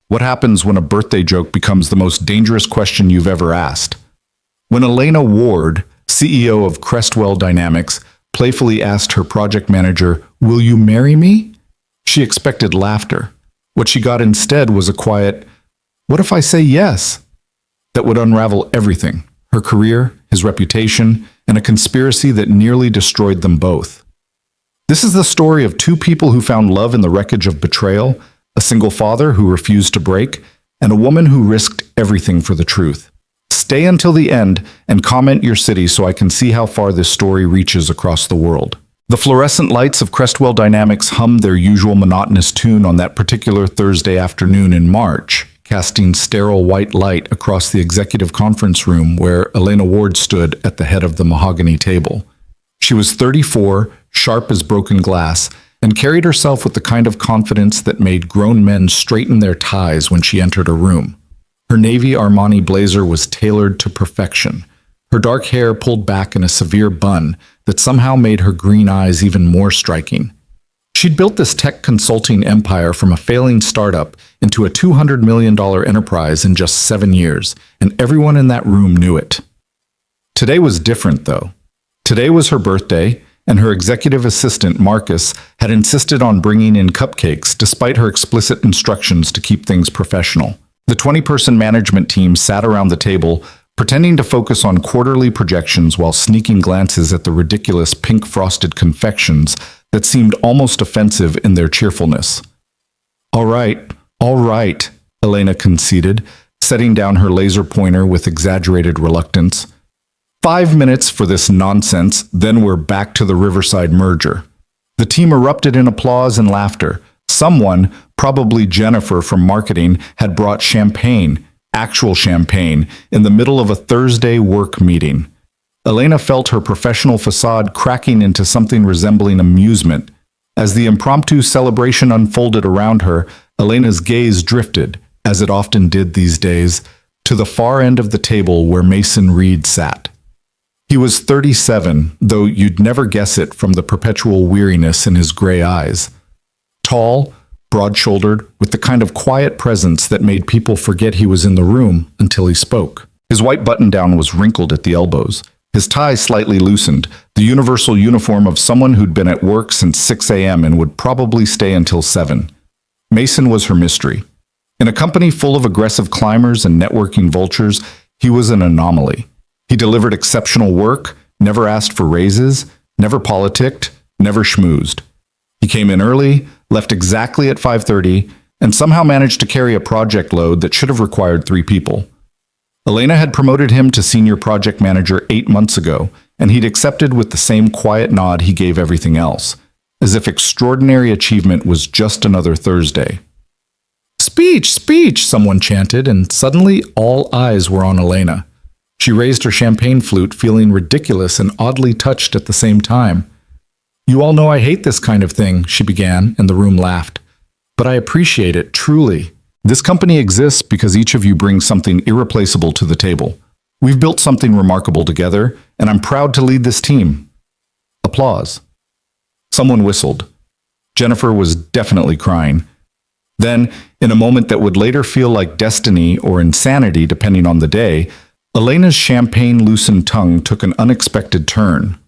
What happens when a birthday joke becomes the most dangerous question you've ever asked? When Elena Ward, CEO of Crestwell Dynamics, playfully asked her project manager, "Will you marry me?" She expected laughter. What she got instead was a quiet, "What if I say yes?" that would unravel everything: her career, his reputation, and a conspiracy that nearly destroyed them both. This is the story of two people who found love in the wreckage of betrayal, a single father who refused to break, and a woman who risked everything for the truth. Stay until the end and comment your city so I can see how far this story reaches across the world. The fluorescent lights of Crestwell Dynamics hummed their usual monotonous tune on that particular Thursday afternoon in March, casting sterile white light across the executive conference room where Elena Ward stood at the head of the mahogany table. She was 34, sharp as broken glass, and carried herself with the kind of confidence that made grown men straighten their ties when she entered a room. Her navy Armani blazer was tailored to perfection, her dark hair pulled back in a severe bun that somehow made her green eyes even more striking. She'd built this tech consulting empire from a failing startup into a $200 million enterprise in just 7 years, and everyone in that room knew it. Today was different, though. Today was her birthday, and her executive assistant, Marcus, had insisted on bringing in cupcakes despite her explicit instructions to keep things professional. The 20-person management team sat around the table, pretending to focus on quarterly projections while sneaking glances at the ridiculous pink frosted confections that seemed almost offensive in their cheerfulness. All right, Elena conceded, setting down her laser pointer with exaggerated reluctance. 5 minutes for this nonsense, then we're back to the Riverside merger. The team erupted in applause and laughter. Someone, probably Jennifer from marketing, had brought champagne, actual champagne, in the middle of a Thursday work meeting. Elena felt her professional facade cracking into something resembling amusement. As the impromptu celebration unfolded around her, Elena's gaze drifted, as it often did these days, to the far end of the table where Mason Reed sat. He was 37, though you'd never guess it from the perpetual weariness in his gray eyes. Tall, broad-shouldered, with the kind of quiet presence that made people forget he was in the room until he spoke. His white button-down was wrinkled at the elbows, his tie slightly loosened, the universal uniform of someone who'd been at work since 6 a.m. and would probably stay until 7. Mason was her mystery. In a company full of aggressive climbers and networking vultures, he was an anomaly. He delivered exceptional work, never asked for raises, never politicked, never schmoozed. He came in early, left exactly at 5:30, and somehow managed to carry a project load that should have required 3 people. Elena had promoted him to senior project manager 8 months ago, and he'd accepted with the same quiet nod he gave everything else, as if extraordinary achievement was just another Thursday. "Speech, speech," someone chanted, and suddenly all eyes were on Elena. She raised her champagne flute, feeling ridiculous and oddly touched at the same time. "You all know I hate this kind of thing," she began, and the room laughed. "But I appreciate it, truly. This company exists because each of you brings something irreplaceable to the table. We've built something remarkable together, and I'm proud to lead this team." Applause. Someone whistled. Jennifer was definitely crying. Then, in a moment that would later feel like destiny or insanity depending on the day, Elena's champagne-loosened tongue took an unexpected turn.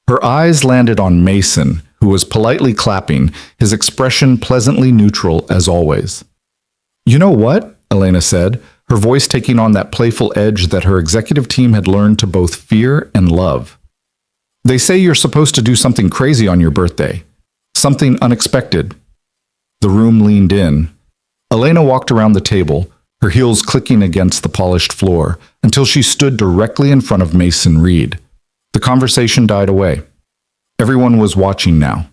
Her eyes landed on Mason, who was politely clapping, his expression pleasantly neutral as always. "You know what?" Elena said, her voice taking on that playful edge that her executive team had learned to both fear and love. "They say you're supposed to do something crazy on your birthday. Something unexpected." The room leaned in. Elena walked around the table, her heels clicking against the polished floor, until she stood directly in front of Mason Reed. The conversation died away. Everyone was watching now.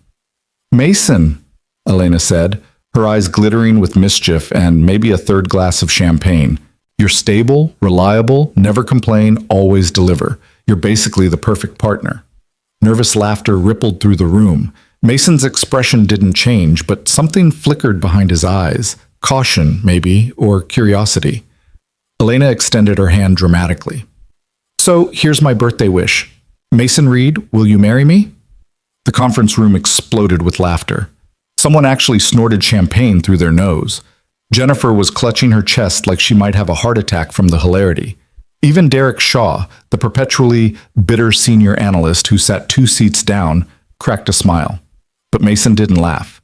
"Mason," Elena said, her eyes glittering with mischief and maybe a third glass of champagne. "You're stable, reliable, never complain, always deliver. You're basically the perfect partner." Nervous laughter rippled through the room. Mason's expression didn't change, but something flickered behind his eyes. Caution, maybe, or curiosity. Elena extended her hand dramatically. "So, here's my birthday wish. Mason Reed, will you marry me?" The conference room exploded with laughter. Someone actually snorted champagne through their nose. Jennifer was clutching her chest like she might have a heart attack from the hilarity. Even Derek Shaw, the perpetually bitter senior analyst who sat 2 seats down, cracked a smile. But Mason didn't laugh.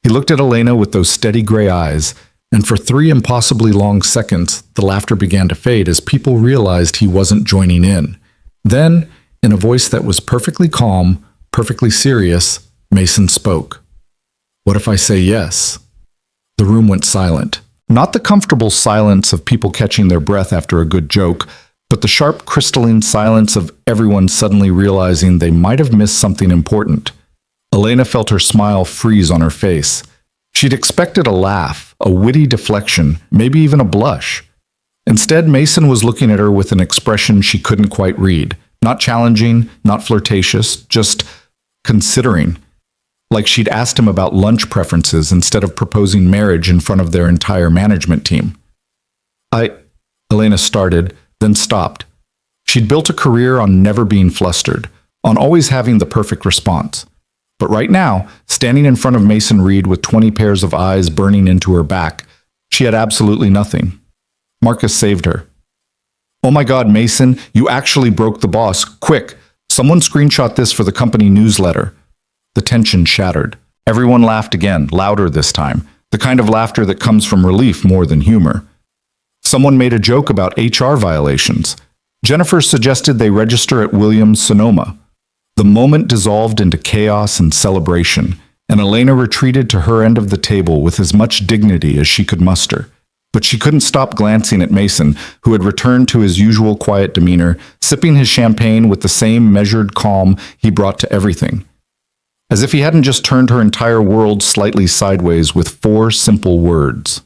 He looked at Elena with those steady gray eyes, and for 3 impossibly long seconds, the laughter began to fade as people realized he wasn't joining in. Then, in a voice that was perfectly calm, perfectly serious, Mason spoke. "What if I say yes?" The room went silent. Not the comfortable silence of people catching their breath after a good joke, but the sharp, crystalline silence of everyone suddenly realizing they might have missed something important. Elena felt her smile freeze on her face. She'd expected a laugh, a witty deflection, maybe even a blush. Instead, Mason was looking at her with an expression she couldn't quite read. Not challenging, not flirtatious, just considering. Like she'd asked him about lunch preferences instead of proposing marriage in front of their entire management team. Elena started, then stopped. She'd built a career on never being flustered, on always having the perfect response. But right now, standing in front of Mason Reed with 20 pairs of eyes burning into her back, she had absolutely nothing. Marcus saved her. "Oh my God, Mason, you actually broke the boss. Quick, someone screenshot this for the company newsletter." The tension shattered. Everyone laughed again, louder this time, the kind of laughter that comes from relief more than humor. Someone made a joke about HR violations. Jennifer suggested they register at Williams-Sonoma. The moment dissolved into chaos and celebration, and Elena retreated to her end of the table with as much dignity as she could muster. But she couldn't stop glancing at Mason, who had returned to his usual quiet demeanor, sipping his champagne with the same measured calm he brought to everything. As if he hadn't just turned her entire world slightly sideways with 4 simple words.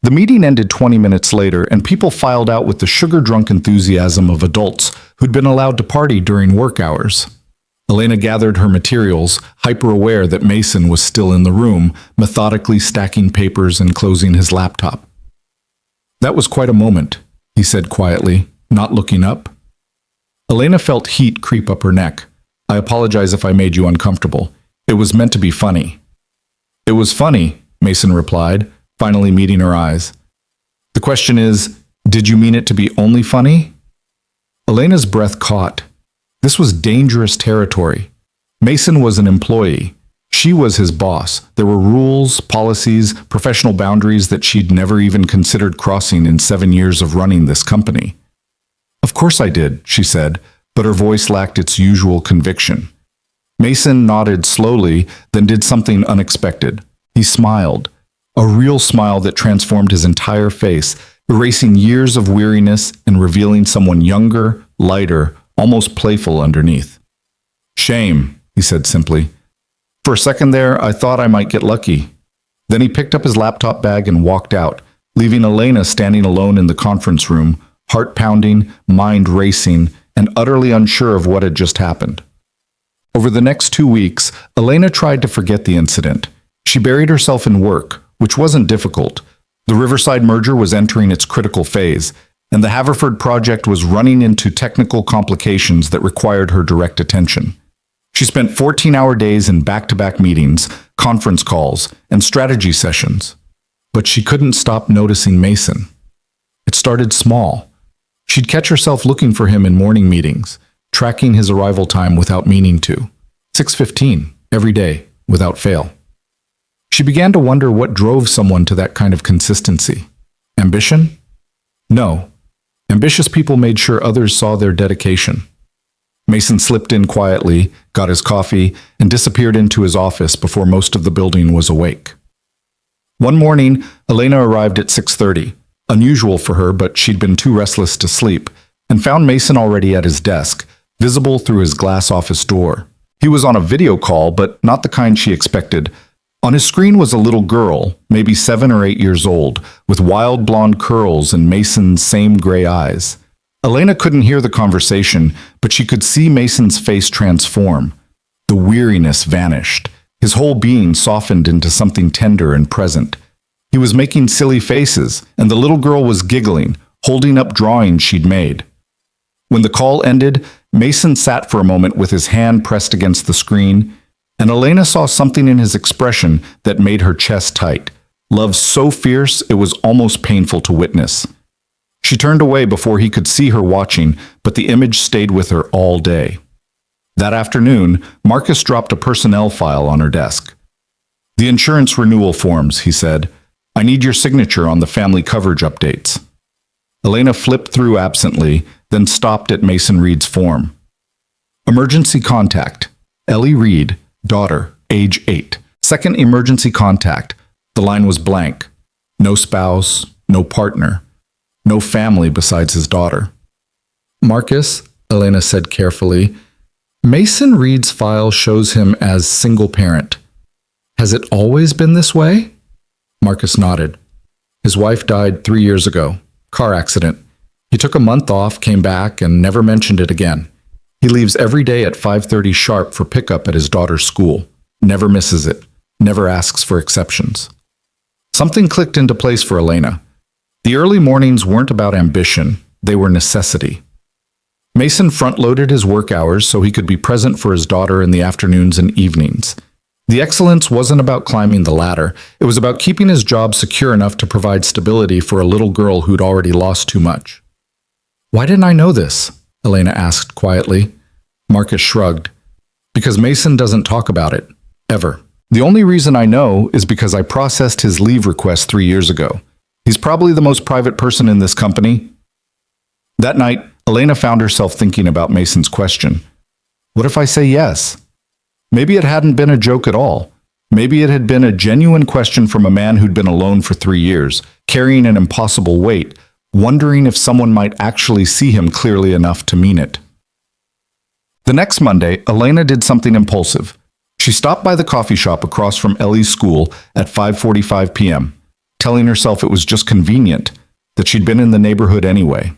The meeting ended 20 minutes later, and people filed out with the sugar-drunk enthusiasm of adults who'd been allowed to party during work hours. Elena gathered her materials, hyper-aware that Mason was still in the room, methodically stacking papers and closing his laptop. "That was quite a moment," he said quietly, not looking up. Elena felt heat creep up her neck. "I apologize if I made you uncomfortable. It was meant to be funny." "It was funny," Mason replied, finally meeting her eyes. "The question is, did you mean it to be only funny?" Elena's breath caught. This was dangerous territory. Mason was an employee. She was his boss. There were rules, policies, professional boundaries that she'd never even considered crossing in 7 years of running this company. "Of course I did," she said, but her voice lacked its usual conviction. Mason nodded slowly, then did something unexpected. He smiled, a real smile that transformed his entire face, erasing years of weariness and revealing someone younger, lighter, almost playful underneath. "Shame," he said simply. "For a second there, I thought I might get lucky." Then he picked up his laptop bag and walked out, leaving Elena standing alone in the conference room, heart pounding, mind racing, and utterly unsure of what had just happened. Over the next 2 weeks, Elena tried to forget the incident. She buried herself in work, which wasn't difficult. The Riverside merger was entering its critical phase, and the Haverford project was running into technical complications that required her direct attention. She spent 14-hour days in back-to-back meetings, conference calls, and strategy sessions. But she couldn't stop noticing Mason. It started small. She'd catch herself looking for him in morning meetings, tracking his arrival time without meaning to. 6:15, every day, without fail. She began to wonder what drove someone to that kind of consistency. Ambition? No. Ambitious people made sure others saw their dedication. Mason slipped in quietly, got his coffee, and disappeared into his office before most of the building was awake. One morning, Elena arrived at 6:30. Unusual for her, but she'd been too restless to sleep, and found Mason already at his desk, visible through his glass office door. He was on a video call, but not the kind she expected. On his screen was a little girl, maybe 7 or 8 years old, with wild blonde curls and Mason's same gray eyes. Elena couldn't hear the conversation, but she could see Mason's face transform. The weariness vanished. His whole being softened into something tender and present. He was making silly faces, and the little girl was giggling, holding up drawings she'd made. When the call ended, Mason sat for a moment with his hand pressed against the screen, and Elena saw something in his expression that made her chest tight. Love so fierce it was almost painful to witness. She turned away before he could see her watching, but the image stayed with her all day. That afternoon, Marcus dropped a personnel file on her desk. "The insurance renewal forms," he said. "I need your signature on the family coverage updates." Elena flipped through absently, then stopped at Mason Reed's form. Emergency contact. Ellie Reed, daughter, age 8. Second emergency contact. The line was blank. No spouse, no partner, no family besides his daughter. "Marcus," Elena said carefully, "Mason Reed's file shows him as single parent. Has it always been this way?" Marcus nodded. "His wife died 3 years ago. Car accident. He took a month off, came back, and never mentioned it again. He leaves every day at 5:30 sharp for pickup at his daughter's school. Never misses it. Never asks for exceptions." Something clicked into place for Elena. The early mornings weren't about ambition. They were necessity. Mason front-loaded his work hours so he could be present for his daughter in the afternoons and evenings. The excellence wasn't about climbing the ladder. It was about keeping his job secure enough to provide stability for a little girl who'd already lost too much. "Why didn't I know this?" Elena asked quietly. Marcus shrugged. "Because Mason doesn't talk about it. Ever. The only reason I know is because I processed his leave request 3 years ago. He's probably the most private person in this company." That night, Elena found herself thinking about Mason's question. What if I say yes? Maybe it hadn't been a joke at all. Maybe it had been a genuine question from a man who'd been alone for 3 years, carrying an impossible weight, wondering if someone might actually see him clearly enough to mean it. The next Monday, Elena did something impulsive. She stopped by the coffee shop across from Ellie's school at 5:45 p.m., telling herself it was just convenient, that she'd been in the neighborhood anyway.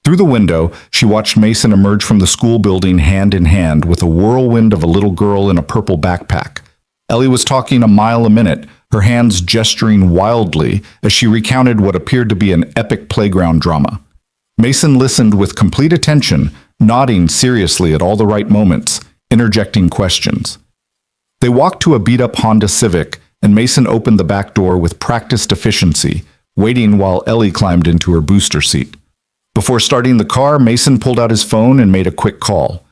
Through the window, she watched Mason emerge from the school building hand in hand with a whirlwind of a little girl in a purple backpack. Ellie was talking a mile a minute, her hands gesturing wildly as she recounted what appeared to be an epic playground drama. Mason listened with complete attention, nodding seriously at all the right moments, interjecting questions. They walked to a beat-up Honda Civic, and Mason opened the back door with practiced efficiency, waiting while Ellie climbed into her booster seat. Before starting the car, Mason pulled out his phone and made a quick call.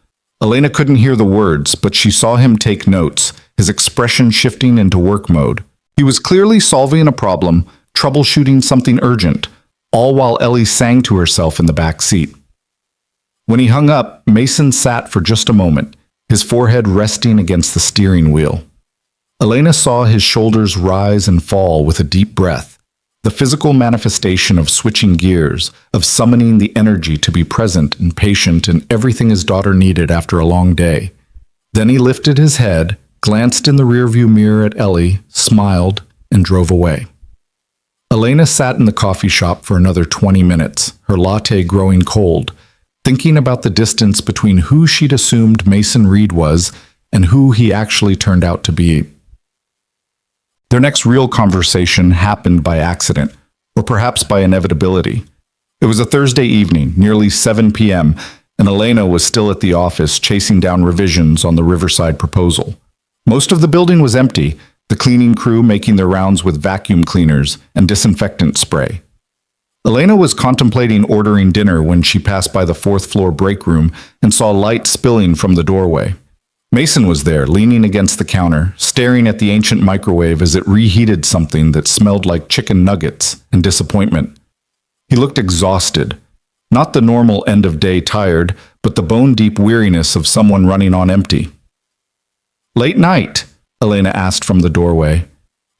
Elena couldn't hear the words, but she saw him take notes, his expression shifting into work mode. He was clearly solving a problem, troubleshooting something urgent, all while Ellie sang to herself in the back seat. When he hung up, Mason sat for just a moment, his forehead resting against the steering wheel. Elena saw his shoulders rise and fall with a deep breath, the physical manifestation of switching gears, of summoning the energy to be present and patient in everything his daughter needed after a long day. Then he lifted his head, glanced in the rearview mirror at Ellie, smiled, and drove away. Elena sat in the coffee shop for another 20 minutes, her latte growing cold, thinking about the distance between who she'd assumed Mason Reed was and who he actually turned out to be. Their next real conversation happened by accident, or perhaps by inevitability. It was a Thursday evening, nearly 7 p.m., and Elena was still at the office chasing down revisions on the Riverside proposal. Most of the building was empty, the cleaning crew making their rounds with vacuum cleaners and disinfectant spray. Elena was contemplating ordering dinner when she passed by the fourth-floor break room and saw light spilling from the doorway. Mason was there, leaning against the counter, staring at the ancient microwave as it reheated something that smelled like chicken nuggets and disappointment. He looked exhausted, not the normal end-of-day tired, but the bone-deep weariness of someone running on empty. "Late night?" Elena asked from the doorway.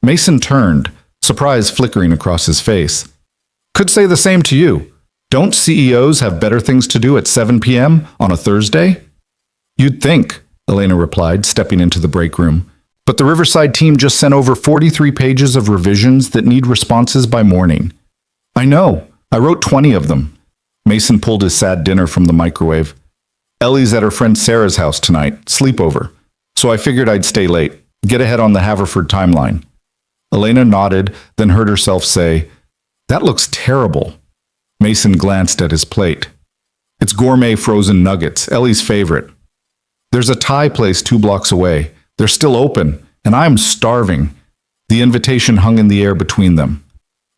Mason turned, surprise flickering across his face. "Could say the same to you. Don't CEOs have better things to do at 7 p.m. on a Thursday?" "You'd think," Elena replied, stepping into the break room. "But the Riverside team just sent over 43 pages of revisions that need responses by morning." "I know. I wrote 20 of them." Mason pulled his sad dinner from the microwave. "Ellie's at her friend Sarah's house tonight, sleepover. So I figured I'd stay late, get ahead on the Haverford timeline." Elena nodded, then heard herself say, "That looks terrible." Mason glanced at his plate. "It's gourmet frozen nuggets, Ellie's favorite. There's a Thai place 2 blocks away. They're still open, and I'm starving. The invitation hung in the air between them.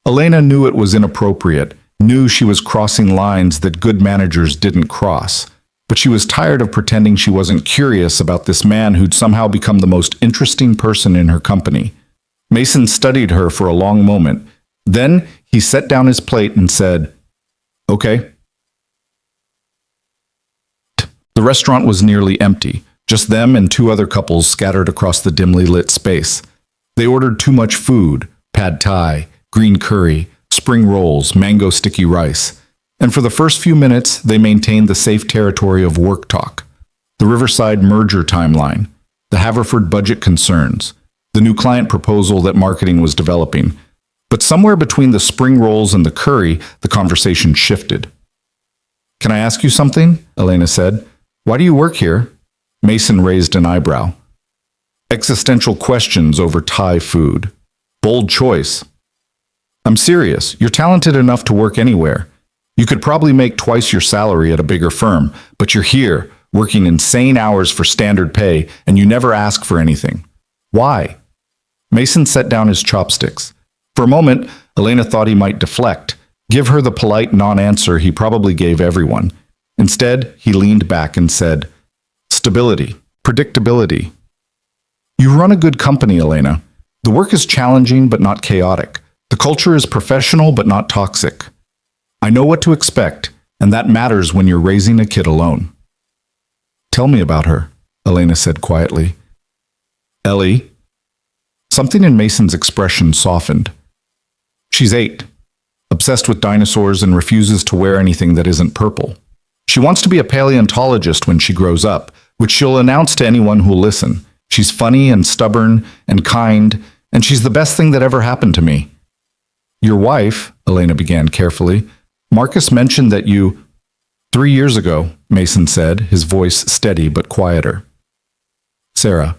Elena knew it was inappropriate, knew she was crossing lines that good managers didn't cross. But she was tired of pretending she wasn't curious about this man who'd somehow become the most interesting person in her company. Mason studied her for a long moment. Then he set down his plate and said, "Okay." The restaurant was nearly empty, just them and two other couples scattered across the dimly lit space. They ordered too much food: pad thai, green curry, spring rolls, mango sticky rice. And for the first few minutes, they maintained the safe territory of work talk. The Riverside merger timeline, the Haverford budget concerns, the new client proposal that marketing was developing. But somewhere between the spring rolls and the curry, the conversation shifted. "Can I ask you something?" Elena said. "Why do you work here?" Mason raised an eyebrow. Existential questions over Thai food. Bold choice. "I'm serious. You're talented enough to work anywhere. You could probably make twice your salary at a bigger firm, but you're here, working insane hours for standard pay, and you never ask for anything. Why?" Mason set down his chopsticks. For a moment, Elena thought he might deflect, give her the polite non-answer he probably gave everyone. Instead, he leaned back and said, "Stability, predictability. You run a good company, Elena. The work is challenging but not chaotic. The culture is professional but not toxic. I know what to expect, and that matters when you're raising a kid alone." "Tell me about her," Elena said quietly. "Ellie?" Something in Mason's expression softened. "She's 8, obsessed with dinosaurs and refuses to wear anything that isn't purple. She wants to be a paleontologist when she grows up, which she'll announce to anyone who'll listen. She's funny and stubborn and kind, and she's the best thing that ever happened to me." "Your wife," Elena began carefully, "Marcus mentioned that you—" "3 years ago," Mason said, his voice steady but quieter. "Sarah.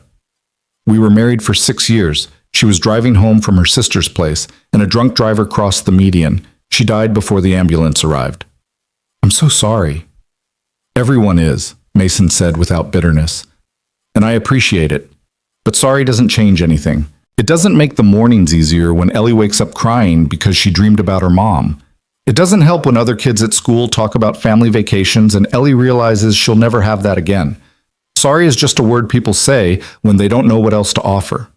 We were married for 6 years. She was driving home from her sister's place, and a drunk driver crossed the median. She died before the ambulance arrived." "I'm so sorry." "Everyone is," Mason said without bitterness. "And I appreciate it. But sorry doesn't change anything. It doesn't make the mornings easier when Ellie wakes up crying because she dreamed about her mom. It doesn't help when other kids at school talk about family vacations and Ellie realizes she'll never have that again. Sorry is just a word people say when they don't know what else to offer."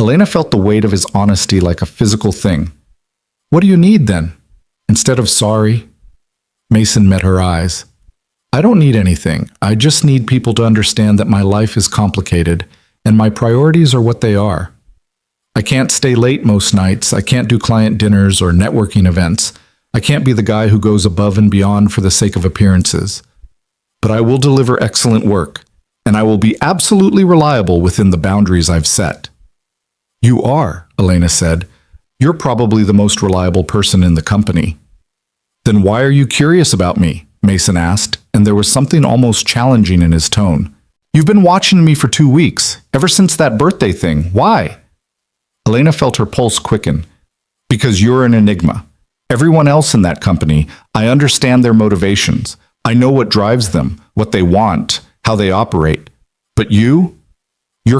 Elena felt the weight of his honesty like a physical thing. "What do you need then?" Instead of sorry, Mason met her eyes. "I don't need anything. I just need people to understand that my life is complicated and my priorities are what they are. I can't stay late most nights. I can't do client dinners or networking events. I can't be the guy who goes above and beyond for the sake of appearances. But I will deliver excellent work, and I will be absolutely reliable within the boundaries I've set." "You are," Elena said. "You're probably the most reliable person in the company." "Then why are you curious about me?" Mason asked, and there was something almost challenging in his tone. "You've been watching me for 2 weeks, ever since that birthday thing. Why?" Elena felt her pulse quicken. "Because you're an enigma. Everyone else in that company, I understand their motivations. I know what drives them, what they want, how they operate. But you're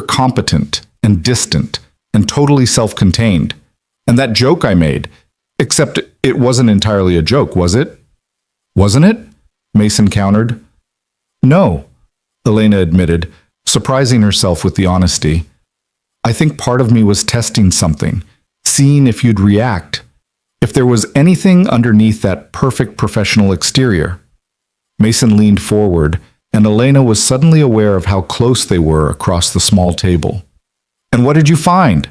competent and distant and totally self-contained. And that joke I made, except it wasn't entirely a joke, was it?" "Wasn't it?" Mason countered. "No," Elena admitted, surprising herself with the honesty. "I think part of me was testing something, seeing if you'd react, if there was anything underneath that perfect professional exterior." Mason leaned forward, and Elena was suddenly aware of how close they were across the small table. "And what did you find?"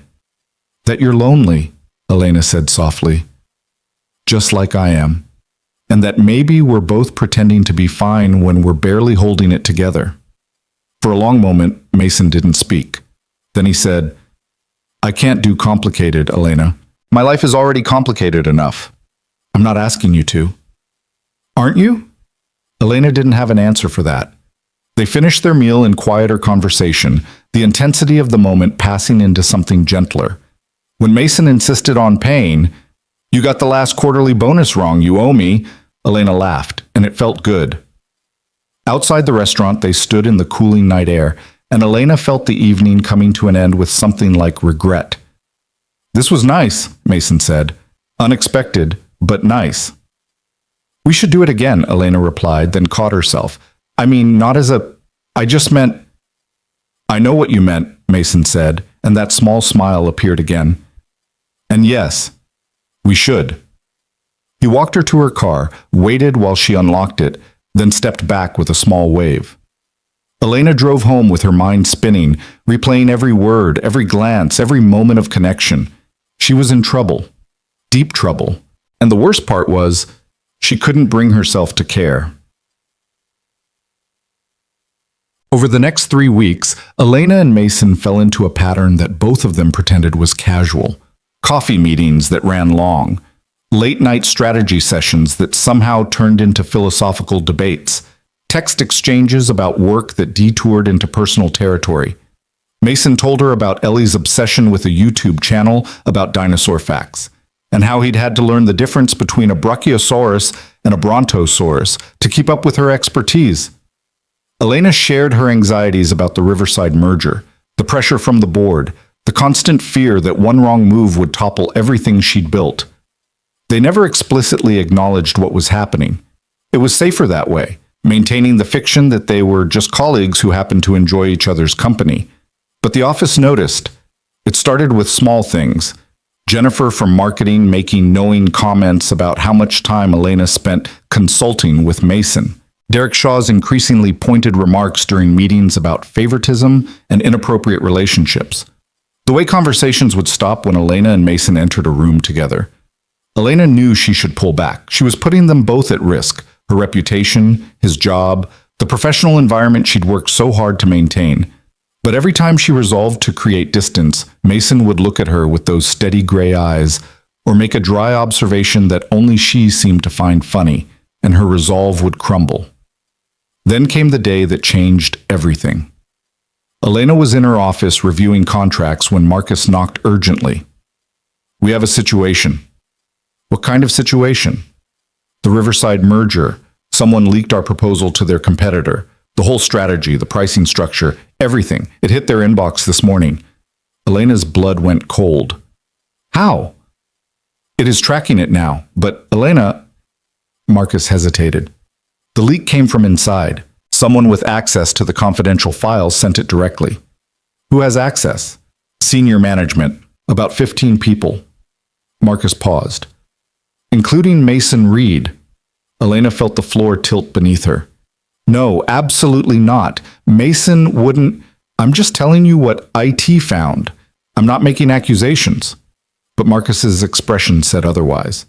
"That you're lonely," Elena said softly. "Just like I am. And that maybe we're both pretending to be fine when we're barely holding it together." For a long moment, Mason didn't speak. Then he said, "I can't do complicated, Elena. My life is already complicated enough. I'm not asking you to." "Aren't you?" Elena didn't have an answer for that. They finished their meal in quieter conversation, the intensity of the moment passing into something gentler. When Mason insisted on paying, "You got the last quarterly bonus wrong, you owe me," Elena laughed, and it felt good. Outside the restaurant, they stood in the cooling night air, and Elena felt the evening coming to an end with something like regret. This was nice, Mason said. Unexpected, but nice. We should do it again, Elena replied, then caught herself. I mean, not as a... I just meant... I know what you meant, Mason said, and that small smile appeared again. And yes, we should. He walked her to her car, waited while she unlocked it, then stepped back with a small wave. Elena drove home with her mind spinning, replaying every word, every glance, every moment of connection. She was in trouble, deep trouble, and the worst part was, she couldn't bring herself to care. Over the next 3 weeks, Elena and Mason fell into a pattern that both of them pretended was casual. Coffee meetings that ran long, late-night strategy sessions that somehow turned into philosophical debates, text exchanges about work that detoured into personal territory. Mason told her about Ellie's obsession with a YouTube channel about dinosaur facts, and how he'd had to learn the difference between a Brachiosaurus and a Brontosaurus to keep up with her expertise. Elena shared her anxieties about the Riverside merger, the pressure from the board, the constant fear that one wrong move would topple everything she'd built. They never explicitly acknowledged what was happening. It was safer that way, maintaining the fiction that they were just colleagues who happened to enjoy each other's company. But the office noticed. It started with small things. Jennifer from marketing making knowing comments about how much time Elena spent consulting with Mason. Derek Shaw's increasingly pointed remarks during meetings about favoritism and inappropriate relationships. The way conversations would stop when Elena and Mason entered a room together. Elena knew she should pull back. She was putting them both at risk. Her reputation, his job, the professional environment she'd worked so hard to maintain. But every time she resolved to create distance, Mason would look at her with those steady gray eyes, or make a dry observation that only she seemed to find funny, and her resolve would crumble. Then came the day that changed everything. Elena was in her office reviewing contracts when Marcus knocked urgently. "We have a situation." "What kind of situation?" "The Riverside merger. Someone leaked our proposal to their competitor. The whole strategy, the pricing structure, everything. It hit their inbox this morning." Elena's blood went cold. "How?" "It is tracking it now, but Elena..." Marcus hesitated. "The leak came from inside. Someone with access to the confidential files sent it directly." "Who has access?" "Senior management. About 15 people." Marcus paused. "Including Mason Reed." Elena felt the floor tilt beneath her. "No, absolutely not. Mason wouldn't... I'm just telling you what IT found. I'm not making accusations." But Marcus's expression said otherwise.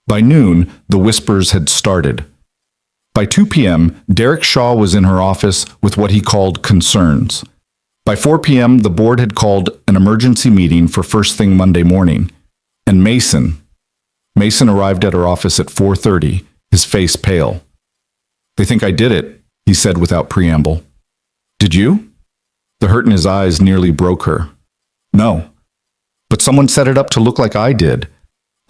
By noon, the whispers had started. By 2 p.m., Derek Shaw was in her office with what he called concerns. By 4 p.m., the board had called an emergency meeting for first thing Monday morning. And Mason arrived at her office at 4:30, his face pale. "They think I did it," he said without preamble. "Did you?" The hurt in his eyes nearly broke her. "No. But someone set it up to look like I did.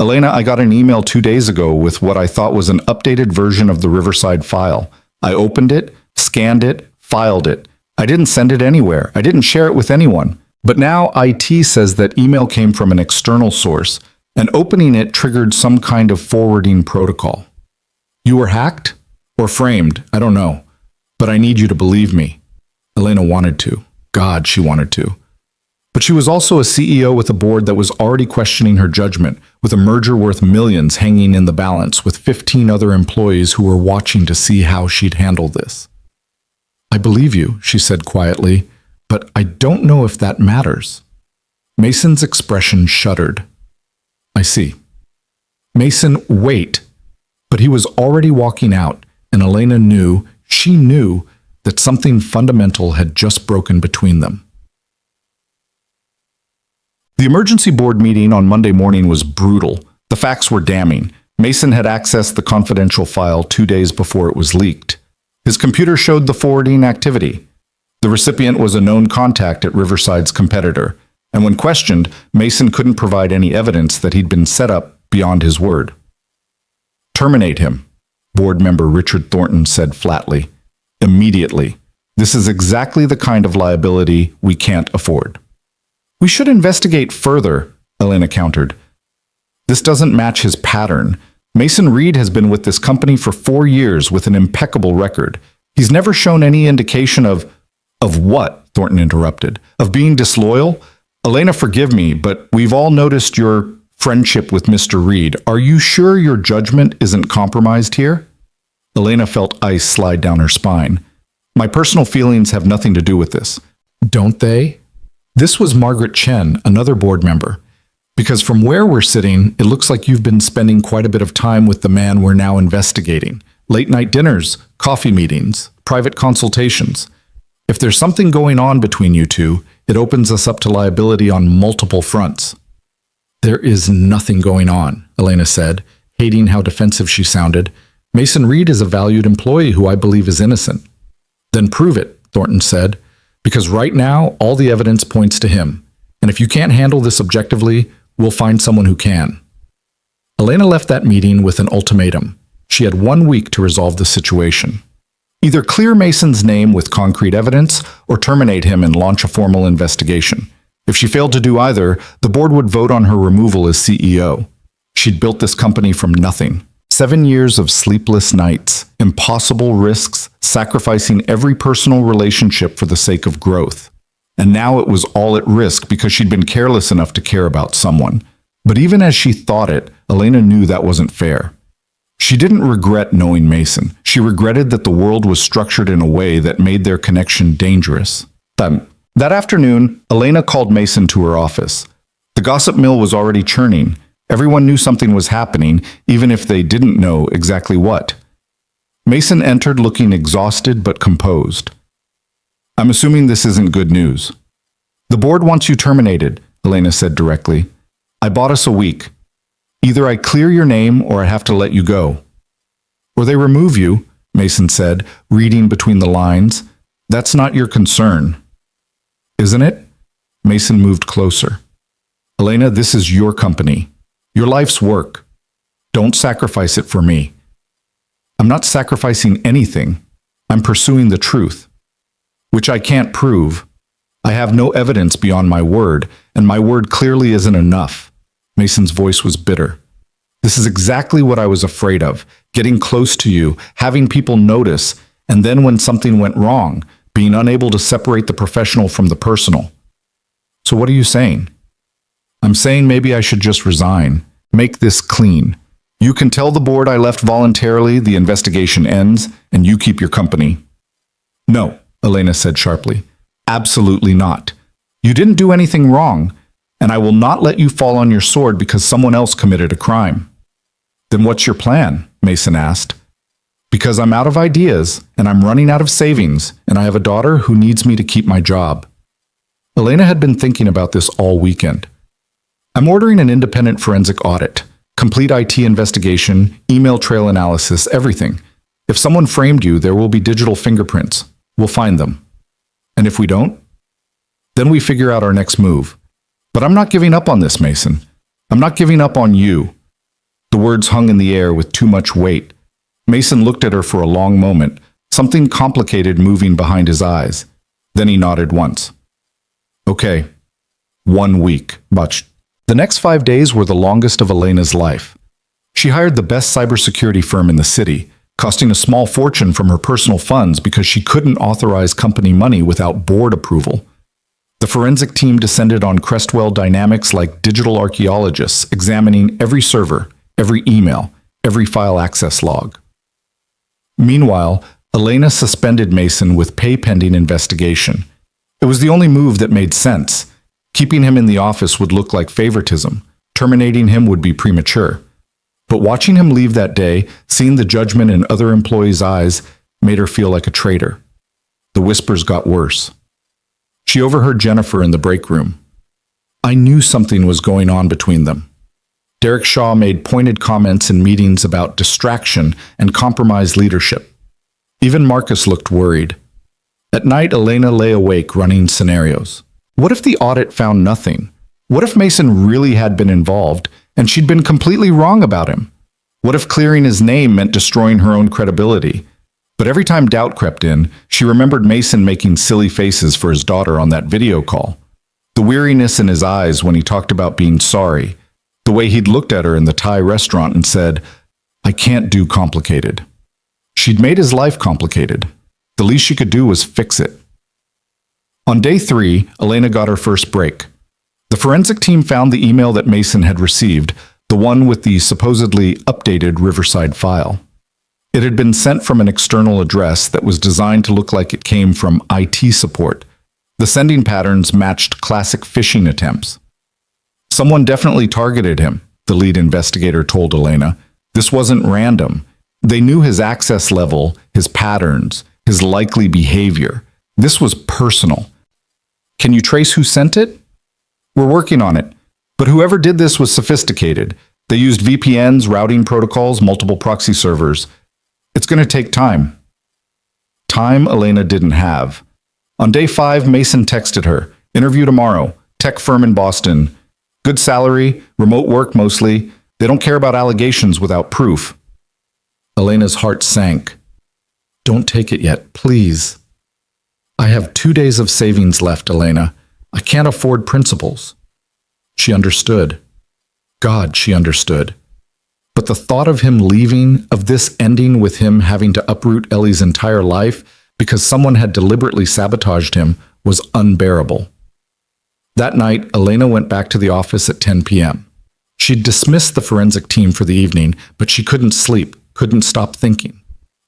Elena, I got an email 2 days ago with what I thought was an updated version of the Riverside file. I opened it, scanned it, filed it. I didn't send it anywhere. I didn't share it with anyone. But now IT says that email came from an external source, and opening it triggered some kind of forwarding protocol. You were hacked? Or framed? I don't know. But I need you to believe me." Elena wanted to. God, she wanted to. But she was also a CEO with a board that was already questioning her judgment, with a merger worth millions hanging in the balance, with 15 other employees who were watching to see how she'd handle this. "I believe you," she said quietly, "but I don't know if that matters." Mason's expression shuddered. "I see." "Mason, wait." But he was already walking out, and Elena knew, she knew, that something fundamental had just broken between them. The emergency board meeting on Monday morning was brutal. The facts were damning. Mason had accessed the confidential file 2 days before it was leaked. His computer showed the forwarding activity. The recipient was a known contact at Riverside's competitor, and when questioned, Mason couldn't provide any evidence that he'd been set up beyond his word. "Terminate him," board member Richard Thornton said flatly. "Immediately. This is exactly the kind of liability we can't afford." "We should investigate further," Elena countered. This doesn't match his pattern. Mason Reed has been with this company for 4 years with an impeccable record. He's never shown any indication of what? Thornton interrupted. Of being disloyal? Elena, forgive me, but we've all noticed your friendship with Mr. Reed. Are you sure your judgment isn't compromised here? Elena felt ice slide down her spine. My personal feelings have nothing to do with this. Don't they? This was Margaret Chen, another board member. Because from where we're sitting, it looks like you've been spending quite a bit of time with the man we're now investigating. Late-night dinners, coffee meetings, private consultations. If there's something going on between you two, it opens us up to liability on multiple fronts. There is nothing going on, Elena said, hating how defensive she sounded. Mason Reed is a valued employee who I believe is innocent. Then prove it, Thornton said, because right now all the evidence points to him. And if you can't handle this objectively, we'll find someone who can. Elena left that meeting with an ultimatum. She had 1 week to resolve the situation. Either clear Mason's name with concrete evidence or terminate him and launch a formal investigation. If she failed to do either, the board would vote on her removal as CEO. She'd built this company from nothing. 7 years of sleepless nights, impossible risks, sacrificing every personal relationship for the sake of growth. And now it was all at risk because she'd been careless enough to care about someone. But even as she thought it, Elena knew that wasn't fair. She didn't regret knowing Mason. She regretted that the world was structured in a way that made their connection dangerous. That afternoon, Elena called Mason to her office. The gossip mill was already churning. Everyone knew something was happening, even if they didn't know exactly what. Mason entered looking exhausted but composed. I'm assuming this isn't good news. The board wants you terminated, Elena said directly. I bought us a week. Either I clear your name or I have to let you go. Or they remove you, Mason said, reading between the lines. That's not your concern. Isn't it? Mason moved closer. Elena, this is your company. Your life's work. Don't sacrifice it for me. I'm not sacrificing anything. I'm pursuing the truth, which I can't prove. I have no evidence beyond my word, and my word clearly isn't enough. Mason's voice was bitter. This is exactly what I was afraid of, getting close to you, having people notice, and then when something went wrong, being unable to separate the professional from the personal. So what are you saying? I'm saying maybe I should just resign. Make this clean. You can tell the board I left voluntarily, the investigation ends, and you keep your company. No, Elena said sharply. Absolutely not. You didn't do anything wrong, and I will not let you fall on your sword because someone else committed a crime. Then what's your plan? Mason asked. Because I'm out of ideas, and I'm running out of savings, and I have a daughter who needs me to keep my job. Elena had been thinking about this all weekend. I'm ordering an independent forensic audit, complete IT investigation, email trail analysis, everything. If someone framed you, there will be digital fingerprints. We'll find them. And if we don't, then we figure out our next move. But I'm not giving up on this, Mason. I'm not giving up on you. The words hung in the air with too much weight. Mason looked at her for a long moment, something complicated moving behind his eyes. Then he nodded once. Okay. 1 week, but the next 5 days were the longest of Elena's life. She hired the best cybersecurity firm in the city, costing a small fortune from her personal funds because she couldn't authorize company money without board approval. The forensic team descended on Crestwell Dynamics like digital archaeologists, examining every server, every email, every file access log. Meanwhile, Elena suspended Mason with pay pending investigation. It was the only move that made sense. Keeping him in the office would look like favoritism. Terminating him would be premature. But watching him leave that day, seeing the judgment in other employees' eyes, made her feel like a traitor. The whispers got worse. She overheard Jennifer in the break room. I knew something was going on between them. Derek Shaw made pointed comments in meetings about distraction and compromised leadership. Even Marcus looked worried. At night, Elena lay awake running scenarios. What if the audit found nothing? What if Mason really had been involved and she'd been completely wrong about him? What if clearing his name meant destroying her own credibility? But every time doubt crept in, she remembered Mason making silly faces for his daughter on that video call. The weariness in his eyes when he talked about being sorry. The way he'd looked at her in the Thai restaurant and said, "I can't do complicated." She'd made his life complicated. The least she could do was fix it. On day 3, Elena got her first break. The forensic team found the email that Mason had received, the one with the supposedly updated Riverside file. It had been sent from an external address that was designed to look like it came from IT support. The sending patterns matched classic phishing attempts. Someone definitely targeted him, the lead investigator told Elena. This wasn't random. They knew his access level, his patterns, his likely behavior. This was personal. Can you trace who sent it? We're working on it. But whoever did this was sophisticated. They used VPNs, routing protocols, multiple proxy servers. It's going to take time. Time Elena didn't have. On day 5, Mason texted her, "Interview tomorrow. Tech firm in Boston. Good salary, remote work mostly. They don't care about allegations without proof." Elena's heart sank. "Don't take it yet, please." "I have 2 days of savings left, Elena. I can't afford principals." She understood. God, she understood. But the thought of him leaving, of this ending with him having to uproot Ellie's entire life because someone had deliberately sabotaged him, was unbearable. That night, Elena went back to the office at 10 p.m. She'd dismissed the forensic team for the evening, but she couldn't sleep, couldn't stop thinking.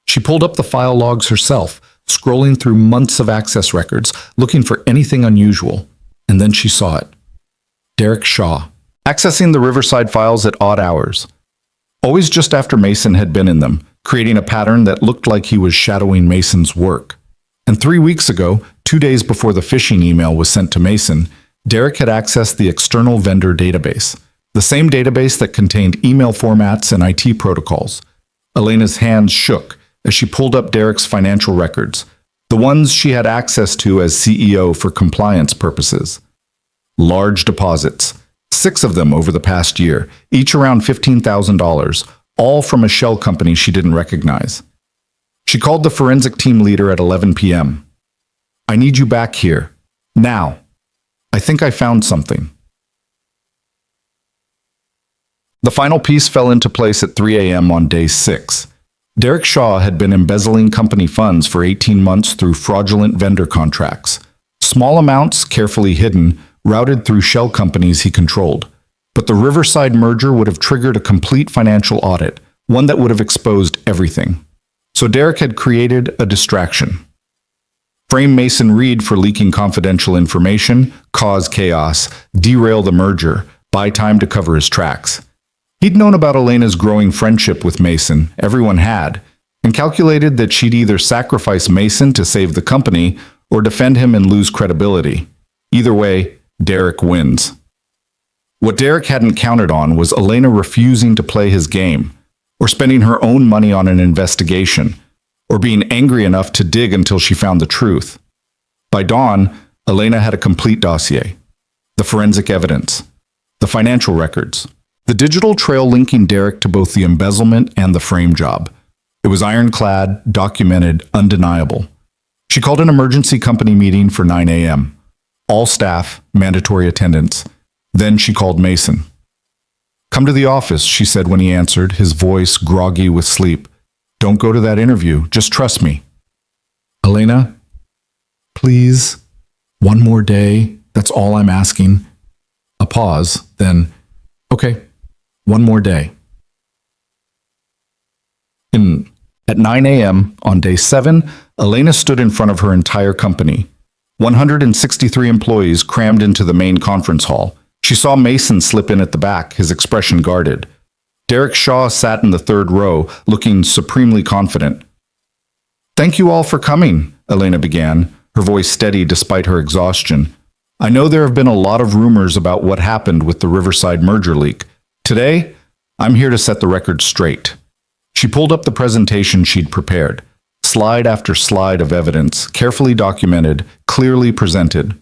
She pulled up the file logs herself, scrolling through months of access records, looking for anything unusual. And then she saw it. Derek Shaw, accessing the Riverside files at odd hours. Always just after Mason had been in them, creating a pattern that looked like he was shadowing Mason's work. And 3 weeks ago, 2 days before the phishing email was sent to Mason, Derek had accessed the external vendor database, the same database that contained email formats and IT protocols. Elena's hands shook as she pulled up Derek's financial records, the ones she had access to as CEO for compliance purposes. Large deposits, 6 of them over the past year, each around $15,000, all from a shell company she didn't recognize. She called the forensic team leader at 11 p.m. "I need you back here. Now. I think I found something." The final piece fell into place at 3 a.m. on day 6. Derek Shaw had been embezzling company funds for 18 months through fraudulent vendor contracts. Small amounts, carefully hidden, routed through shell companies he controlled. But the Riverside merger would have triggered a complete financial audit, one that would have exposed everything. So Derek had created a distraction. Frame Mason Reed for leaking confidential information, cause chaos, derail the merger, buy time to cover his tracks. He'd known about Elena's growing friendship with Mason, everyone had, and calculated that she'd either sacrifice Mason to save the company or defend him and lose credibility. Either way, Derek wins. What Derek hadn't counted on was Elena refusing to play his game, or spending her own money on an investigation, or being angry enough to dig until she found the truth. By dawn, Elena had a complete dossier. The forensic evidence, the financial records, the digital trail linking Derek to both the embezzlement and the frame job. It was ironclad, documented, undeniable. She called an emergency company meeting for 9 a.m. All staff, mandatory attendance. Then she called Mason. "Come to the office," she said when he answered, his voice groggy with sleep. "Don't go to that interview. Just trust me." "Elena, please, one more day. That's all I'm asking." A pause, then, "Okay, one more day." At 9 a.m. on day 7, Elena stood in front of her entire company. 163 employees crammed into the main conference hall. She saw Mason slip in at the back, his expression guarded. Derek Shaw sat in the 3rd row, looking supremely confident. "Thank you all for coming," Elena began, her voice steady despite her exhaustion. "I know there have been a lot of rumors about what happened with the Riverside merger leak. Today, I'm here to set the record straight." She pulled up the presentation she'd prepared. Slide after slide of evidence, carefully documented, clearly presented.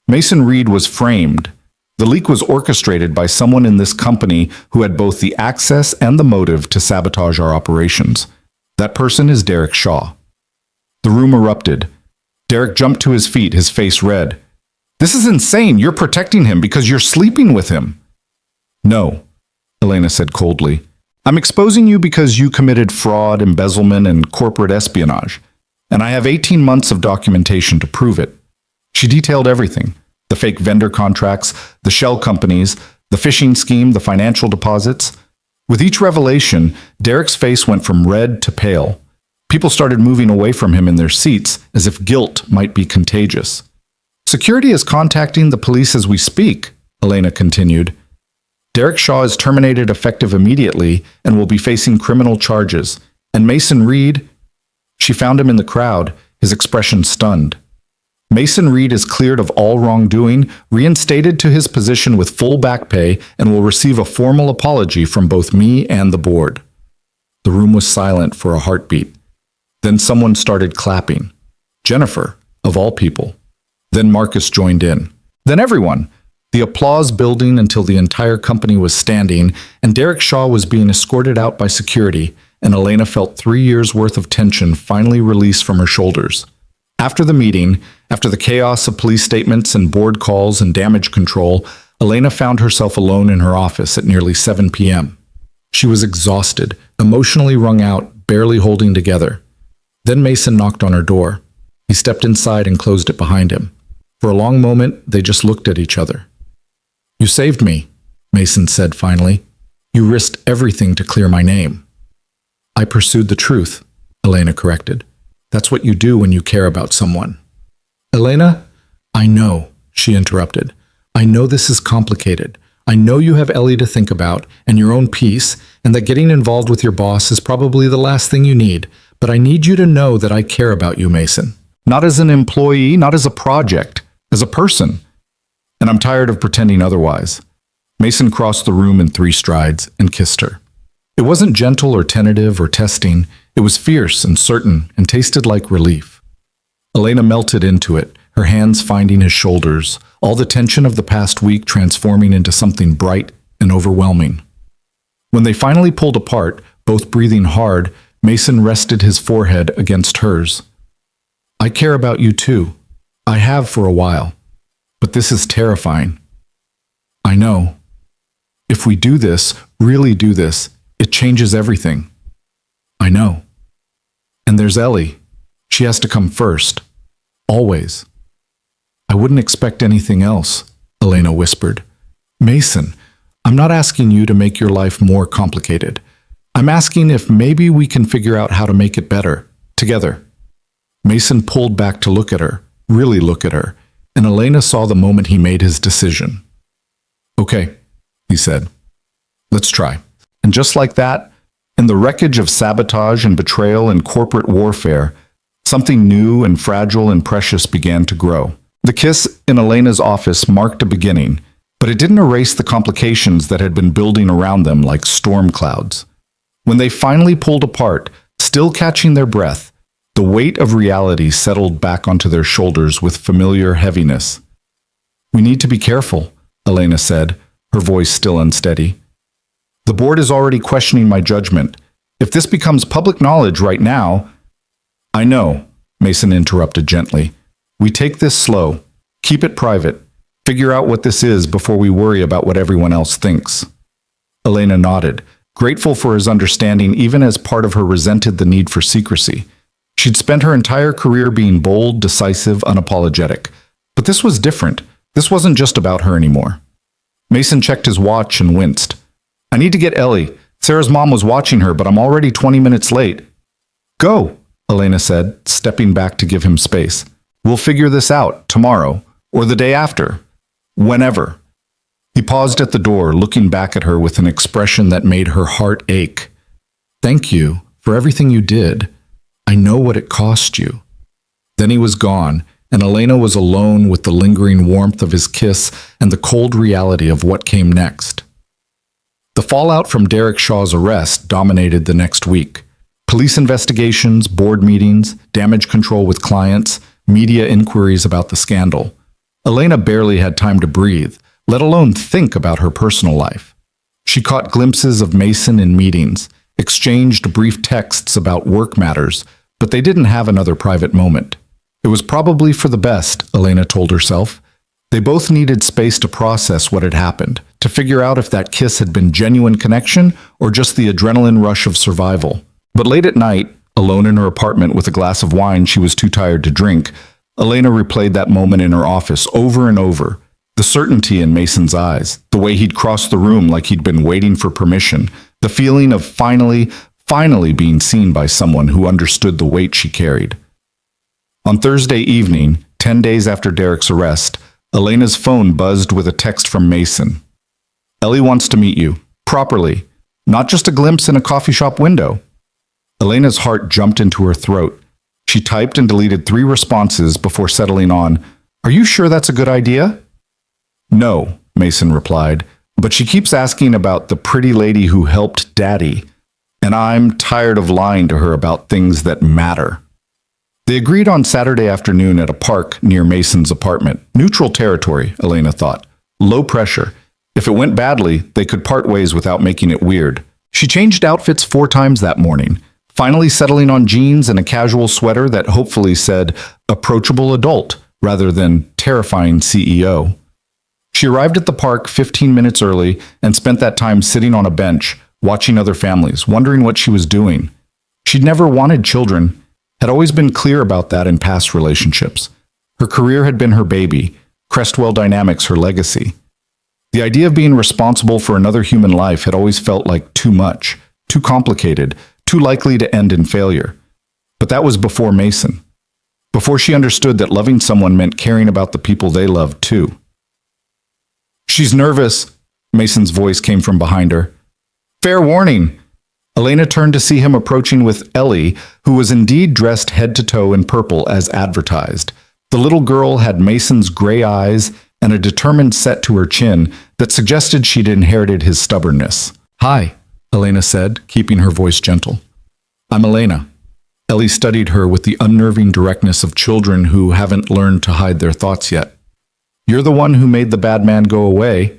Mason Reed was framed. The leak was orchestrated by someone in this company who had both the access and the motive to sabotage our operations. That person is Derek Shaw. The room erupted. Derek jumped to his feet, his face red. This is insane. You're protecting him because you're sleeping with him. No, Elena said coldly. I'm exposing you because you committed fraud, embezzlement, and corporate espionage. And I have 18 months of documentation to prove it. She detailed everything. The fake vendor contracts, the shell companies, the phishing scheme, the financial deposits. With each revelation, Derek's face went from red to pale. People started moving away from him in their seats as if guilt might be contagious. Security is contacting the police as we speak, Elena continued. Derek Shaw is terminated effective immediately and will be facing criminal charges. And Mason Reed, she found him in the crowd, his expression stunned. Mason Reed is cleared of all wrongdoing, reinstated to his position with full back pay, and will receive a formal apology from both me and the board. The room was silent for a heartbeat. Then someone started clapping. Jennifer, of all people. Then Marcus joined in. Then everyone. The applause building until the entire company was standing, and Derek Shaw was being escorted out by security, and Elena felt 3 years' worth of tension finally released from her shoulders. After the meeting, after the chaos of police statements and board calls and damage control, Elena found herself alone in her office at nearly 7 p.m. She was exhausted, emotionally wrung out, barely holding together. Then Mason knocked on her door. He stepped inside and closed it behind him. For a long moment, they just looked at each other. You saved me, Mason said finally. You risked everything to clear my name. I pursued the truth, Elena corrected. That's what you do when you care about someone. Elena, I know, she interrupted. I know this is complicated. I know you have Ellie to think about and your own peace, and that getting involved with your boss is probably the last thing you need. But I need you to know that I care about you, Mason. Not as an employee, not as a project, as a person. And I'm tired of pretending otherwise. Mason crossed the room in 3 strides and kissed her. It wasn't gentle or tentative or testing. It was fierce and certain and tasted like relief. Elena melted into it, her hands finding his shoulders, all the tension of the past week transforming into something bright and overwhelming. When they finally pulled apart, both breathing hard, Mason rested his forehead against hers. I care about you too. I have for a while. But this is terrifying. I know. If we do this, really do this, it changes everything. I know. And there's Ellie. She has to come first. Always. I wouldn't expect anything else, Elena whispered. Mason, I'm not asking you to make your life more complicated. I'm asking if maybe we can figure out how to make it better, together. Mason pulled back to look at her, really look at her, and Elena saw the moment he made his decision. Okay, he said. Let's try. And just like that, in the wreckage of sabotage and betrayal and corporate warfare, something new and fragile and precious began to grow. The kiss in Elena's office marked a beginning, but it didn't erase the complications that had been building around them like storm clouds. When they finally pulled apart, still catching their breath, the weight of reality settled back onto their shoulders with familiar heaviness. We need to be careful, Elena said, her voice still unsteady. The board is already questioning my judgment. If this becomes public knowledge right now... I know, Mason interrupted gently. We take this slow. Keep it private. Figure out what this is before we worry about what everyone else thinks. Elena nodded, grateful for his understanding even as part of her resented the need for secrecy. She'd spent her entire career being bold, decisive, unapologetic. But this was different. This wasn't just about her anymore. Mason checked his watch and winced. I need to get Ellie. Sarah's mom was watching her, but I'm already 20 minutes late. Go, Elena said, stepping back to give him space. We'll figure this out tomorrow, or the day after. Whenever. He paused at the door, looking back at her with an expression that made her heart ache. Thank you for everything you did. I know what it cost you. Then he was gone, and Elena was alone with the lingering warmth of his kiss and the cold reality of what came next. The fallout from Derek Shaw's arrest dominated the next week. Police investigations, board meetings, damage control with clients, media inquiries about the scandal. Elena barely had time to breathe, let alone think about her personal life. She caught glimpses of Mason in meetings, exchanged brief texts about work matters, but they didn't have another private moment. It was probably for the best, Elena told herself. They both needed space to process what had happened, to figure out if that kiss had been genuine connection or just the adrenaline rush of survival. But late at night, alone in her apartment with a glass of wine she was too tired to drink, Elena replayed that moment in her office over and over. The certainty in Mason's eyes, the way he'd crossed the room like he'd been waiting for permission, the feeling of finally being seen by someone who understood the weight she carried. On Thursday evening, 10 days after Derek's arrest, Elena's phone buzzed with a text from Mason. Ellie wants to meet you, properly, not just a glimpse in a coffee shop window. Elena's heart jumped into her throat. She typed and deleted 3 responses before settling on, "Are you sure that's a good idea?" "No," Mason replied, "but she keeps asking about the pretty lady who helped Daddy, and I'm tired of lying to her about things that matter." They agreed on Saturday afternoon at a park near Mason's apartment. Neutral territory, Elena thought. Low pressure. If it went badly, they could part ways without making it weird. She changed outfits 4 times that morning, finally settling on jeans and a casual sweater that hopefully said approachable adult rather than terrifying CEO. She arrived at the park 15 minutes early and spent that time sitting on a bench, watching other families, wondering what she was doing. She'd never wanted children, had always been clear about that in past relationships. Her career had been her baby, Crestwell Dynamics her legacy. The idea of being responsible for another human life had always felt like too much, too complicated, too likely to end in failure. But that was before Mason. Before she understood that loving someone meant caring about the people they loved too. "She's nervous," Mason's voice came from behind her. "Fair warning." Elena turned to see him approaching with Ellie, who was indeed dressed head to toe in purple as advertised. The little girl had Mason's gray eyes and a determined set to her chin that suggested she'd inherited his stubbornness. "Hi," Elena said, keeping her voice gentle. "I'm Elena." Ellie studied her with the unnerving directness of children who haven't learned to hide their thoughts yet. "You're the one who made the bad man go away."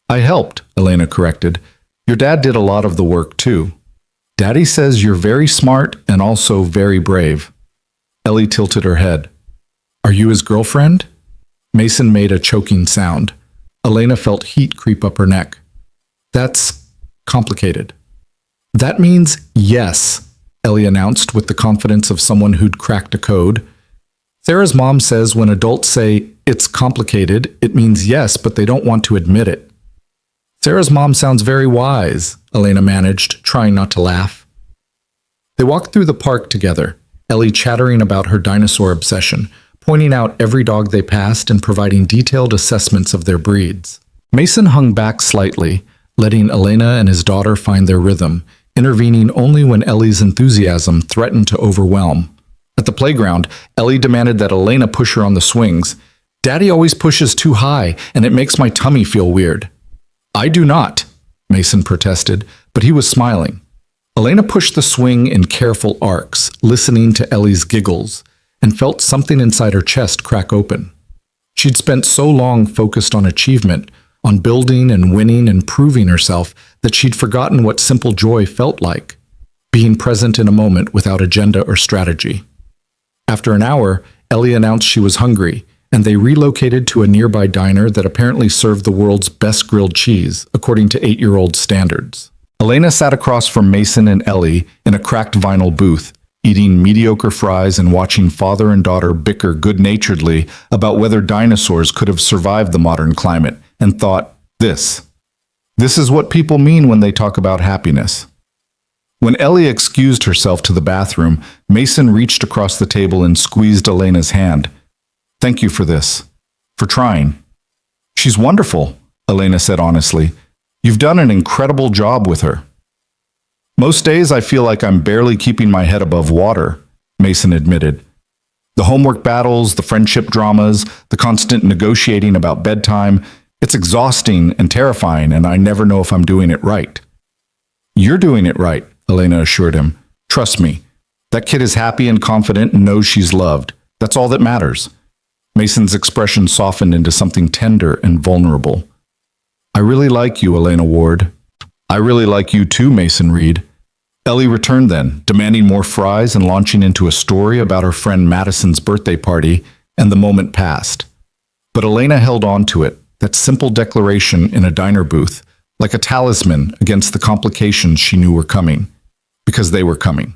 "I helped," Elena corrected. "Your dad did a lot of the work, too." "Daddy says you're very smart and also very brave." Ellie tilted her head. "Are you his girlfriend?" Mason made a choking sound. Elena felt heat creep up her neck. "That's complicated." "That means yes," Ellie announced with the confidence of someone who'd cracked a code. "Sarah's mom says when adults say it's complicated, it means yes, but they don't want to admit it." "Sarah's mom sounds very wise," Elena managed, trying not to laugh. They walked through the park together, Ellie chattering about her dinosaur obsession, pointing out every dog they passed and providing detailed assessments of their breeds. Mason hung back slightly, letting Elena and his daughter find their rhythm, intervening only when Ellie's enthusiasm threatened to overwhelm. At the playground, Ellie demanded that Elena push her on the swings. "Daddy always pushes too high, and it makes my tummy feel weird." "I do not," Mason protested, but he was smiling. Elena pushed the swing in careful arcs, listening to Ellie's giggles, and felt something inside her chest crack open. She'd spent so long focused on achievement, on building and winning and proving herself, that she'd forgotten what simple joy felt like, being present in a moment without agenda or strategy. After an hour, Ellie announced she was hungry, and they relocated to a nearby diner that apparently served the world's best grilled cheese, according to 8-year-old standards. Elena sat across from Mason and Ellie in a cracked vinyl booth, eating mediocre fries and watching father and daughter bicker good-naturedly about whether dinosaurs could have survived the modern climate, and thought, this is what people mean when they talk about happiness. When Ellie excused herself to the bathroom, Mason reached across the table and squeezed Elena's hand. "Thank you for this. For trying." "She's wonderful," Elena said honestly. "You've done an incredible job with her." "Most days I feel like I'm barely keeping my head above water," Mason admitted. "The homework battles, the friendship dramas, the constant negotiating about bedtime, it's exhausting and terrifying, and I never know if I'm doing it right." "You're doing it right," Elena assured him. "Trust me. That kid is happy and confident and knows she's loved. That's all that matters." Mason's expression softened into something tender and vulnerable. "I really like you, Elena Ward." "I really like you too, Mason Reed." Ellie returned then, demanding more fries and launching into a story about her friend Madison's birthday party, and the moment passed. But Elena held on to it, that simple declaration in a diner booth, like a talisman against the complications she knew were coming, because they were coming.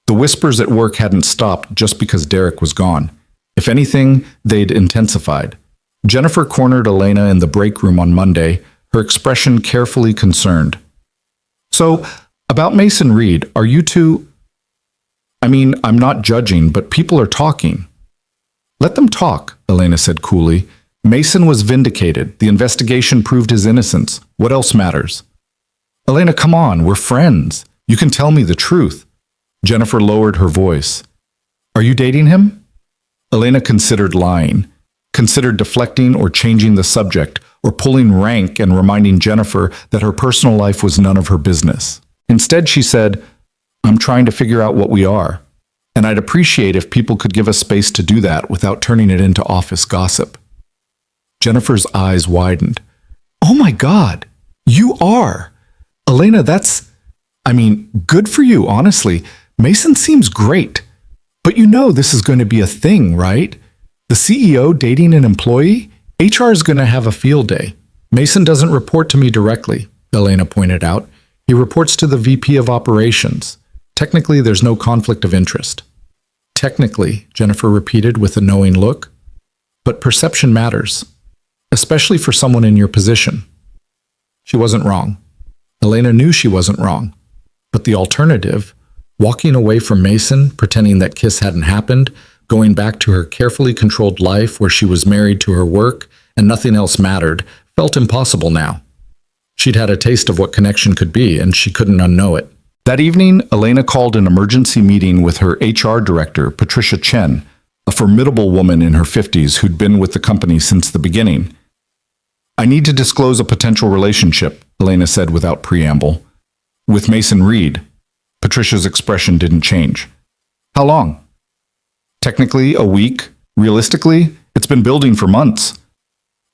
The whispers at work hadn't stopped just because Derek was gone. If anything, they'd intensified. Jennifer cornered Elena in the break room on Monday, her expression carefully concerned. So, about Mason Reed, are you two... I'm not judging, but people are talking. Let them talk, Elena said coolly. Mason was vindicated. The investigation proved his innocence. What else matters? Elena, come on, we're friends. You can tell me the truth. Jennifer lowered her voice. Are you dating him? Elena considered lying, considered deflecting or changing the subject, or pulling rank and reminding Jennifer that her personal life was none of her business. Instead, she said, I'm trying to figure out what we are, and I'd appreciate if people could give us space to do that without turning it into office gossip. Jennifer's eyes widened. Oh my God, you are! Elena, good for you, honestly. Mason seems great. But you know this is going to be a thing, right? The CEO dating an employee? HR is going to have a field day. Mason doesn't report to me directly, Elena pointed out. He reports to the VP of Operations. Technically, there's no conflict of interest. Technically, Jennifer repeated with a knowing look. But perception matters, especially for someone in your position. She wasn't wrong. Elena knew she wasn't wrong. But the alternative, walking away from Mason, pretending that kiss hadn't happened, going back to her carefully controlled life where she was married to her work and nothing else mattered, felt impossible now. She'd had a taste of what connection could be, and she couldn't unknow it. That evening, Elena called an emergency meeting with her HR director, Patricia Chen, a formidable woman in her 50s who'd been with the company since the beginning. I need to disclose a potential relationship, Elena said without preamble. With Mason Reed. Patricia's expression didn't change. How long? Technically, a week. Realistically, it's been building for months.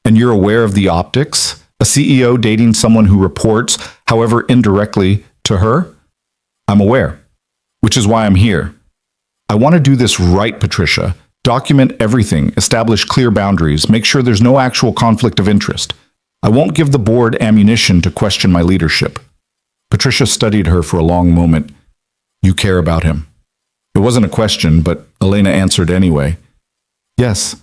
And you're aware of the optics? A CEO dating someone who reports, however indirectly, to her? I'm aware, which is why I'm here. I want to do this right, Patricia. Document everything, establish clear boundaries, make sure there's no actual conflict of interest. I won't give the board ammunition to question my leadership. Patricia studied her for a long moment. You care about him. It wasn't a question, but Elena answered anyway. Yes,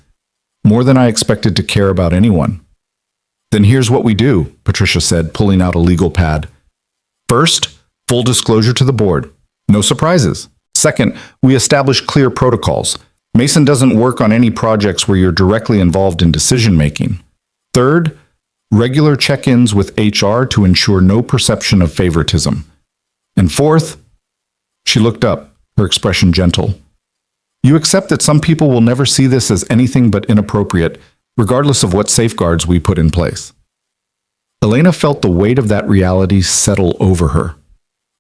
more than I expected to care about anyone. Then here's what we do, Patricia said, pulling out a legal pad. First, full disclosure to the board. No surprises. Second, we establish clear protocols. Mason doesn't work on any projects where you're directly involved in decision-making. Third, regular check-ins with HR to ensure no perception of favoritism. And fourth, she looked up, her expression gentle. You accept that some people will never see this as anything but inappropriate, regardless of what safeguards we put in place. Elena felt the weight of that reality settle over her.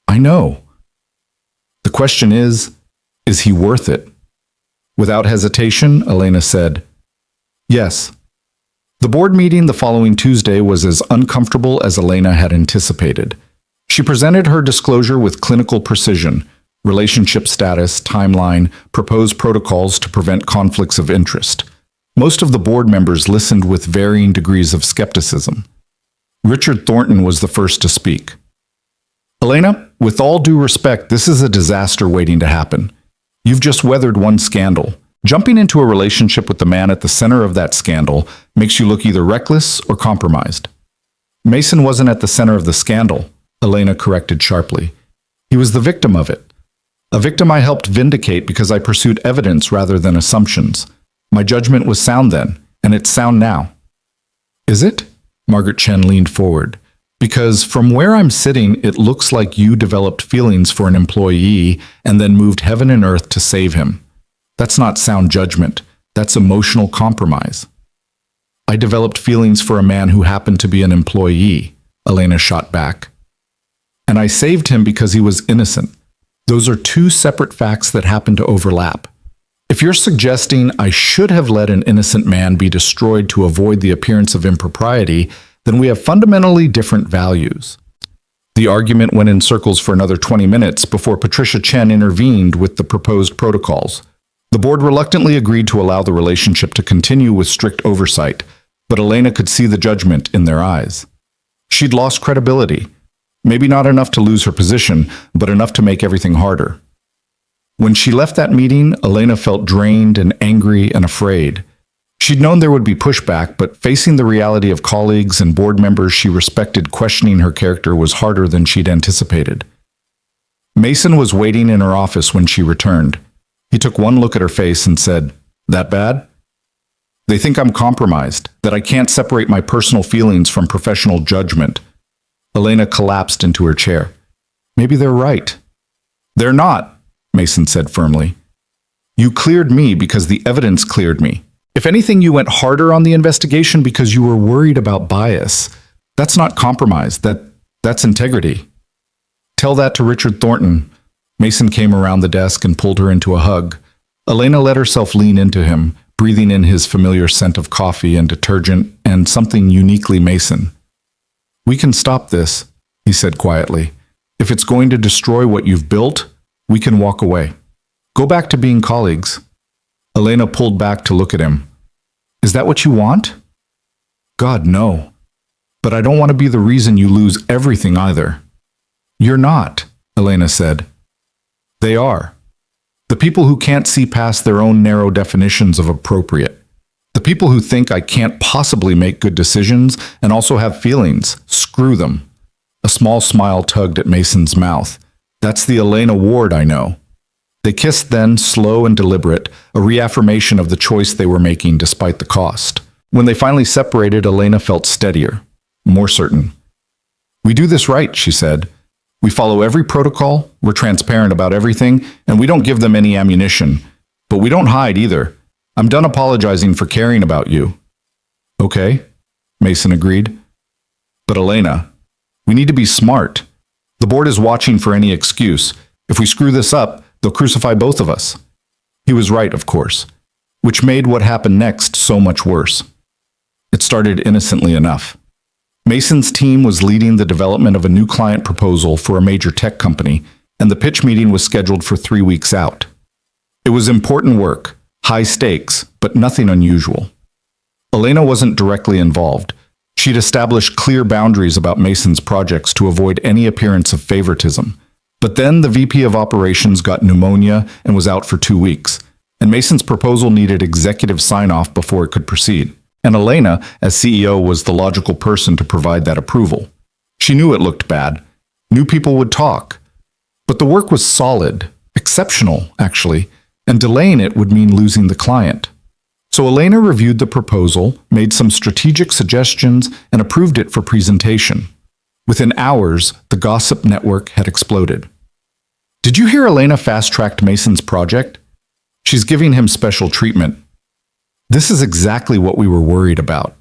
I know. The question is he worth it? Without hesitation, Elena said, yes. The board meeting the following Tuesday was as uncomfortable as Elena had anticipated. She presented her disclosure with clinical precision, relationship status, timeline, proposed protocols to prevent conflicts of interest. Most of the board members listened with varying degrees of skepticism. Richard Thornton was the first to speak. Elena, with all due respect, this is a disaster waiting to happen. You've just weathered one scandal. Jumping into a relationship with the man at the center of that scandal makes you look either reckless or compromised. Mason wasn't at the center of the scandal, Elena corrected sharply. He was the victim of it. A victim I helped vindicate because I pursued evidence rather than assumptions. My judgment was sound then, and it's sound now. Is it? Margaret Chen leaned forward. Because from where I'm sitting, it looks like you developed feelings for an employee and then moved heaven and earth to save him. That's not sound judgment. That's emotional compromise. I developed feelings for a man who happened to be an employee, Elena shot back. And I saved him because he was innocent. Those are two separate facts that happen to overlap. If you're suggesting I should have let an innocent man be destroyed to avoid the appearance of impropriety, then we have fundamentally different values. The argument went in circles for another 20 minutes before Patricia Chen intervened with the proposed protocols. The board reluctantly agreed to allow the relationship to continue with strict oversight, but Elena could see the judgment in their eyes. She'd lost credibility. Maybe not enough to lose her position, but enough to make everything harder. When she left that meeting, Elena felt drained and angry and afraid. She'd known there would be pushback, but facing the reality of colleagues and board members she respected questioning her character was harder than she'd anticipated. Mason was waiting in her office when she returned. He took one look at her face and said, "That bad?" "They think I'm compromised, that I can't separate my personal feelings from professional judgment." Elena collapsed into her chair. "Maybe they're right." "They're not," Mason said firmly. "You cleared me because the evidence cleared me. If anything, you went harder on the investigation because you were worried about bias. That's not compromise. That's integrity." "Tell that to Richard Thornton." Mason came around the desk and pulled her into a hug. Elena let herself lean into him, breathing in his familiar scent of coffee and detergent and something uniquely Mason. "We can stop this," he said quietly. "If it's going to destroy what you've built, we can walk away. Go back to being colleagues." Elena pulled back to look at him. "Is that what you want?" "God, no. But I don't want to be the reason you lose everything either." "You're not," Elena said. "They are. The people who can't see past their own narrow definitions of appropriate. The people who think I can't possibly make good decisions and also have feelings. Screw them." A small smile tugged at Mason's mouth. "That's the Elena Ward I know." They kissed then, slow and deliberate, a reaffirmation of the choice they were making despite the cost. When they finally separated, Elena felt steadier, more certain. "We do this right," she said. "We follow every protocol, we're transparent about everything, and we don't give them any ammunition. But we don't hide either. I'm done apologizing for caring about you." "Okay," Mason agreed. "But Elena, we need to be smart. The board is watching for any excuse. If we screw this up, they'll crucify both of us." He was right, of course, which made what happened next so much worse. It started innocently enough. Mason's team was leading the development of a new client proposal for a major tech company, and the pitch meeting was scheduled for 3 weeks out. It was important work, high stakes, but nothing unusual. Elena wasn't directly involved. She'd established clear boundaries about Mason's projects to avoid any appearance of favoritism. But then the VP of operations got pneumonia and was out for 2 weeks, and Mason's proposal needed executive sign-off before it could proceed. And Elena, as CEO, was the logical person to provide that approval. She knew it looked bad. Knew people would talk. But the work was solid, exceptional, actually, and delaying it would mean losing the client. So Elena reviewed the proposal, made some strategic suggestions, and approved it for presentation. Within hours, the gossip network had exploded. "Did you hear Elena fast-tracked Mason's project? She's giving him special treatment." "This is exactly what we were worried about."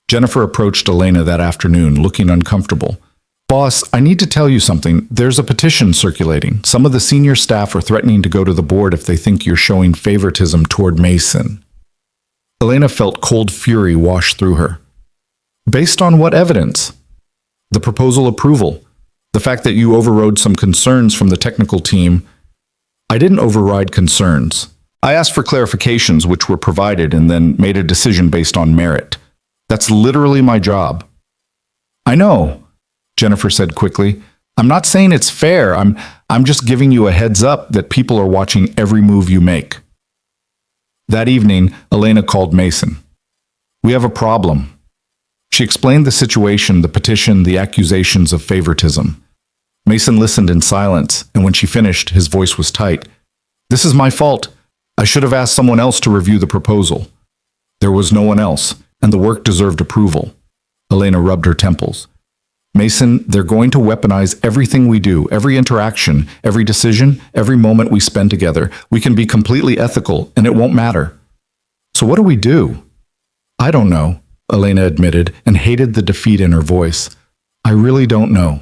Jennifer approached Elena that afternoon, looking uncomfortable. "Boss, I need to tell you something. There's a petition circulating. Some of the senior staff are threatening to go to the board if they think you're showing favoritism toward Mason." Elena felt cold fury wash through her. "Based on what evidence?" "The proposal approval. The fact that you overrode some concerns from the technical team." "I didn't override concerns. I asked for clarifications which were provided and then made a decision based on merit. That's literally my job." "I know," Jennifer said quickly. "I'm not saying it's fair. I'm just giving you a heads up that people are watching every move you make." That evening, Elena called Mason. "We have a problem." She explained the situation, the petition, the accusations of favoritism. Mason listened in silence, and when she finished, his voice was tight. "This is my fault. I should have asked someone else to review the proposal." There was no one else, and the work deserved approval. Elena rubbed her temples. "Mason, they're going to weaponize everything we do, every interaction, every decision, every moment we spend together. We can be completely ethical, and it won't matter." "So what do we do?" "I don't know," Elena admitted, and hated the defeat in her voice. "I really don't know."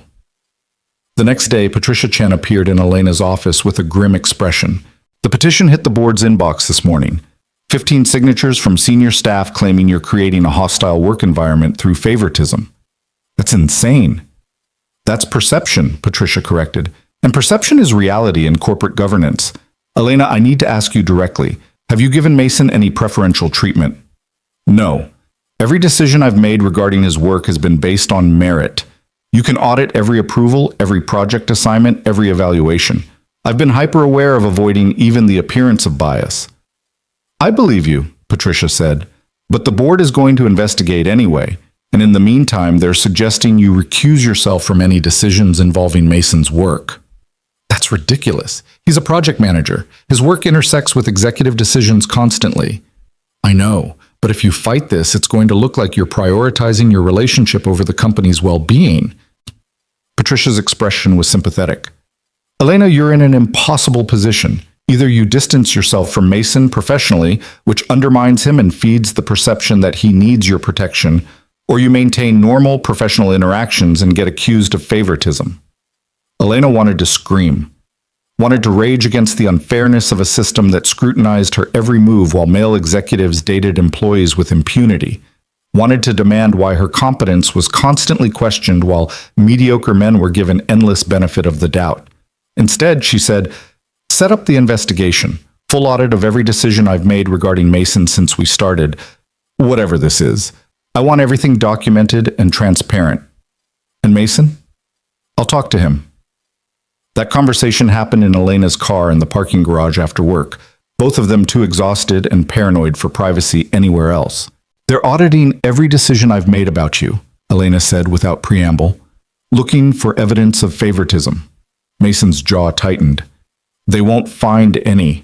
The next day, Patricia Chen appeared in Elena's office with a grim expression. "The petition hit the board's inbox this morning. 15 signatures from senior staff claiming you're creating a hostile work environment through favoritism." "That's insane." "That's perception," Patricia corrected. "And perception is reality in corporate governance. Elena, I need to ask you directly. Have you given Mason any preferential treatment? No. Every decision I've made regarding his work has been based on merit. You can audit every approval, every project assignment, every evaluation. I've been hyper-aware of avoiding even the appearance of bias. I believe you, Patricia said, but the board is going to investigate anyway, and in the meantime, they're suggesting you recuse yourself from any decisions involving Mason's work. That's ridiculous. He's a project manager. His work intersects with executive decisions constantly. I know, but if you fight this, it's going to look like you're prioritizing your relationship over the company's well-being. Patricia's expression was sympathetic. Elena, you're in an impossible position. Either you distance yourself from Mason professionally, which undermines him and feeds the perception that he needs your protection, or you maintain normal professional interactions and get accused of favoritism. Elena wanted to scream, wanted to rage against the unfairness of a system that scrutinized her every move while male executives dated employees with impunity, wanted to demand why her competence was constantly questioned while mediocre men were given endless benefit of the doubt. Instead, she said, set up the investigation, full audit of every decision I've made regarding Mason since we started, whatever this is. I want everything documented and transparent. And Mason? I'll talk to him. That conversation happened in Elena's car in the parking garage after work, both of them too exhausted and paranoid for privacy anywhere else. They're auditing every decision I've made about you, Elena said without preamble, looking for evidence of favoritism. Mason's jaw tightened. They won't find any.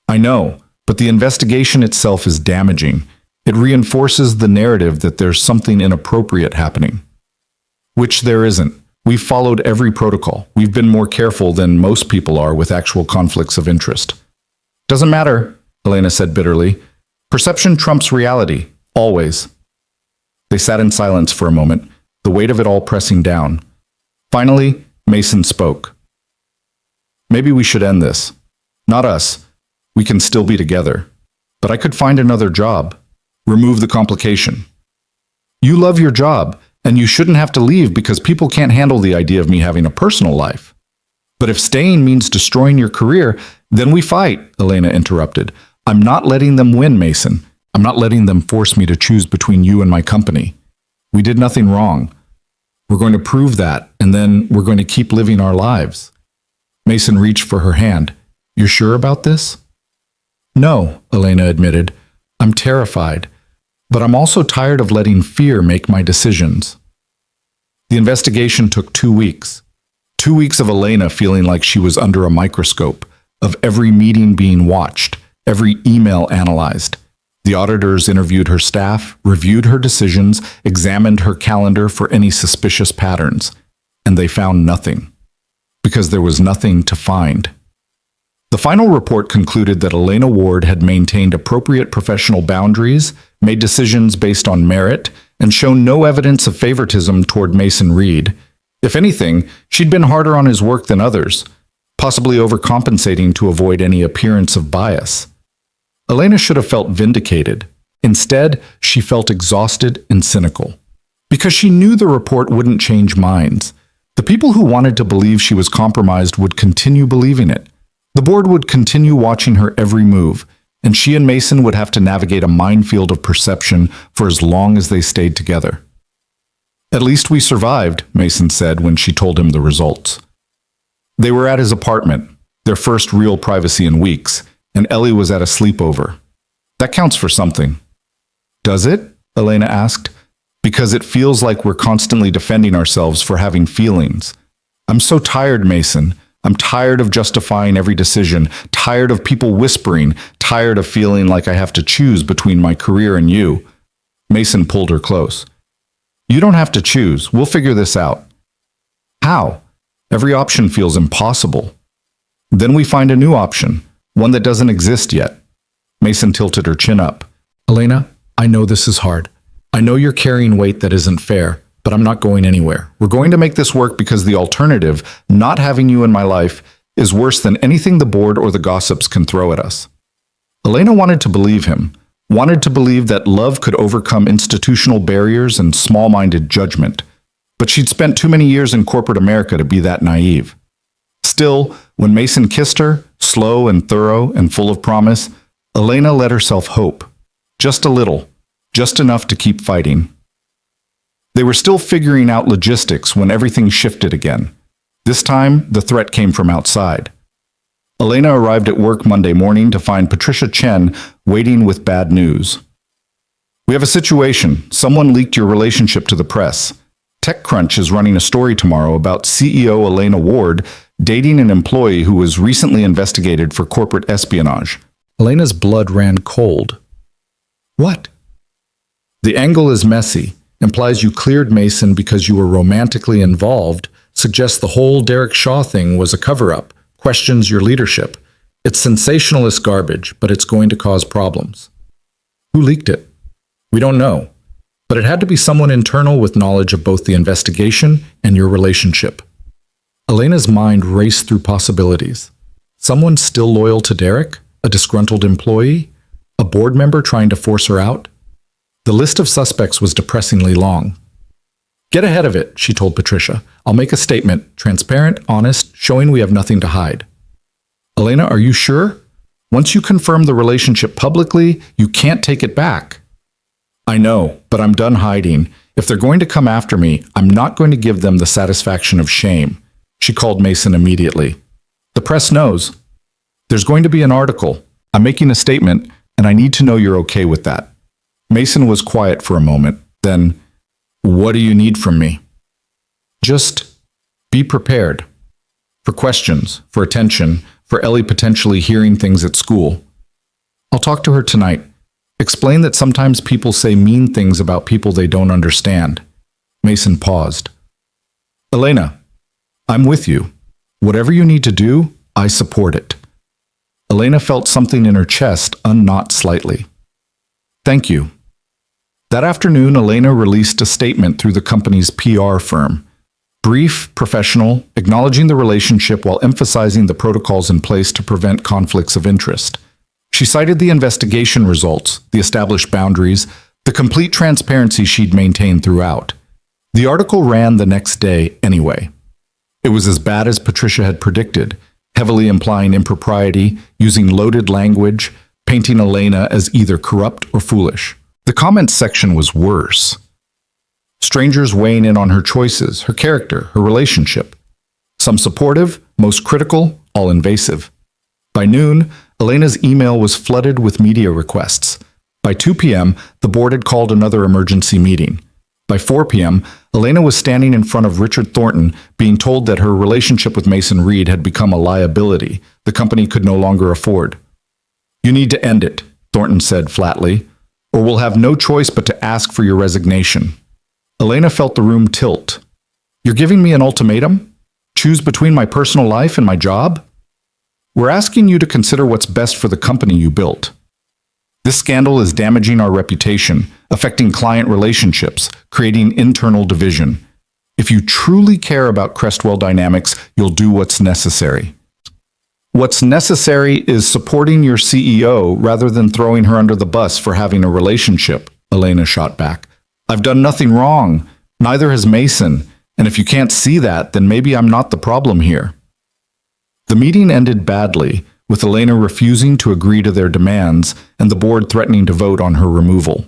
I know, but the investigation itself is damaging. It reinforces the narrative that there's something inappropriate happening. Which there isn't. We've followed every protocol. We've been more careful than most people are with actual conflicts of interest. Doesn't matter, Elena said bitterly. Perception trumps reality, always. They sat in silence for a moment, the weight of it all pressing down. Finally, Mason spoke. Maybe we should end this. Not us. We can still be together. But I could find another job. Remove the complication. You love your job, and you shouldn't have to leave because people can't handle the idea of me having a personal life. But if staying means destroying your career, then we fight, Elena interrupted. I'm not letting them win, Mason. I'm not letting them force me to choose between you and my company. We did nothing wrong. We're going to prove that, and then we're going to keep living our lives. Mason reached for her hand. You're sure about this? No, Elena admitted. I'm terrified. But I'm also tired of letting fear make my decisions. The investigation took 2 weeks. 2 weeks of Elena feeling like she was under a microscope, of every meeting being watched, every email analyzed. The auditors interviewed her staff, reviewed her decisions, examined her calendar for any suspicious patterns, and they found nothing. Because there was nothing to find. The final report concluded that Elena Ward had maintained appropriate professional boundaries, made decisions based on merit, and shown no evidence of favoritism toward Mason Reed. If anything, she'd been harder on his work than others, possibly overcompensating to avoid any appearance of bias. Elena should have felt vindicated. Instead, she felt exhausted and cynical. Because she knew the report wouldn't change minds. The people who wanted to believe she was compromised would continue believing it. The board would continue watching her every move, and she and Mason would have to navigate a minefield of perception for as long as they stayed together. At least we survived, Mason said when she told him the results. They were at his apartment, their first real privacy in weeks, and Ellie was at a sleepover. That counts for something. Does it? Elena asked. Because it feels like we're constantly defending ourselves for having feelings. I'm so tired, Mason. I'm tired of justifying every decision, tired of people whispering, tired of feeling like I have to choose between my career and you. Mason pulled her close. You don't have to choose. We'll figure this out. How? Every option feels impossible. Then we find a new option, one that doesn't exist yet. Mason tilted her chin up. Elena, I know this is hard. I know you're carrying weight that isn't fair, but I'm not going anywhere. We're going to make this work because the alternative, not having you in my life, is worse than anything the board or the gossips can throw at us. Elena wanted to believe him, wanted to believe that love could overcome institutional barriers and small-minded judgment, but she'd spent too many years in corporate America to be that naive. Still, when Mason kissed her, Slow and thorough and full of promise, Elena let herself hope. Just a little, just enough to keep fighting. They were still figuring out logistics when everything shifted again. This time, the threat came from outside. Elena arrived at work Monday morning to find Patricia Chen waiting with bad news. "We have a situation. Someone leaked your relationship to the press. TechCrunch is running a story tomorrow about CEO Elena Ward dating an employee who was recently investigated for corporate espionage." Elena's blood ran cold. "What?" "The angle is messy, implies you cleared Mason because you were romantically involved, suggests the whole Derek Shaw thing was a cover-up, questions your leadership. It's sensationalist garbage, but it's going to cause problems." "Who leaked it?" "We don't know, but it had to be someone internal with knowledge of both the investigation and your relationship." Elena's mind raced through possibilities. Someone still loyal to Derek? A disgruntled employee? A board member trying to force her out? The list of suspects was depressingly long. "Get ahead of it," she told Patricia. "I'll make a statement, transparent, honest, showing we have nothing to hide." "Elena, are you sure? Once you confirm the relationship publicly, you can't take it back." "I know, but I'm done hiding. If they're going to come after me, I'm not going to give them the satisfaction of shame." She called Mason immediately. "The press knows. There's going to be an article. I'm making a statement, and I need to know you're okay with that." Mason was quiet for a moment. Then, "What do you need from me?" "Just be prepared. For questions, for attention, for Ellie potentially hearing things at school. I'll talk to her tonight. Explain that sometimes people say mean things about people they don't understand." Mason paused. "Elena, I'm with you. Whatever you need to do, I support it." Elena felt something in her chest unknot slightly. "Thank you." That afternoon, Elena released a statement through the company's PR firm. Brief, professional, acknowledging the relationship while emphasizing the protocols in place to prevent conflicts of interest. She cited the investigation results, the established boundaries, the complete transparency she'd maintained throughout. The article ran the next day anyway. It was as bad as Patricia had predicted, heavily implying impropriety, using loaded language, painting Elena as either corrupt or foolish. The comments section was worse. Strangers weighing in on her choices, her character, her relationship. Some supportive, most critical, all invasive. By noon, Elena's email was flooded with media requests. By 2 p.m., the board had called another emergency meeting. By 4 p.m., Elena was standing in front of Richard Thornton, being told that her relationship with Mason Reed had become a liability the company could no longer afford. "You need to end it," Thornton said flatly, "or we'll have no choice but to ask for your resignation." Elena felt the room tilt. "You're giving me an ultimatum? Choose between my personal life and my job?" "We're asking you to consider what's best for the company you built. This scandal is damaging our reputation, affecting client relationships, creating internal division. If you truly care about Crestwell Dynamics, you'll do what's necessary." "What's necessary is supporting your CEO rather than throwing her under the bus for having a relationship," Elena shot back. "I've done nothing wrong. Neither has Mason. And if you can't see that, then maybe I'm not the problem here." The meeting ended badly, with Elena refusing to agree to their demands and the board threatening to vote on her removal.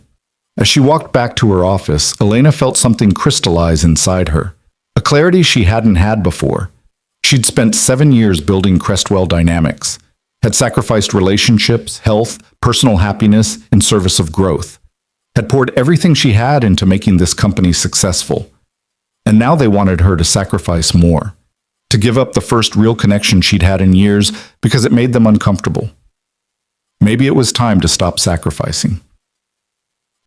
As she walked back to her office, Elena felt something crystallize inside her, a clarity she hadn't had before. She'd spent 7 years building Crestwell Dynamics, had sacrificed relationships, health, personal happiness in service of growth, had poured everything she had into making this company successful. And now they wanted her to sacrifice more, to give up the first real connection she'd had in years because it made them uncomfortable. Maybe it was time to stop sacrificing.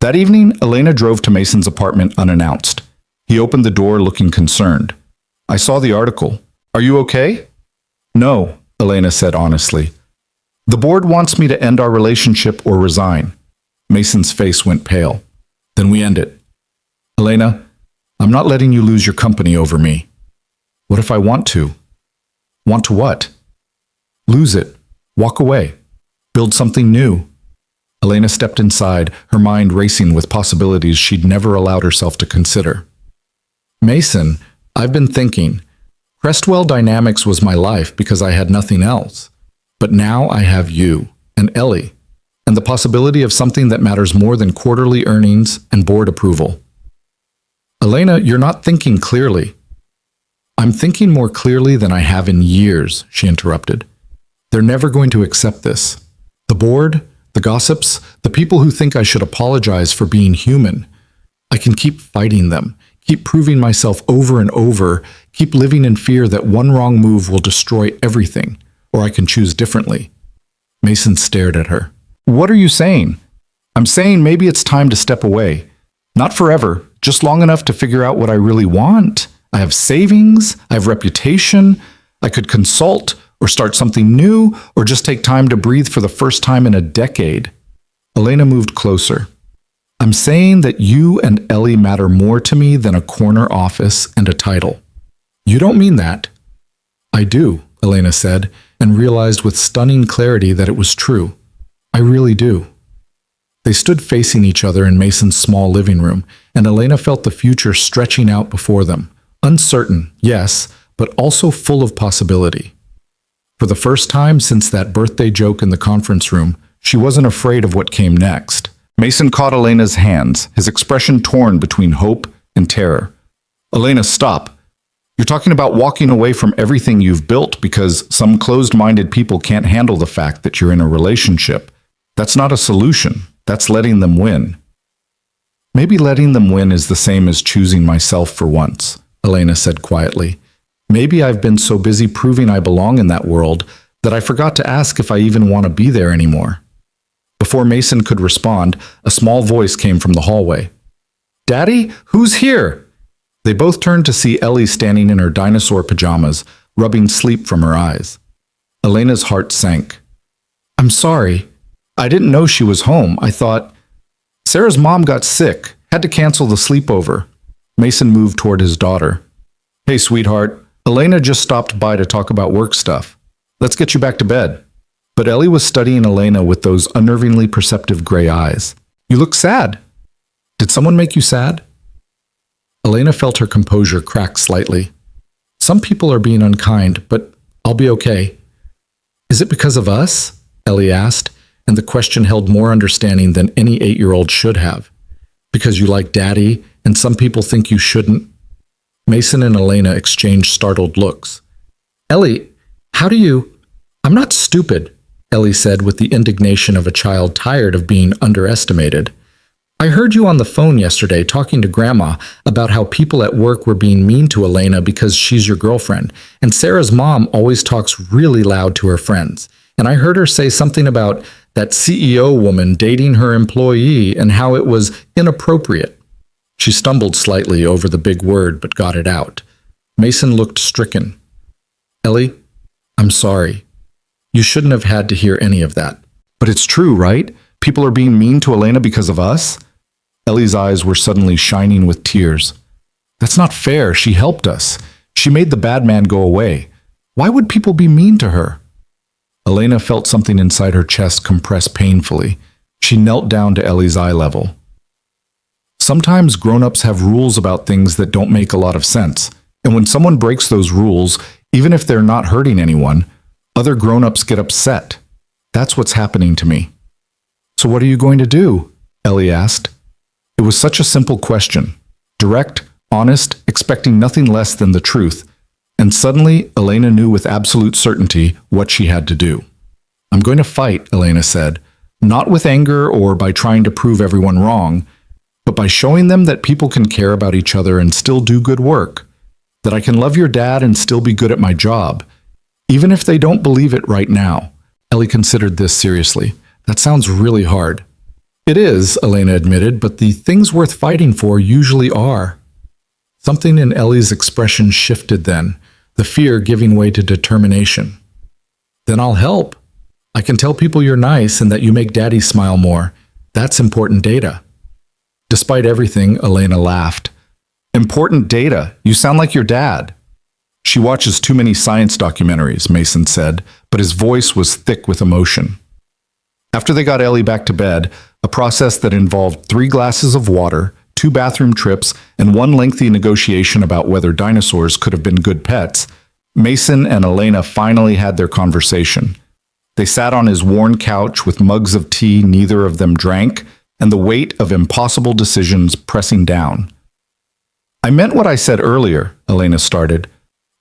That evening, Elena drove to Mason's apartment unannounced. He opened the door looking concerned. "I saw the article. Are you okay?" "No," Elena said honestly. "The board wants me to end our relationship or resign." Mason's face went pale. "Then we end it." "Elena, I'm not letting you lose your company over me." "What if I want to?" "Want to what?" "Lose it. Walk away. Build something new." Elena stepped inside, her mind racing with possibilities she'd never allowed herself to consider. "Mason, I've been thinking. Crestwell Dynamics was my life because I had nothing else. But now I have you and Ellie, and the possibility of something that matters more than quarterly earnings and board approval. Elena, you're not thinking clearly. I'm thinking more clearly than I have in years, she interrupted. They're never going to accept this. The board, the gossips, the people who think I should apologize for being human. I can keep fighting them, keep proving myself over and over, keep living in fear that one wrong move will destroy everything, or I can choose differently. Mason stared at her. What are you saying? I'm saying maybe it's time to step away. Not forever, just long enough to figure out what I really want. I have savings, I have reputation, I could consult or start something new, or just take time to breathe for the first time in a decade. Elena moved closer. I'm saying that you and Ellie matter more to me than a corner office and a title. You don't mean that. I do, Elena said, and realized with stunning clarity that it was true. I really do. They stood facing each other in Mason's small living room, and Elena felt the future stretching out before them. Uncertain, yes, but also full of possibility. For the first time since that birthday joke in the conference room, she wasn't afraid of what came next. Mason caught Elena's hands, his expression torn between hope and terror. Elena, stop. You're talking about walking away from everything you've built because some closed-minded people can't handle the fact that you're in a relationship. That's not a solution. That's letting them win. Maybe letting them win is the same as choosing myself for once, Elena said quietly. Maybe I've been so busy proving I belong in that world that I forgot to ask if I even want to be there anymore. Before Mason could respond, a small voice came from the hallway. Daddy, who's here? They both turned to see Ellie standing in her dinosaur pajamas, rubbing sleep from her eyes. Elena's heart sank. I'm sorry. I didn't know she was home. I thought, Sarah's mom got sick, had to cancel the sleepover. Mason moved toward his daughter. Hey, sweetheart. Elena just stopped by to talk about work stuff. Let's get you back to bed. But Ellie was studying Elena with those unnervingly perceptive gray eyes. You look sad. Did someone make you sad? Elena felt her composure crack slightly. Some people are being unkind, but I'll be okay. Is it because of us? Ellie asked, and the question held more understanding than any 8-year-old should have. Because you like Daddy, and some people think you shouldn't? Mason and Elena exchanged startled looks. Ellie, how do you... I'm not stupid, Ellie said with the indignation of a child tired of being underestimated. I heard you on the phone yesterday talking to Grandma about how people at work were being mean to Elena because she's your girlfriend, and Sarah's mom always talks really loud to her friends. And I heard her say something about that CEO woman dating her employee and how it was inappropriate. She stumbled slightly over the big word, but got it out. Mason looked stricken. Ellie, I'm sorry. You shouldn't have had to hear any of that. But it's true, right? People are being mean to Elena because of us? Ellie's eyes were suddenly shining with tears. That's not fair. She helped us. She made the bad man go away. Why would people be mean to her? Elena felt something inside her chest compress painfully. She knelt down to Ellie's eye level. Sometimes grown-ups have rules about things that don't make a lot of sense, and when someone breaks those rules, even if they're not hurting anyone, other grown-ups get upset. That's what's happening to me. So what are you going to do? Ellie asked. It was such a simple question. Direct, honest, expecting nothing less than the truth. And suddenly, Elena knew with absolute certainty what she had to do. I'm going to fight, Elena said, not with anger or by trying to prove everyone wrong, but by showing them that people can care about each other and still do good work, that I can love your dad and still be good at my job, even if they don't believe it right now. Ellie considered this seriously. That sounds really hard. It is, Elena admitted, but the things worth fighting for usually are. Something in Ellie's expression shifted then, the fear giving way to determination. Then I'll help. I can tell people you're nice and that you make Daddy smile more. That's important data. Despite everything, Elena laughed. Important data? You sound like your dad. She watches too many science documentaries, Mason said, but his voice was thick with emotion. After they got Ellie back to bed, a process that involved 3 glasses of water, 2 bathroom trips, and 1 lengthy negotiation about whether dinosaurs could have been good pets, Mason and Elena finally had their conversation. They sat on his worn couch with mugs of tea neither of them drank, and the weight of impossible decisions pressing down. I meant what I said earlier, Elena started,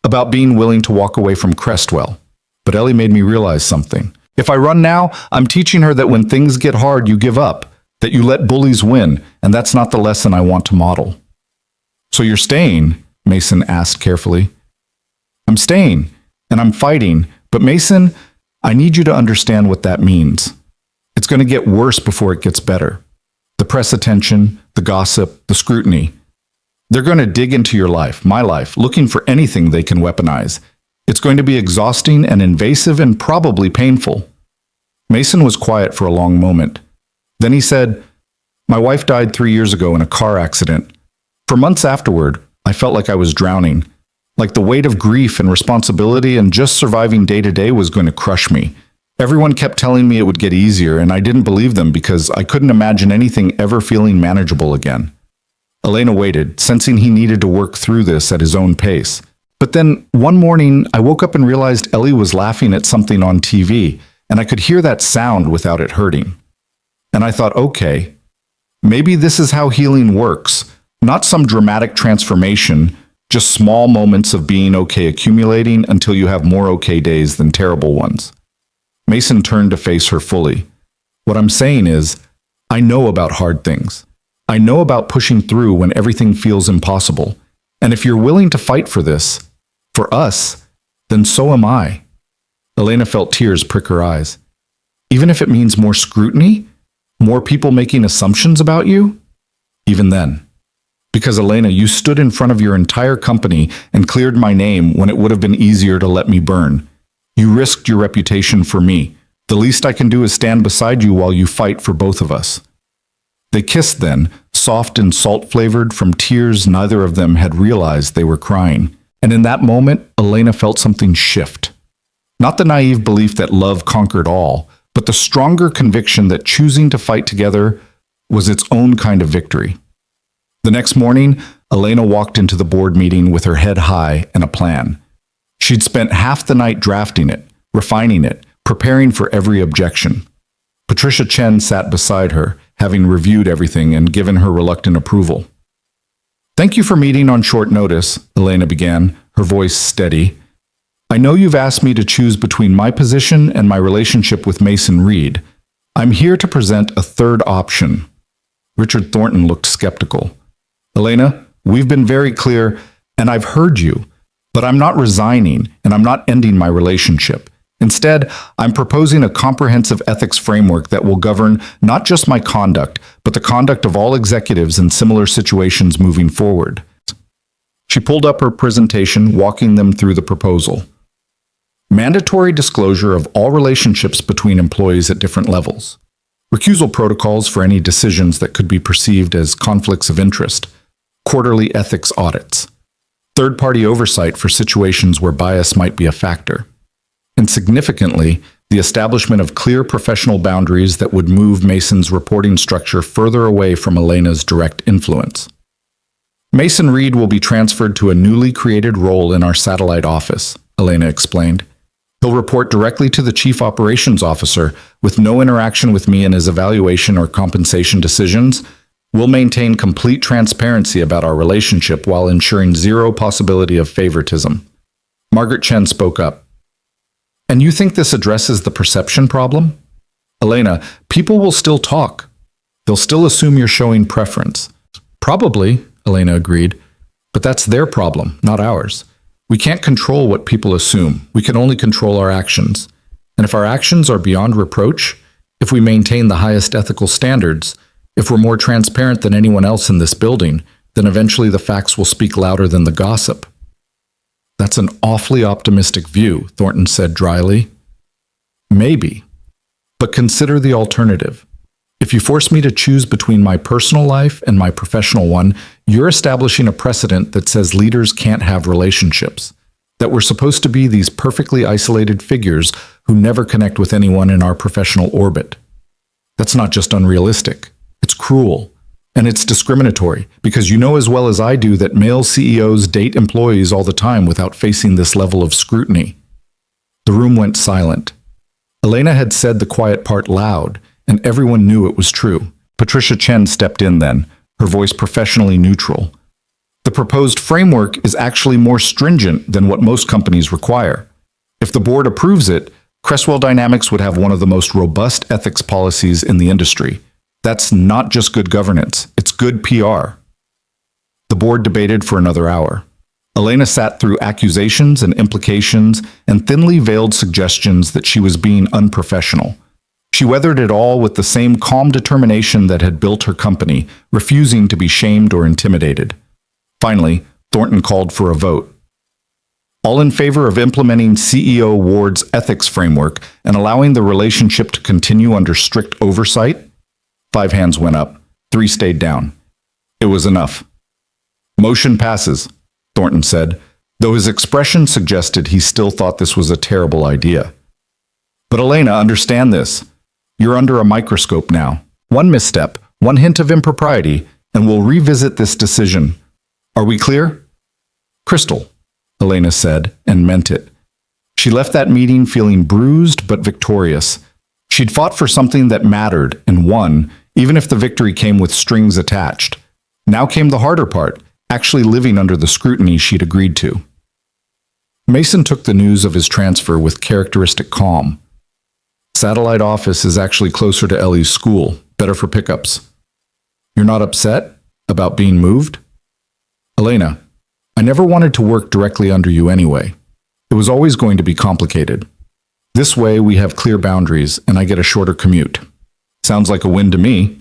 about being willing to walk away from Crestwell. But Ellie made me realize something. If I run now, I'm teaching her that when things get hard, you give up, that you let bullies win, and that's not the lesson I want to model. So you're staying? Mason asked carefully. I'm staying, and I'm fighting, but Mason, I need you to understand what that means. It's going to get worse before it gets better. The press attention, the gossip, the scrutiny. They're going to dig into your life, my life, looking for anything they can weaponize. It's going to be exhausting and invasive and probably painful. Mason was quiet for a long moment. Then he said, My wife died 3 years ago in a car accident. For months afterward, I felt like I was drowning, like the weight of grief and responsibility and just surviving day to day was going to crush me. Everyone kept telling me it would get easier, and I didn't believe them because I couldn't imagine anything ever feeling manageable again. Elena waited, sensing he needed to work through this at his own pace. But then, one morning, I woke up and realized Ellie was laughing at something on TV, and I could hear that sound without it hurting. And I thought, okay, maybe this is how healing works. Not some dramatic transformation, just small moments of being okay accumulating until you have more okay days than terrible ones. Mason turned to face her fully. What I'm saying is, I know about hard things. I know about pushing through when everything feels impossible. And if you're willing to fight for this, for us, then so am I. Elena felt tears prick her eyes. Even if it means more scrutiny, more people making assumptions about you? Even then. Because Elena, you stood in front of your entire company and cleared my name when it would have been easier to let me burn. You risked your reputation for me. The least I can do is stand beside you while you fight for both of us. They kissed then, soft and salt-flavored from tears neither of them had realized they were crying. And in that moment, Elena felt something shift. Not the naive belief that love conquered all, but the stronger conviction that choosing to fight together was its own kind of victory. The next morning, Elena walked into the board meeting with her head high and a plan. She'd spent half the night drafting it, refining it, preparing for every objection. Patricia Chen sat beside her, having reviewed everything and given her reluctant approval. Thank you for meeting on short notice, Elena began, her voice steady. I know you've asked me to choose between my position and my relationship with Mason Reed. I'm here to present a third option. Richard Thornton looked skeptical. Elena, we've been very clear, and I've heard you, but I'm not resigning, and I'm not ending my relationship. Instead, I'm proposing a comprehensive ethics framework that will govern not just my conduct, but the conduct of all executives in similar situations moving forward. She pulled up her presentation, walking them through the proposal. Mandatory disclosure of all relationships between employees at different levels. Recusal protocols for any decisions that could be perceived as conflicts of interest. Quarterly ethics audits. Third-party oversight for situations where bias might be a factor. And significantly, the establishment of clear professional boundaries that would move Mason's reporting structure further away from Elena's direct influence. Mason Reed will be transferred to a newly created role in our satellite office, Elena explained. He'll report directly to the Chief Operations Officer with no interaction with me in his evaluation or compensation decisions. We'll maintain complete transparency about our relationship while ensuring zero possibility of favoritism. Margaret Chen spoke up. And you think this addresses the perception problem? Elena, people will still talk. They'll still assume you're showing preference. Probably, Elena agreed, but that's their problem, not ours. We can't control what people assume. We can only control our actions. And if our actions are beyond reproach, if we maintain the highest ethical standards, if we're more transparent than anyone else in this building, then eventually the facts will speak louder than the gossip. That's an awfully optimistic view, Thornton said dryly. Maybe. But consider the alternative. If you force me to choose between my personal life and my professional one, you're establishing a precedent that says leaders can't have relationships, that we're supposed to be these perfectly isolated figures who never connect with anyone in our professional orbit. That's not just unrealistic. It's cruel. And it's discriminatory, because you know as well as I do that male CEOs date employees all the time without facing this level of scrutiny. The room went silent. Elena had said the quiet part loud, and everyone knew it was true. Patricia Chen stepped in then, her voice professionally neutral. The proposed framework is actually more stringent than what most companies require. If the board approves it, Crestwell Dynamics would have one of the most robust ethics policies in the industry. That's not just good governance, it's good PR. The board debated for another hour. Elena sat through accusations and implications and thinly veiled suggestions that she was being unprofessional. She weathered it all with the same calm determination that had built her company, refusing to be shamed or intimidated. Finally, Thornton called for a vote. All in favor of implementing CEO Ward's ethics framework and allowing the relationship to continue under strict oversight? 5 hands went up, 3 stayed down. It was enough. Motion passes, Thornton said, though his expression suggested he still thought this was a terrible idea. But Elena, understand this. You're under a microscope now. One misstep, one hint of impropriety, and we'll revisit this decision. Are we clear? Crystal, Elena said, and meant it. She left that meeting feeling bruised but victorious. She'd fought for something that mattered and won, even if the victory came with strings attached. Now came the harder part, actually living under the scrutiny she'd agreed to. Mason took the news of his transfer with characteristic calm. Satellite office is actually closer to Ellie's school, better for pickups. You're not upset about being moved? Elena, I never wanted to work directly under you anyway. It was always going to be complicated. This way we have clear boundaries and I get a shorter commute. Sounds like a win to me.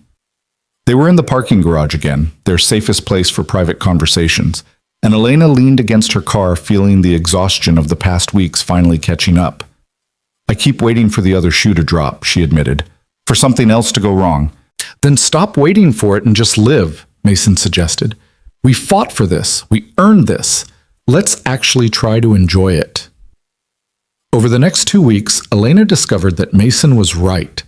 They were in the parking garage again, their safest place for private conversations, and Elena leaned against her car feeling the exhaustion of the past weeks finally catching up. I keep waiting for the other shoe to drop, she admitted, for something else to go wrong. Then stop waiting for it and just live, Mason suggested. We fought for this. We earned this. Let's actually try to enjoy it. Over the next 2 weeks, Elena discovered that Mason was right.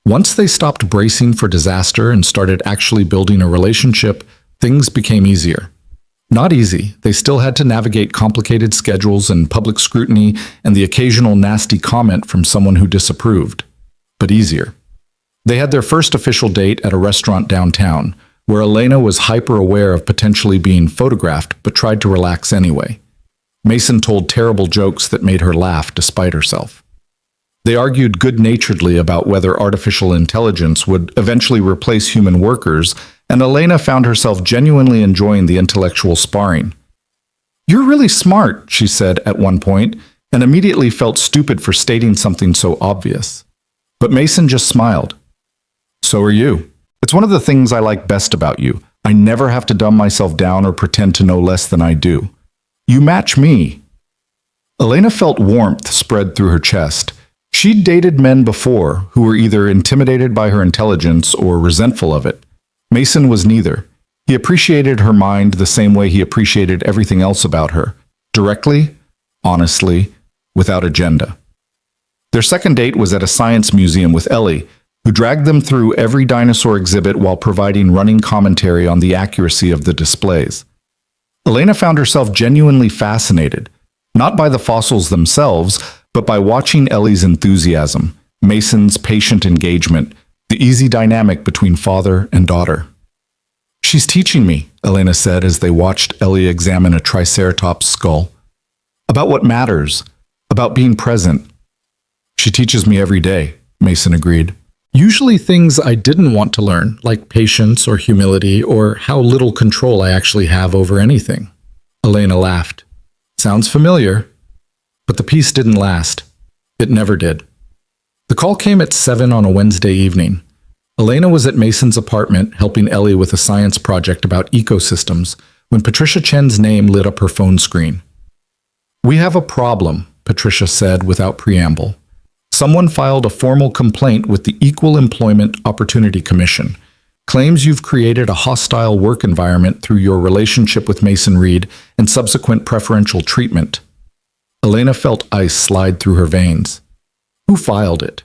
Once they stopped bracing for disaster and started actually building a relationship, things became easier. Not easy. They still had to navigate complicated schedules and public scrutiny and the occasional nasty comment from someone who disapproved. But easier. They had their first official date at a restaurant downtown, where Elena was hyper-aware of potentially being photographed but tried to relax anyway. Mason told terrible jokes that made her laugh despite herself. They argued good-naturedly about whether artificial intelligence would eventually replace human workers, and Elena found herself genuinely enjoying the intellectual sparring. You're really smart, she said at one point, and immediately felt stupid for stating something so obvious. But Mason just smiled. So are you. It's one of the things I like best about you. I never have to dumb myself down or pretend to know less than I do. You match me. Elena felt warmth spread through her chest. She'd dated men before who were either intimidated by her intelligence or resentful of it. Mason was neither. He appreciated her mind the same way he appreciated everything else about her. Directly, honestly, without agenda. Their second date was at a science museum with Ellie, who dragged them through every dinosaur exhibit while providing running commentary on the accuracy of the displays. Elena found herself genuinely fascinated, not by the fossils themselves, but by watching Ellie's enthusiasm, Mason's patient engagement, the easy dynamic between father and daughter. She's teaching me, Elena said as they watched Ellie examine a triceratops skull. About what matters, about being present. She teaches me every day, Mason agreed. Usually things I didn't want to learn, like patience or humility or how little control I actually have over anything. Elena laughed. Sounds familiar. But the peace didn't last. It never did. The call came at 7 on a Wednesday evening. Elena was at Mason's apartment helping Ellie with a science project about ecosystems when Patricia Chen's name lit up her phone screen. We have a problem, Patricia said without preamble. Someone filed a formal complaint with the Equal Employment Opportunity Commission. Claims you've created a hostile work environment through your relationship with Mason Reed and subsequent preferential treatment. Elena felt ice slide through her veins. Who filed it?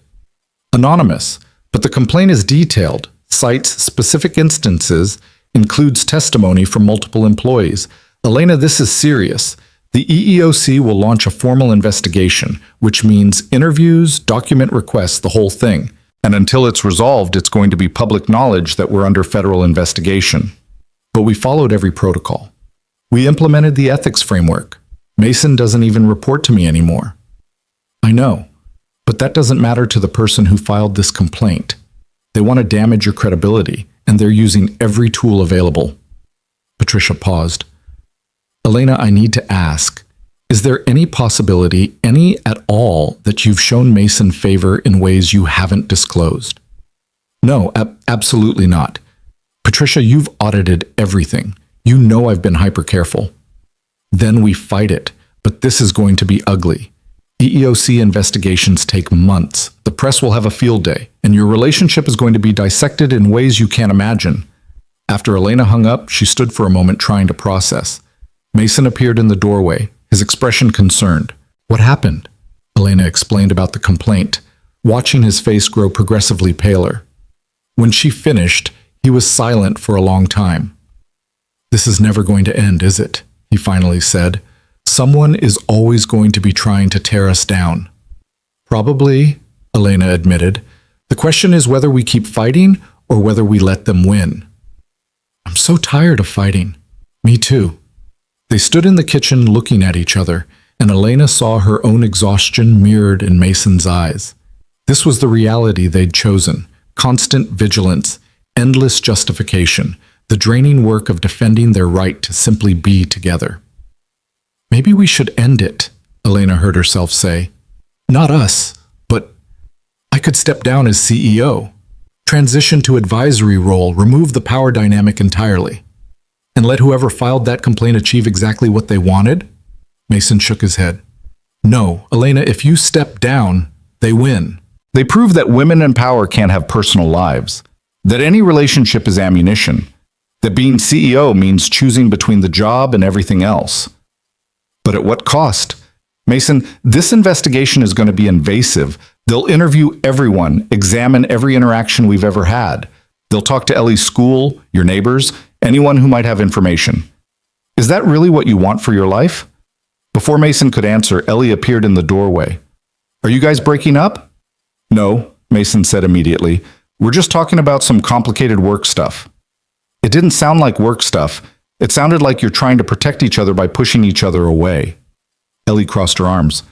Anonymous, but the complaint is detailed, cites specific instances, includes testimony from multiple employees. Elena, this is serious. The EEOC will launch a formal investigation, which means interviews, document requests, the whole thing. And until it's resolved, it's going to be public knowledge that we're under federal investigation. But we followed every protocol. We implemented the ethics framework. Mason doesn't even report to me anymore. I know, but that doesn't matter to the person who filed this complaint. They want to damage your credibility, and they're using every tool available. Patricia paused. Elena, I need to ask, is there any possibility, any at all, that you've shown Mason favor in ways you haven't disclosed? No, absolutely not. Patricia, you've audited everything. You know I've been hyper careful. Then we fight it, but this is going to be ugly. EEOC investigations take months. The press will have a field day, and your relationship is going to be dissected in ways you can't imagine. After Elena hung up, she stood for a moment trying to process. Mason appeared in the doorway, his expression concerned. What happened? Elena explained about the complaint, watching his face grow progressively paler. When she finished, he was silent for a long time. This is never going to end, is it? He finally said. Someone is always going to be trying to tear us down. Probably, Elena admitted. The question is whether we keep fighting or whether we let them win. I'm so tired of fighting. Me too. They stood in the kitchen looking at each other, and Elena saw her own exhaustion mirrored in Mason's eyes. This was the reality they'd chosen: constant vigilance, endless justification, the draining work of defending their right to simply be together. Maybe we should end it, Elena heard herself say. Not us, but I could step down as CEO, transition to advisory role, remove the power dynamic entirely. And let whoever filed that complaint achieve exactly what they wanted? Mason shook his head. No, Elena, if you step down, they win. They prove that women in power can't have personal lives, that any relationship is ammunition, that being CEO means choosing between the job and everything else. But at what cost? Mason, this investigation is going to be invasive. They'll interview everyone, examine every interaction we've ever had. They'll talk to Ellie's school, your neighbors, anyone who might have information. Is that really what you want for your life? Before Mason could answer, Ellie appeared in the doorway. Are you guys breaking up? No, Mason said immediately. We're just talking about some complicated work stuff. It didn't sound like work stuff. It sounded like you're trying to protect each other by pushing each other away. Ellie crossed her arms.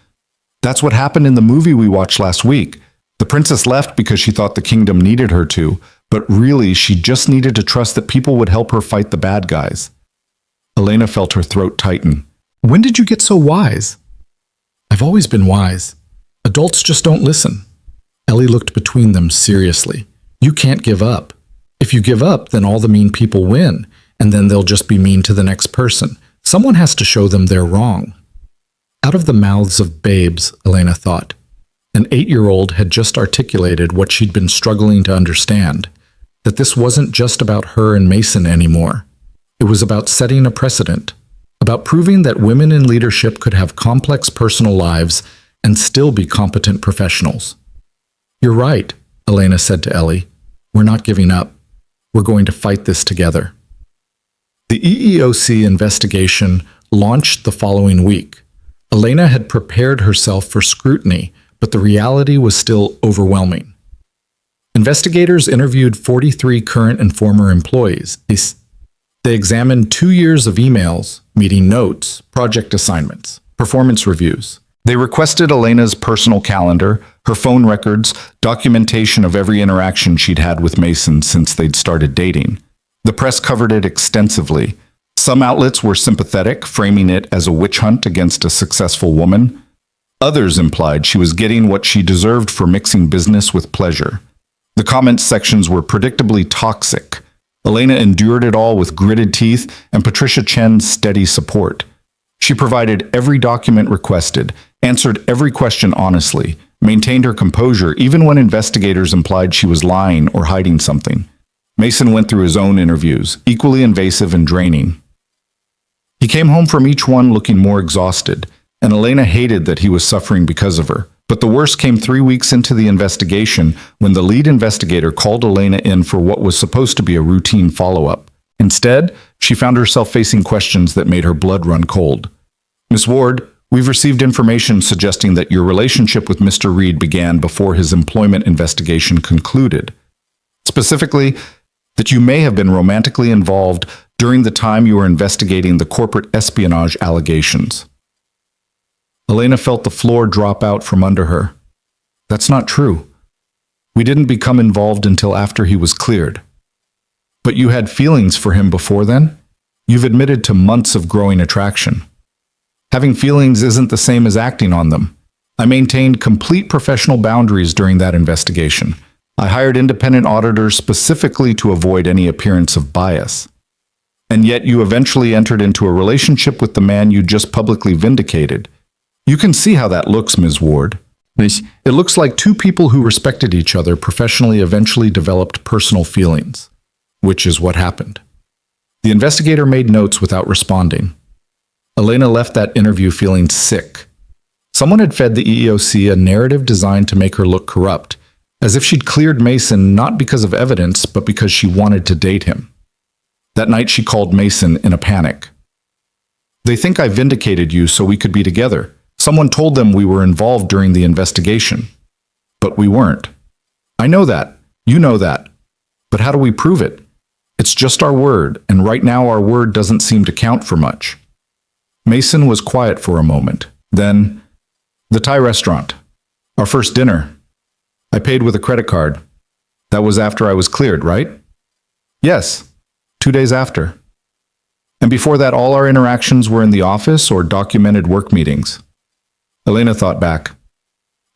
That's what happened in the movie we watched last week. The princess left because she thought the kingdom needed her to, but really she just needed to trust that people would help her fight the bad guys. Elena felt her throat tighten. When did you get so wise? I've always been wise. Adults just don't listen. Ellie looked between them seriously. You can't give up. If you give up, then all the mean people win, and then they'll just be mean to the next person. Someone has to show them they're wrong. Out of the mouths of babes, Elena thought. An 8-year-old had just articulated what she'd been struggling to understand, that this wasn't just about her and Mason anymore. It was about setting a precedent, about proving that women in leadership could have complex personal lives and still be competent professionals. You're right, Elena said to Ellie. We're not giving up. We're going to fight this together. The EEOC investigation launched the following week. Elena had prepared herself for scrutiny, but the reality was still overwhelming. Investigators interviewed 43 current and former employees. They examined 2 years of emails, meeting notes, project assignments, performance reviews. They requested Elena's personal calendar, her phone records, documentation of every interaction she'd had with Mason since they'd started dating. The press covered it extensively. Some outlets were sympathetic, framing it as a witch hunt against a successful woman. Others implied she was getting what she deserved for mixing business with pleasure. The comment sections were predictably toxic. Elena endured it all with gritted teeth and Patricia Chen's steady support. She provided every document requested, answered every question honestly, maintained her composure even when investigators implied she was lying or hiding something. Mason went through his own interviews, equally invasive and draining. He came home from each one looking more exhausted, and Elena hated that he was suffering because of her. But the worst came 3 weeks into the investigation when the lead investigator called Elena in for what was supposed to be a routine follow-up. Instead, she found herself facing questions that made her blood run cold. Miss Ward, we've received information suggesting that your relationship with Mr. Reed began before his employment investigation concluded. Specifically, that you may have been romantically involved during the time you were investigating the corporate espionage allegations. Elena felt the floor drop out from under her. That's not true. We didn't become involved until after he was cleared. But you had feelings for him before then? You've admitted to months of growing attraction. Having feelings isn't the same as acting on them. I maintained complete professional boundaries during that investigation. I hired independent auditors specifically to avoid any appearance of bias. And yet you eventually entered into a relationship with the man you just publicly vindicated. You can see how that looks, Ms. Ward. It looks like two people who respected each other professionally eventually developed personal feelings, which is what happened. The investigator made notes without responding. Elena left that interview feeling sick. Someone had fed the EEOC a narrative designed to make her look corrupt, as if she'd cleared Mason not because of evidence, but because she wanted to date him. That night she called Mason in a panic. They think I vindicated you so we could be together. Someone told them we were involved during the investigation. But we weren't. I know that. You know that. But how do we prove it? It's just our word, and right now our word doesn't seem to count for much. Mason was quiet for a moment. Then, the Thai restaurant. Our first dinner. I paid with a credit card. That was after I was cleared, right? Yes, 2 days after. And before that, all our interactions were in the office or documented work meetings. Elena thought back.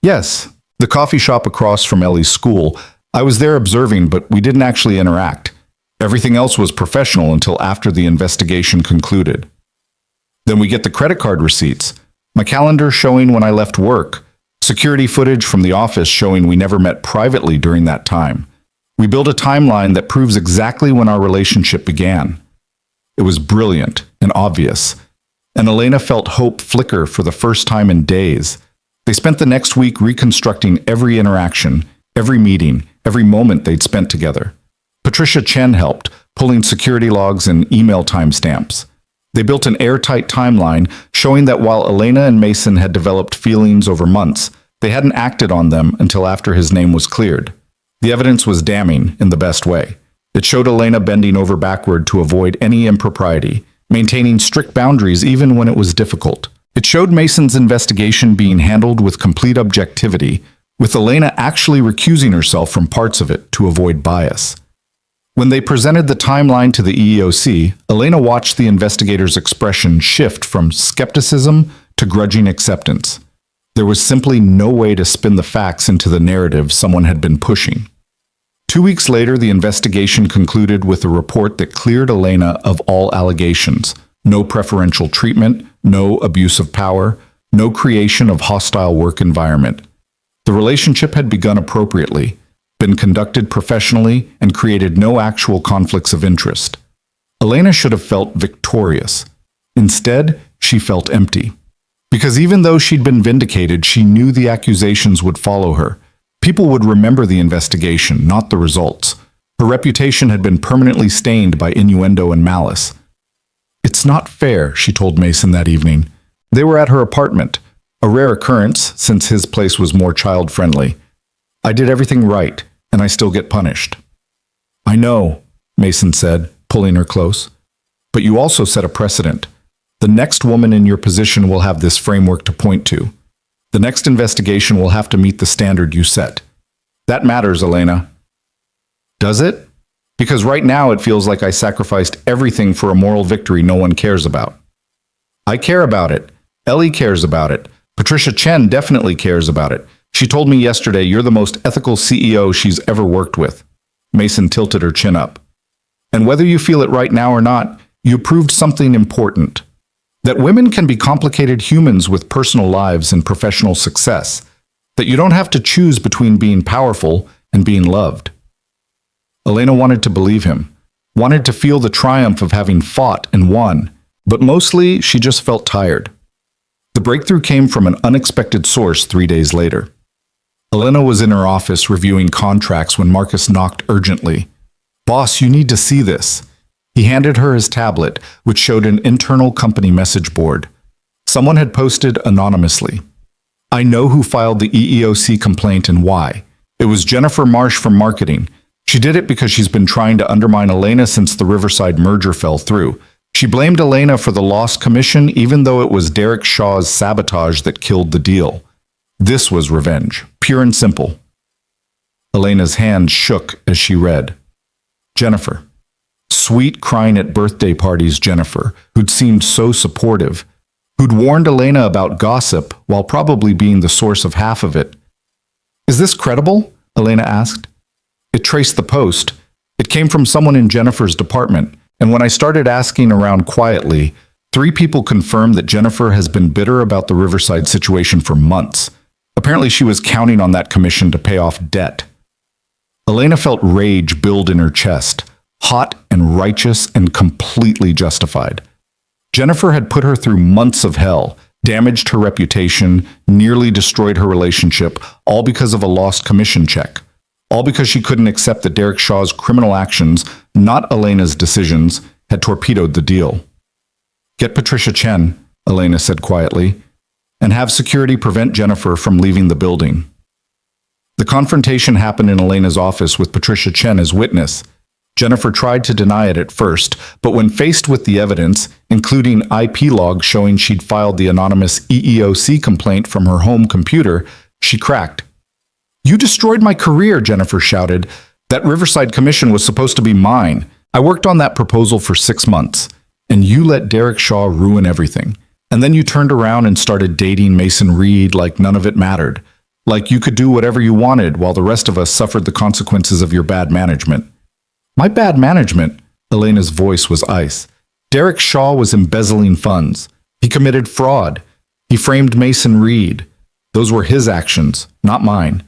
Yes, the coffee shop across from Ellie's school. I was there observing, but we didn't actually interact. Everything else was professional until after the investigation concluded. Then we get the credit card receipts, my calendar showing when I left work, security footage from the office showing we never met privately during that time. We build a timeline that proves exactly when our relationship began. It was brilliant and obvious, and Elena felt hope flicker for the first time in days. They spent the next week reconstructing every interaction, every meeting, every moment they'd spent together. Patricia Chen helped, pulling security logs and email timestamps. They built an airtight timeline showing that while Elena and Mason had developed feelings over months, they hadn't acted on them until after his name was cleared. The evidence was damning in the best way. It showed Elena bending over backward to avoid any impropriety, maintaining strict boundaries even when it was difficult. It showed Mason's investigation being handled with complete objectivity, with Elena actually recusing herself from parts of it to avoid bias. When they presented the timeline to the EEOC, Elena watched the investigator's expression shift from skepticism to grudging acceptance. There was simply no way to spin the facts into the narrative someone had been pushing. 2 weeks later, the investigation concluded with a report that cleared Elena of all allegations. No preferential treatment, no abuse of power, no creation of hostile work environment. The relationship had begun appropriately, been conducted professionally, and created no actual conflicts of interest. Elena should have felt victorious. Instead, she felt empty. Because even though she'd been vindicated, she knew the accusations would follow her. People would remember the investigation, not the results. Her reputation had been permanently stained by innuendo and malice. It's not fair, she told Mason that evening. They were at her apartment, a rare occurrence since his place was more child-friendly. I did everything right, and I still get punished. I know, Mason said, pulling her close. But you also set a precedent. The next woman in your position will have this framework to point to. The next investigation will have to meet the standard you set. That matters, Elena. Does it? Because right now it feels like I sacrificed everything for a moral victory no one cares about. I care about it. Ellie cares about it. Patricia Chen definitely cares about it. She told me yesterday you're the most ethical CEO she's ever worked with. Mason tilted her chin up. And whether you feel it right now or not, you proved something important. That women can be complicated humans with personal lives and professional success. That you don't have to choose between being powerful and being loved. Elena wanted to believe him, wanted to feel the triumph of having fought and won, but mostly she just felt tired. The breakthrough came from an unexpected source 3 days later. Elena was in her office reviewing contracts when Marcus knocked urgently. "Boss, you need to see this." He handed her his tablet, which showed an internal company message board. Someone had posted anonymously. I know who filed the EEOC complaint and why. It was Jennifer Marsh from marketing. She did it because she's been trying to undermine Elena since the Riverside merger fell through. She blamed Elena for the lost commission, even though it was Derek Shaw's sabotage that killed the deal. This was revenge, pure and simple. Elena's hand shook as she read. Jennifer. Sweet crying at birthday parties Jennifer, who'd seemed so supportive, who'd warned Elena about gossip while probably being the source of half of it. Is this credible? Elena asked. It traced the post. It came from someone in Jennifer's department, and when I started asking around quietly, 3 people confirmed that Jennifer has been bitter about the Riverside situation for months. Apparently she was counting on that commission to pay off debt. Elena felt rage build in her chest, hot and righteous and completely justified. Jennifer had put her through months of hell, damaged her reputation, nearly destroyed her relationship, all because of a lost commission check. All because she couldn't accept that Derek Shaw's criminal actions, not Elena's decisions, had torpedoed the deal. Get Patricia Chen, Elena said quietly, and have security prevent Jennifer from leaving the building. The confrontation happened in Elena's office with Patricia Chen as witness. Jennifer tried to deny it at first, but when faced with the evidence, including IP logs showing she'd filed the anonymous EEOC complaint from her home computer, she cracked. You destroyed my career, Jennifer shouted. That Riverside commission was supposed to be mine. I worked on that proposal for 6 months, and you let Derek Shaw ruin everything. And then you turned around and started dating Mason Reed like none of it mattered. Like you could do whatever you wanted while the rest of us suffered the consequences of your bad management. My bad management? Elena's voice was ice. Derek Shaw was embezzling funds. He committed fraud. He framed Mason Reed. Those were his actions, not mine.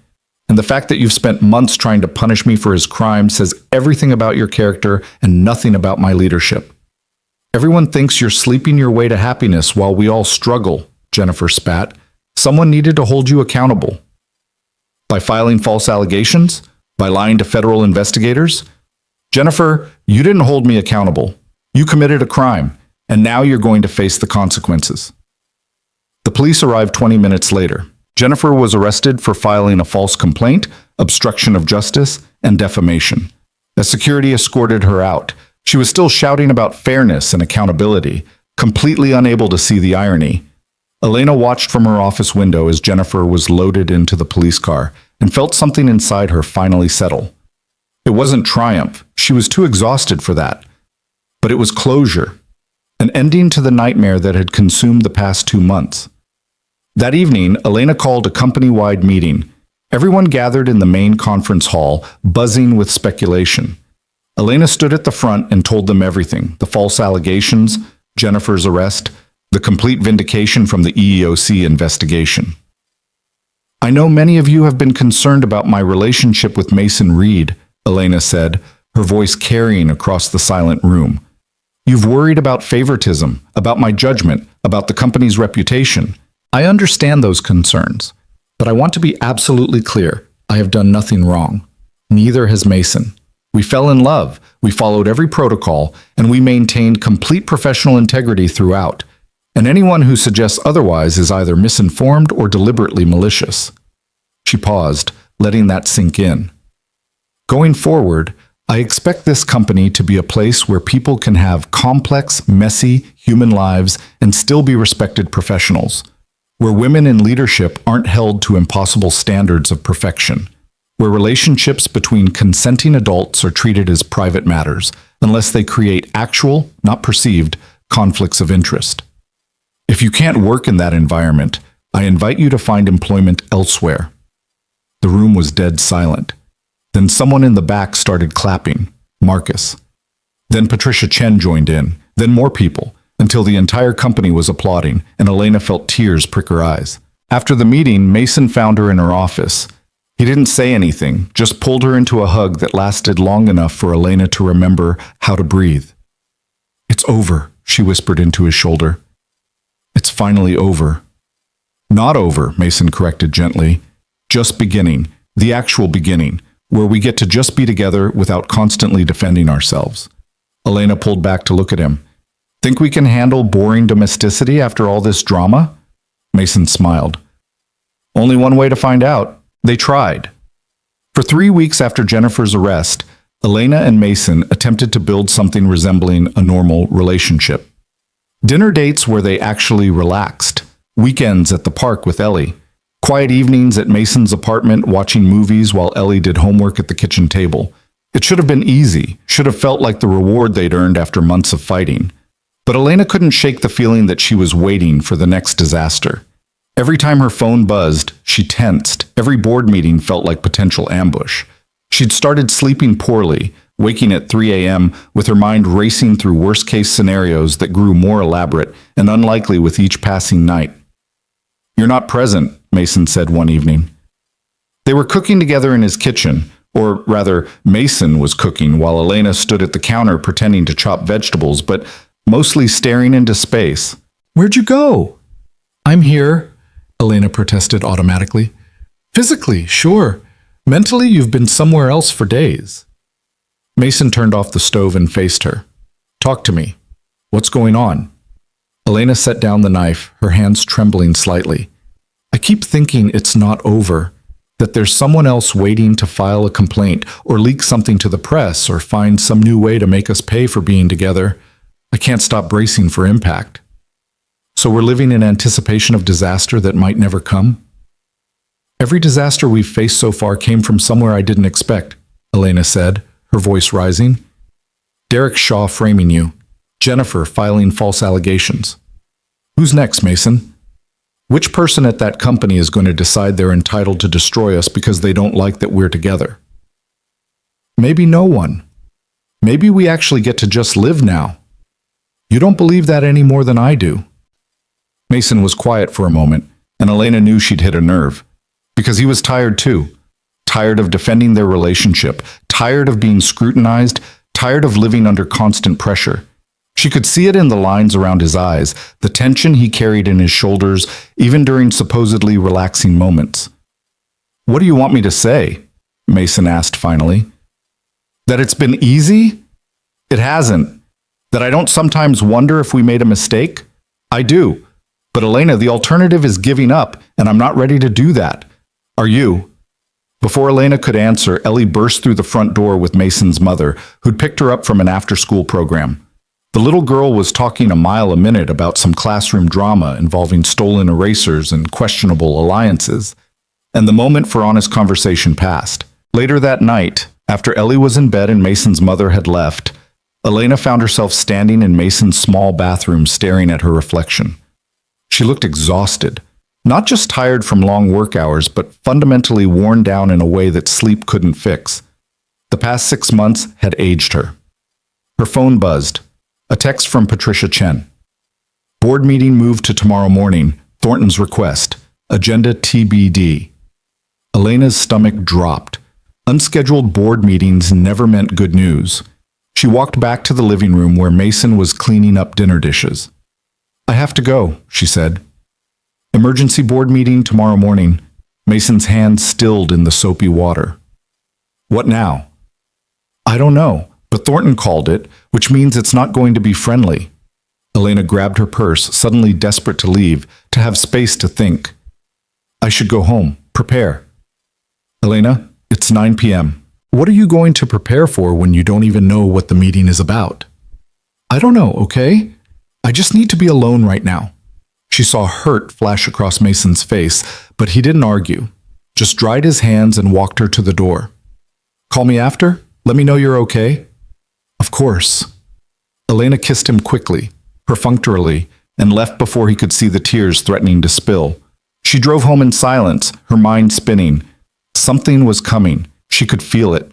And the fact that you've spent months trying to punish me for his crime says everything about your character and nothing about my leadership. Everyone thinks you're sleeping your way to happiness while we all struggle, Jennifer spat. Someone needed to hold you accountable. By filing false allegations? By lying to federal investigators? Jennifer, you didn't hold me accountable. You committed a crime, and now you're going to face the consequences. The police arrived 20 minutes later. Jennifer was arrested for filing a false complaint, obstruction of justice, and defamation. As security escorted her out, she was still shouting about fairness and accountability, completely unable to see the irony. Elena watched from her office window as Jennifer was loaded into the police car and felt something inside her finally settle. It wasn't triumph. She was too exhausted for that. But it was closure, an ending to the nightmare that had consumed the past 2 months. That evening, Elena called a company-wide meeting. Everyone gathered in the main conference hall, buzzing with speculation. Elena stood at the front and told them everything: the false allegations, Jennifer's arrest, the complete vindication from the EEOC investigation. I know many of you have been concerned about my relationship with Mason Reed, Elena said, her voice carrying across the silent room. You've worried about favoritism, about my judgment, about the company's reputation. I understand those concerns, but I want to be absolutely clear. I have done nothing wrong. Neither has Mason. We fell in love, we followed every protocol, and we maintained complete professional integrity throughout. And anyone who suggests otherwise is either misinformed or deliberately malicious. She paused, letting that sink in. Going forward, I expect this company to be a place where people can have complex, messy, human lives and still be respected professionals, where women in leadership aren't held to impossible standards of perfection, where relationships between consenting adults are treated as private matters unless they create actual, not perceived, conflicts of interest. If you can't work in that environment, I invite you to find employment elsewhere. The room was dead silent. Then someone in the back started clapping, Marcus. Then Patricia Chen joined in, then more people, until the entire company was applauding, and Elena felt tears prick her eyes. After the meeting, Mason found her in her office. He didn't say anything, just pulled her into a hug that lasted long enough for Elena to remember how to breathe. It's over, she whispered into his shoulder. It's finally over. Not over, Mason corrected gently. Just beginning, the actual beginning, where we get to just be together without constantly defending ourselves. Elena pulled back to look at him. Think we can handle boring domesticity after all this drama? Mason smiled. Only one way to find out. They tried. For 3 weeks after Jennifer's arrest, Elena and Mason attempted to build something resembling a normal relationship. Dinner dates where they actually relaxed, weekends at the park with Ellie, quiet evenings at Mason's apartment watching movies while Ellie did homework at the kitchen table. It should have been easy, should have felt like the reward they'd earned after months of fighting. But Elena couldn't shake the feeling that she was waiting for the next disaster. Every time her phone buzzed, she tensed. Every board meeting felt like potential ambush. She'd started sleeping poorly, waking at 3 a.m. with her mind racing through worst-case scenarios that grew more elaborate and unlikely with each passing night. "You're not present," Mason said one evening. They were cooking together in his kitchen, or rather, Mason was cooking while Elena stood at the counter pretending to chop vegetables, but mostly staring into space. "Where'd you go?" "I'm here," Elena protested automatically. "Physically, sure. Mentally, you've been somewhere else for days." Mason turned off the stove and faced her. "Talk to me. What's going on?" Elena set down the knife, her hands trembling slightly. "I keep thinking it's not over, that there's someone else waiting to file a complaint or leak something to the press or find some new way to make us pay for being together. I can't stop bracing for impact." "So we're living in anticipation of disaster that might never come?" "Every disaster we've faced so far came from somewhere I didn't expect," Elena said, her voice rising. "Derek Shaw framing you. Jennifer filing false allegations. Who's next, Mason? Which person at that company is going to decide they're entitled to destroy us because they don't like that we're together?" "Maybe no one. Maybe we actually get to just live now. You don't believe that any more than I do." Mason was quiet for a moment, and Elena knew she'd hit a nerve. Because he was tired too. Tired of defending their relationship, tired of being scrutinized, tired of living under constant pressure. She could see it in the lines around his eyes, the tension he carried in his shoulders, even during supposedly relaxing moments. "What do you want me to say?" Mason asked finally. "That it's been easy? It hasn't. That I don't sometimes wonder if we made a mistake? I do. But Elena, the alternative is giving up, and I'm not ready to do that. Are you?" Before Elena could answer, Ellie burst through the front door with Mason's mother, who'd picked her up from an after-school program. The little girl was talking a mile a minute about some classroom drama involving stolen erasers and questionable alliances, and the moment for honest conversation passed. Later that night, after Ellie was in bed and Mason's mother had left, Elena found herself standing in Mason's small bathroom staring at her reflection. She looked exhausted. Not just tired from long work hours, but fundamentally worn down in a way that sleep couldn't fix. The past 6 months had aged her. Her phone buzzed. A text from Patricia Chen. "Board meeting moved to tomorrow morning. Thornton's request. Agenda TBD." Elena's stomach dropped. Unscheduled board meetings never meant good news. She walked back to the living room where Mason was cleaning up dinner dishes. "I have to go," she said. "Emergency board meeting tomorrow morning." Mason's hand stilled in the soapy water. "What now?" "I don't know, but Thornton called it, which means it's not going to be friendly." Elena grabbed her purse, suddenly desperate to leave, to have space to think. "I should go home, prepare." "Elena, it's 9 p.m. What are you going to prepare for when you don't even know what the meeting is about?" "I don't know, okay? I just need to be alone right now." She saw hurt flash across Mason's face, but he didn't argue, just dried his hands and walked her to the door. "Call me after? Let me know you're okay?" "Of course." Elena kissed him quickly, perfunctorily, and left before he could see the tears threatening to spill. She drove home in silence, her mind spinning. Something was coming. She could feel it.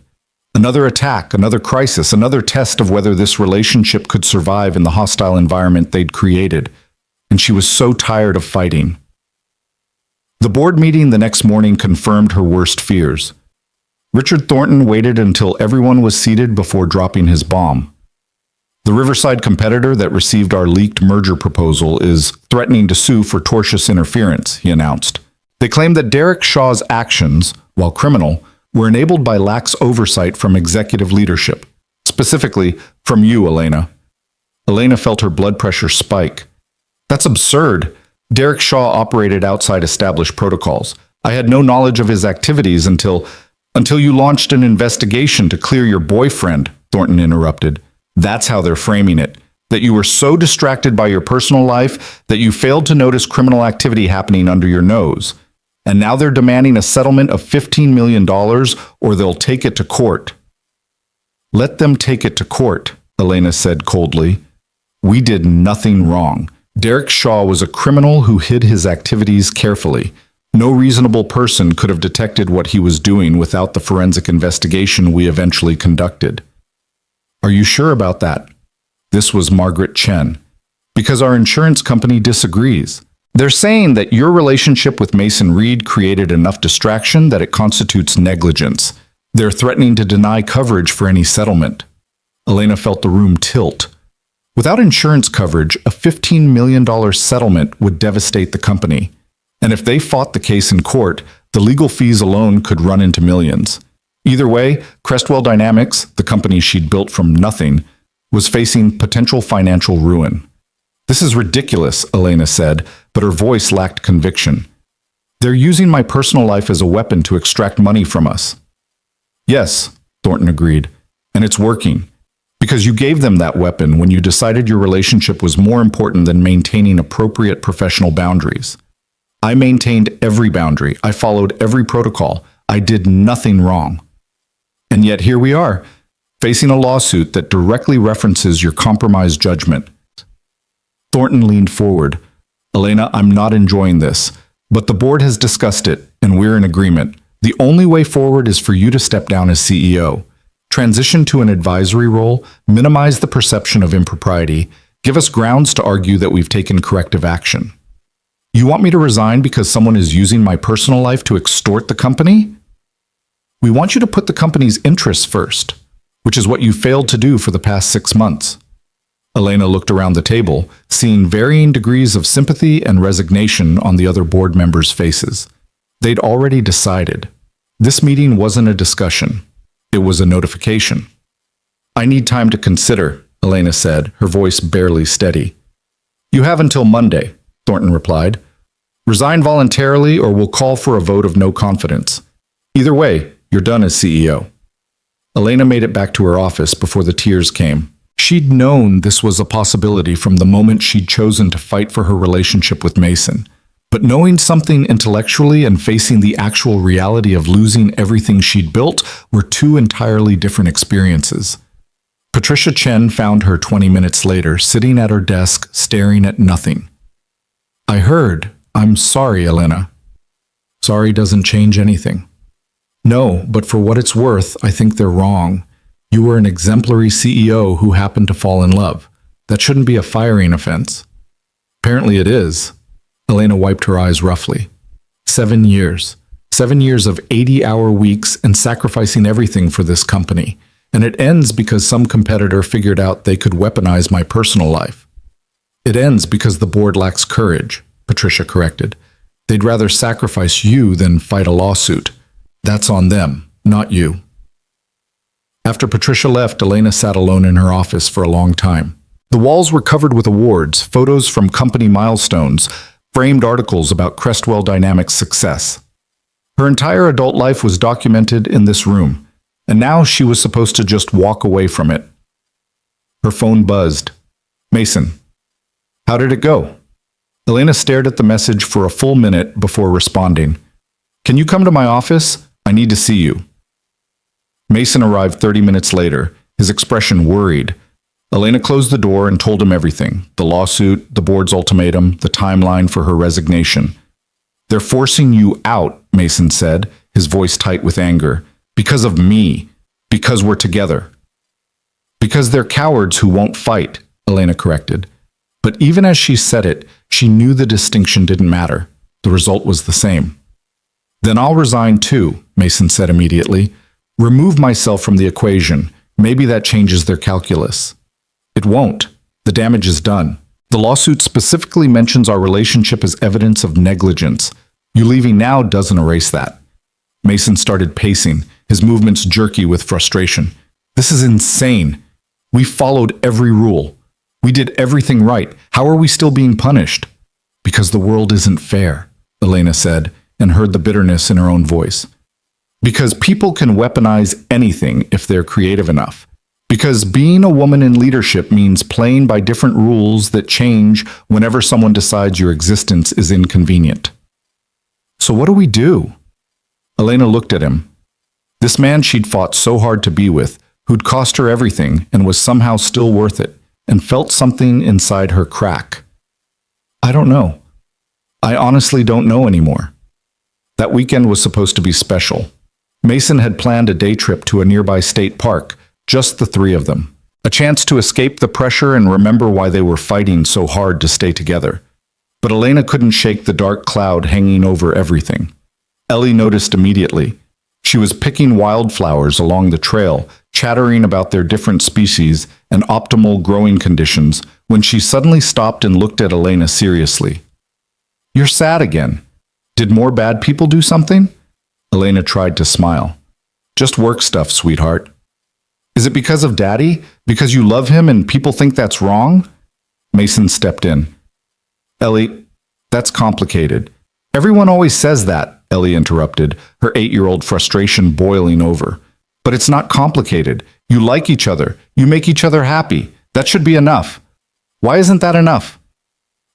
Another attack, another crisis, another test of whether this relationship could survive in the hostile environment they'd created. And she was so tired of fighting. The board meeting the next morning confirmed her worst fears. Richard Thornton waited until everyone was seated before dropping his bomb. "The Riverside competitor that received our leaked merger proposal is threatening to sue for tortious interference," he announced. They claimed that Derek Shaw's actions, while criminal, were enabled by lax oversight from executive leadership, specifically from you, Elena. Elena felt her blood pressure spike. That's absurd. Derek Shaw operated outside established protocols. I had no knowledge of his activities until you launched an investigation to clear your boyfriend, Thornton interrupted. That's how they're framing it. That you were so distracted by your personal life that you failed to notice criminal activity happening under your nose. And now they're demanding a settlement of $15 million or they'll take it to court. Let them take it to court, Elena said coldly. We did nothing wrong. Derek Shaw was a criminal who hid his activities carefully. No reasonable person could have detected what he was doing without the forensic investigation we eventually conducted. Are you sure about that? This was Margaret Chen. Because our insurance company disagrees. They're saying that your relationship with Mason Reed created enough distraction that it constitutes negligence. They're threatening to deny coverage for any settlement. Elena felt the room tilt. Without insurance coverage, a $15 million settlement would devastate the company. And if they fought the case in court, the legal fees alone could run into millions. Either way, Crestwell Dynamics, the company she'd built from nothing, was facing potential financial ruin. This is ridiculous, Elena said, but her voice lacked conviction. They're using my personal life as a weapon to extract money from us. Yes, Thornton agreed, and it's working. Because you gave them that weapon when you decided your relationship was more important than maintaining appropriate professional boundaries. I maintained every boundary. I followed every protocol. I did nothing wrong. And yet here we are, facing a lawsuit that directly references your compromised judgment. Thornton leaned forward. Elena, I'm not enjoying this, but the board has discussed it, and we're in agreement. The only way forward is for you to step down as CEO. Transition to an advisory role, minimize the perception of impropriety, give us grounds to argue that we've taken corrective action. You want me to resign because someone is using my personal life to extort the company? We want you to put the company's interests first, which is what you failed to do for the past 6 months. Elena looked around the table, seeing varying degrees of sympathy and resignation on the other board members' faces. They'd already decided. This meeting wasn't a discussion. It was a notification. I need time to consider, Elena said, her voice barely steady. You have until Monday, Thornton replied. Resign voluntarily or we'll call for a vote of no confidence. Either way, you're done as CEO. Elena made it back to her office before the tears came. She'd known this was a possibility from the moment she'd chosen to fight for her relationship with Mason. But knowing something intellectually and facing the actual reality of losing everything she'd built were two entirely different experiences. Patricia Chen found her 20 minutes later, sitting at her desk, staring at nothing. I heard. I'm sorry, Elena. Sorry doesn't change anything. No, but for what it's worth, I think they're wrong. You were an exemplary CEO who happened to fall in love. That shouldn't be a firing offense. Apparently it is. Elena wiped her eyes roughly. 7 years. 7 years of 80-hour weeks and sacrificing everything for this company. And it ends because some competitor figured out they could weaponize my personal life. It ends because the board lacks courage, Patricia corrected. They'd rather sacrifice you than fight a lawsuit. That's on them, not you. After Patricia left, Elena sat alone in her office for a long time. The walls were covered with awards, photos from company milestones, framed articles about Crestwell Dynamics' success. Her entire adult life was documented in this room, and now she was supposed to just walk away from it. Her phone buzzed. Mason. How did it go? Elena stared at the message for a full minute before responding. Can you come to my office? I need to see you. Mason arrived 30 minutes later, his expression worried. Elena closed the door and told him everything, the lawsuit, the board's ultimatum, the timeline for her resignation. They're forcing you out, Mason said, his voice tight with anger. Because of me. Because we're together. Because they're cowards who won't fight, Elena corrected. But even as she said it, she knew the distinction didn't matter. The result was the same. Then I'll resign too, Mason said immediately. Remove myself from the equation. Maybe that changes their calculus. It won't. The damage is done. The lawsuit specifically mentions our relationship as evidence of negligence. You leaving now doesn't erase that. Mason started pacing, his movements jerky with frustration. This is insane. We followed every rule. We did everything right. How are we still being punished? Because the world isn't fair, Elena said, and heard the bitterness in her own voice. Because people can weaponize anything if they're creative enough. Because being a woman in leadership means playing by different rules that change whenever someone decides your existence is inconvenient. So what do we do? Elena looked at him. This man she'd fought so hard to be with, who'd cost her everything and was somehow still worth it, and felt something inside her crack. I don't know. I honestly don't know anymore. That weekend was supposed to be special. Mason had planned a day trip to a nearby state park, just the three of them. A chance to escape the pressure and remember why they were fighting so hard to stay together. But Elena couldn't shake the dark cloud hanging over everything. Ellie noticed immediately. She was picking wildflowers along the trail, chattering about their different species and optimal growing conditions, when she suddenly stopped and looked at Elena seriously. You're sad again. Did more bad people do something? Elena tried to smile. Just work stuff, sweetheart. Is it because of Daddy? Because you love him and people think that's wrong? Mason stepped in. Ellie, that's complicated. Everyone always says that, Ellie interrupted, her 8-year-old frustration boiling over. But it's not complicated. You like each other. You make each other happy. That should be enough. Why isn't that enough?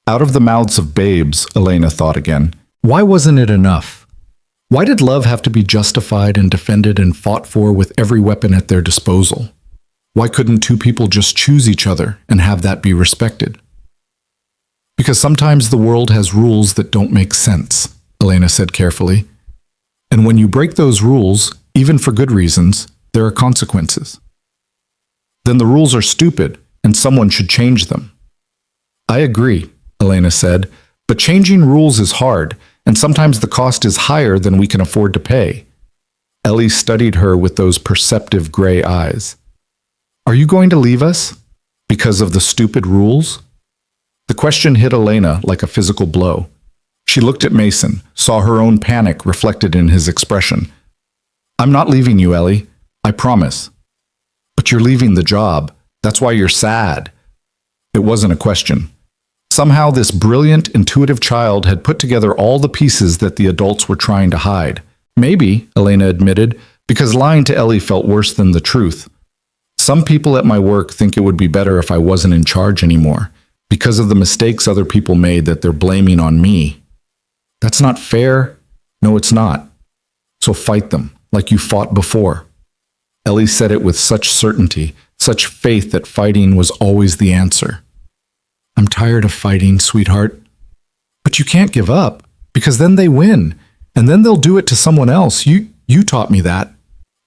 Out of the mouths of babes, Elena thought again. Why wasn't it enough? Why did love have to be justified and defended and fought for with every weapon at their disposal? Why couldn't two people just choose each other and have that be respected? Because sometimes the world has rules that don't make sense, Elena said carefully. And when you break those rules, even for good reasons, there are consequences. Then the rules are stupid, and someone should change them. I agree, Elena said, but changing rules is hard, and sometimes the cost is higher than we can afford to pay. Ellie studied her with those perceptive gray eyes. Are you going to leave us? Because of the stupid rules? The question hit Elena like a physical blow. She looked at Mason, saw her own panic reflected in his expression. I'm not leaving you, Ellie. I promise. But you're leaving the job. That's why you're sad. It wasn't a question. Somehow this brilliant, intuitive child had put together all the pieces that the adults were trying to hide. Maybe, Elena admitted, because lying to Ellie felt worse than the truth. Some people at my work think it would be better if I wasn't in charge anymore, because of the mistakes other people made that they're blaming on me. That's not fair. No, it's not. So fight them, like you fought before. Ellie said it with such certainty, such faith that fighting was always the answer. I'm tired of fighting, sweetheart. But you can't give up, because then they win, and then they'll do it to someone else. You taught me that.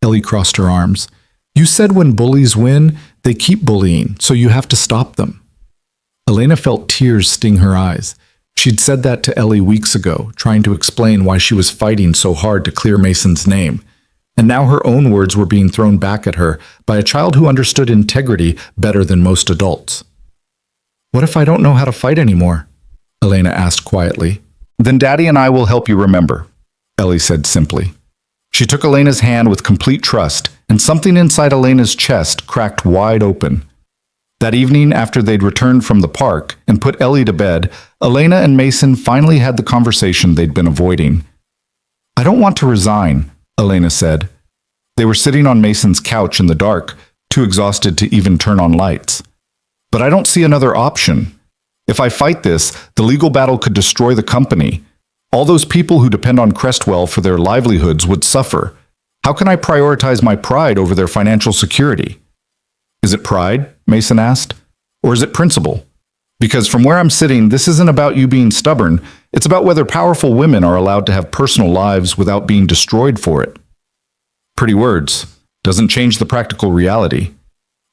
Ellie crossed her arms. You said when bullies win, they keep bullying, so you have to stop them. Elena felt tears sting her eyes. She'd said that to Ellie weeks ago, trying to explain why she was fighting so hard to clear Mason's name. And now her own words were being thrown back at her by a child who understood integrity better than most adults. What if I don't know how to fight anymore? Elena asked quietly. Then Daddy and I will help you remember, Ellie said simply. She took Elena's hand with complete trust, and something inside Elena's chest cracked wide open. That evening, after they'd returned from the park and put Ellie to bed, Elena and Mason finally had the conversation they'd been avoiding. I don't want to resign, Elena said. They were sitting on Mason's couch in the dark, too exhausted to even turn on lights. But I don't see another option. If I fight this, the legal battle could destroy the company. All those people who depend on Crestwell for their livelihoods would suffer. How can I prioritize my pride over their financial security? Is it pride? Mason asked. Or is it principle? Because from where I'm sitting, this isn't about you being stubborn. It's about whether powerful women are allowed to have personal lives without being destroyed for it. Pretty words. Doesn't change the practical reality.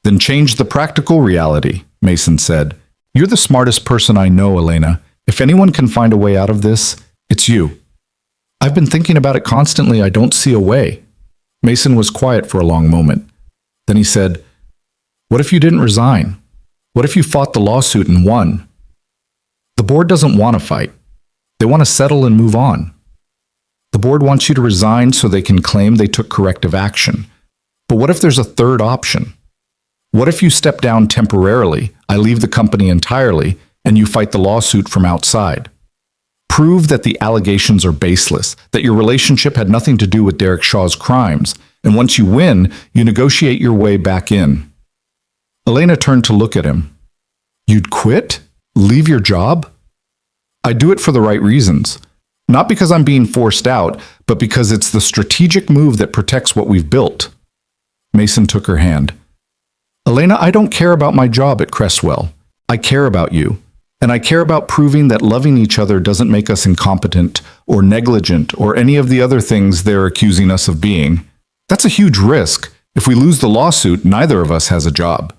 Then change the practical reality, Mason said. You're the smartest person I know, Elena. If anyone can find a way out of this, it's you. I've been thinking about it constantly. I don't see a way. Mason was quiet for a long moment. Then he said, what if you didn't resign? What if you fought the lawsuit and won? The board doesn't want to fight. They want to settle and move on. The board wants you to resign so they can claim they took corrective action. But what if there's a third option? What if you step down temporarily, I leave the company entirely, and you fight the lawsuit from outside? Prove that the allegations are baseless, that your relationship had nothing to do with Derek Shaw's crimes, and once you win, you negotiate your way back in. Elena turned to look at him. You'd quit? Leave your job? I'd do it for the right reasons. Not because I'm being forced out, but because it's the strategic move that protects what we've built. Mason took her hand. Elena, I don't care about my job at Crestwell. I care about you. And I care about proving that loving each other doesn't make us incompetent or negligent or any of the other things they're accusing us of being. That's a huge risk. If we lose the lawsuit, neither of us has a job.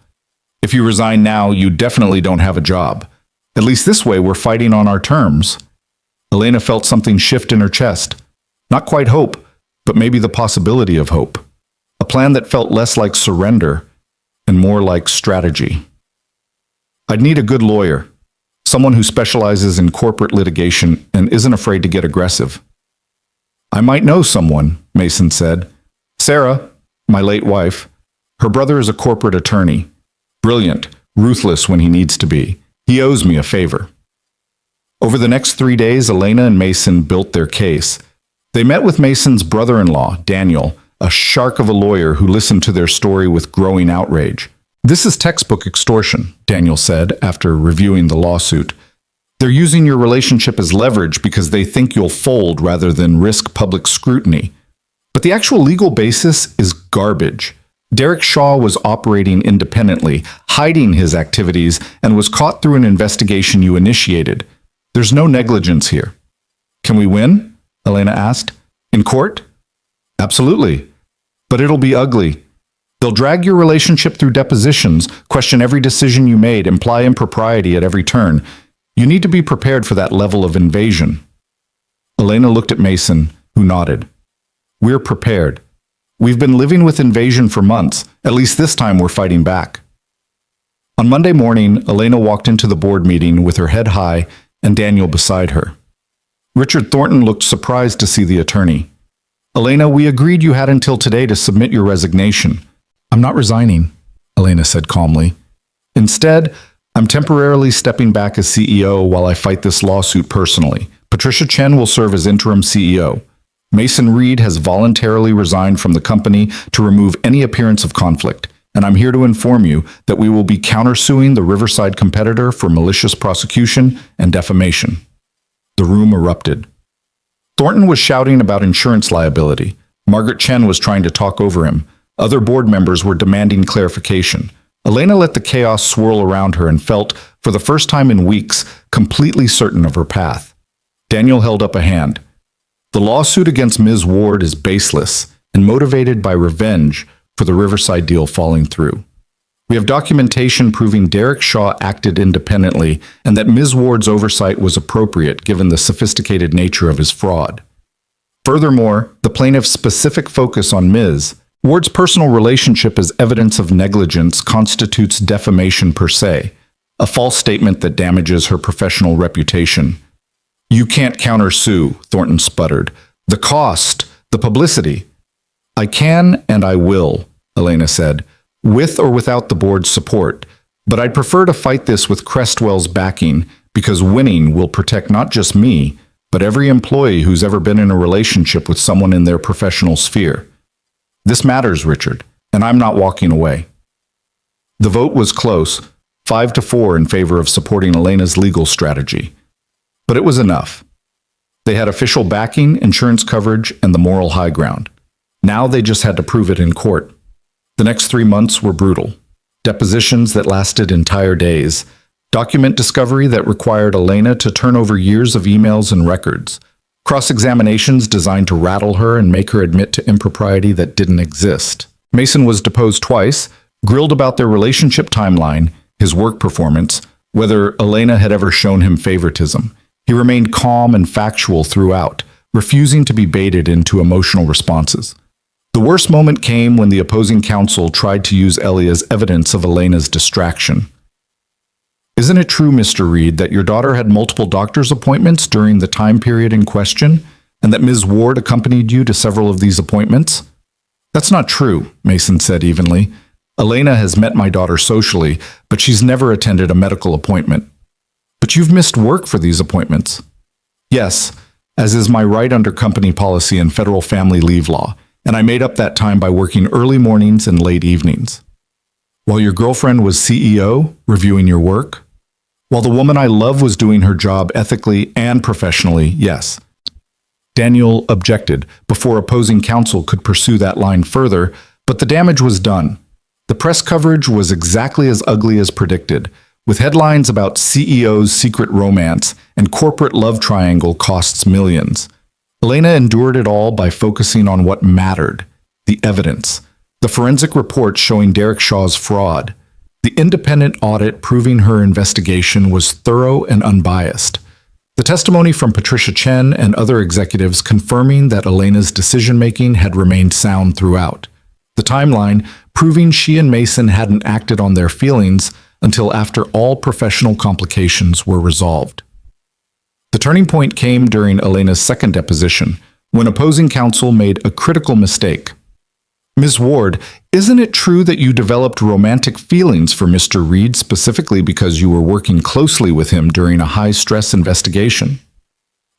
If you resign now, you definitely don't have a job. At least this way, we're fighting on our terms. Elena felt something shift in her chest. Not quite hope, but maybe the possibility of hope. A plan that felt less like surrender and more like strategy. I'd need a good lawyer, someone who specializes in corporate litigation and isn't afraid to get aggressive. I might know someone, Mason said. Sarah, my late wife, her brother is a corporate attorney. Brilliant, ruthless when he needs to be. He owes me a favor. Over the next 3 days, Elena and Mason built their case. They met with Mason's brother-in-law, Daniel, a shark of a lawyer who listened to their story with growing outrage. This is textbook extortion, Daniel said after reviewing the lawsuit. They're using your relationship as leverage because they think you'll fold rather than risk public scrutiny. But the actual legal basis is garbage. Derek Shaw was operating independently, hiding his activities, and was caught through an investigation you initiated. There's no negligence here. Can we win? Elena asked. In court? Absolutely. But it'll be ugly. They'll drag your relationship through depositions, question every decision you made, imply impropriety at every turn. You need to be prepared for that level of invasion. Elena looked at Mason, who nodded. We're prepared. We've been living with invasion for months. At least this time we're fighting back. On Monday morning, Elena walked into the board meeting with her head high and Daniel beside her. Richard Thornton looked surprised to see the attorney. Elena, we agreed you had until today to submit your resignation. I'm not resigning, Elena said calmly. Instead, I'm temporarily stepping back as CEO while I fight this lawsuit personally. Patricia Chen will serve as interim CEO. Mason Reed has voluntarily resigned from the company to remove any appearance of conflict, and I'm here to inform you that we will be countersuing the Riverside competitor for malicious prosecution and defamation. The room erupted. Thornton was shouting about insurance liability. Margaret Chen was trying to talk over him. Other board members were demanding clarification. Elena let the chaos swirl around her and felt, for the first time in weeks, completely certain of her path. Daniel held up a hand. The lawsuit against Ms. Ward is baseless and motivated by revenge for the Riverside deal falling through. We have documentation proving Derek Shaw acted independently and that Ms. Ward's oversight was appropriate given the sophisticated nature of his fraud. Furthermore, the plaintiff's specific focus on Ms. Ward's personal relationship as evidence of negligence constitutes defamation per se, a false statement that damages her professional reputation. You can't countersue, Thornton sputtered. The cost, the publicity. I can and I will, Elena said, with or without the board's support, but I'd prefer to fight this with Crestwell's backing because winning will protect not just me, but every employee who's ever been in a relationship with someone in their professional sphere. This matters, Richard, and I'm not walking away. The vote was close, 5-4 in favor of supporting Elena's legal strategy. But it was enough. They had official backing, insurance coverage, and the moral high ground. Now they just had to prove it in court. The next 3 months were brutal. Depositions that lasted entire days. Document discovery that required Elena to turn over years of emails and records. Cross-examinations designed to rattle her and make her admit to impropriety that didn't exist. Mason was deposed twice, grilled about their relationship timeline, his work performance, whether Elena had ever shown him favoritism. He remained calm and factual throughout, refusing to be baited into emotional responses. The worst moment came when the opposing counsel tried to use Ellie as evidence of Elena's distraction. Isn't it true, Mr. Reed, that your daughter had multiple doctor's appointments during the time period in question, and that Ms. Ward accompanied you to several of these appointments? That's not true, Mason said evenly. Elena has met my daughter socially, but she's never attended a medical appointment. But you've missed work for these appointments. Yes, as is my right under company policy and federal family leave law, and I made up that time by working early mornings and late evenings. While your girlfriend was CEO, reviewing your work? While the woman I love was doing her job ethically and professionally, yes. Daniel objected before opposing counsel could pursue that line further, but the damage was done. The press coverage was exactly as ugly as predicted, with headlines about CEO's secret romance and corporate love triangle costs millions. Elena endured it all by focusing on what mattered, the evidence, the forensic report showing Derek Shaw's fraud, the independent audit proving her investigation was thorough and unbiased, the testimony from Patricia Chen and other executives confirming that Elena's decision-making had remained sound throughout, the timeline proving she and Mason hadn't acted on their feelings until after all professional complications were resolved. The turning point came during Elena's second deposition, when opposing counsel made a critical mistake. Ms. Ward, isn't it true that you developed romantic feelings for Mr. Reed specifically because you were working closely with him during a high-stress investigation?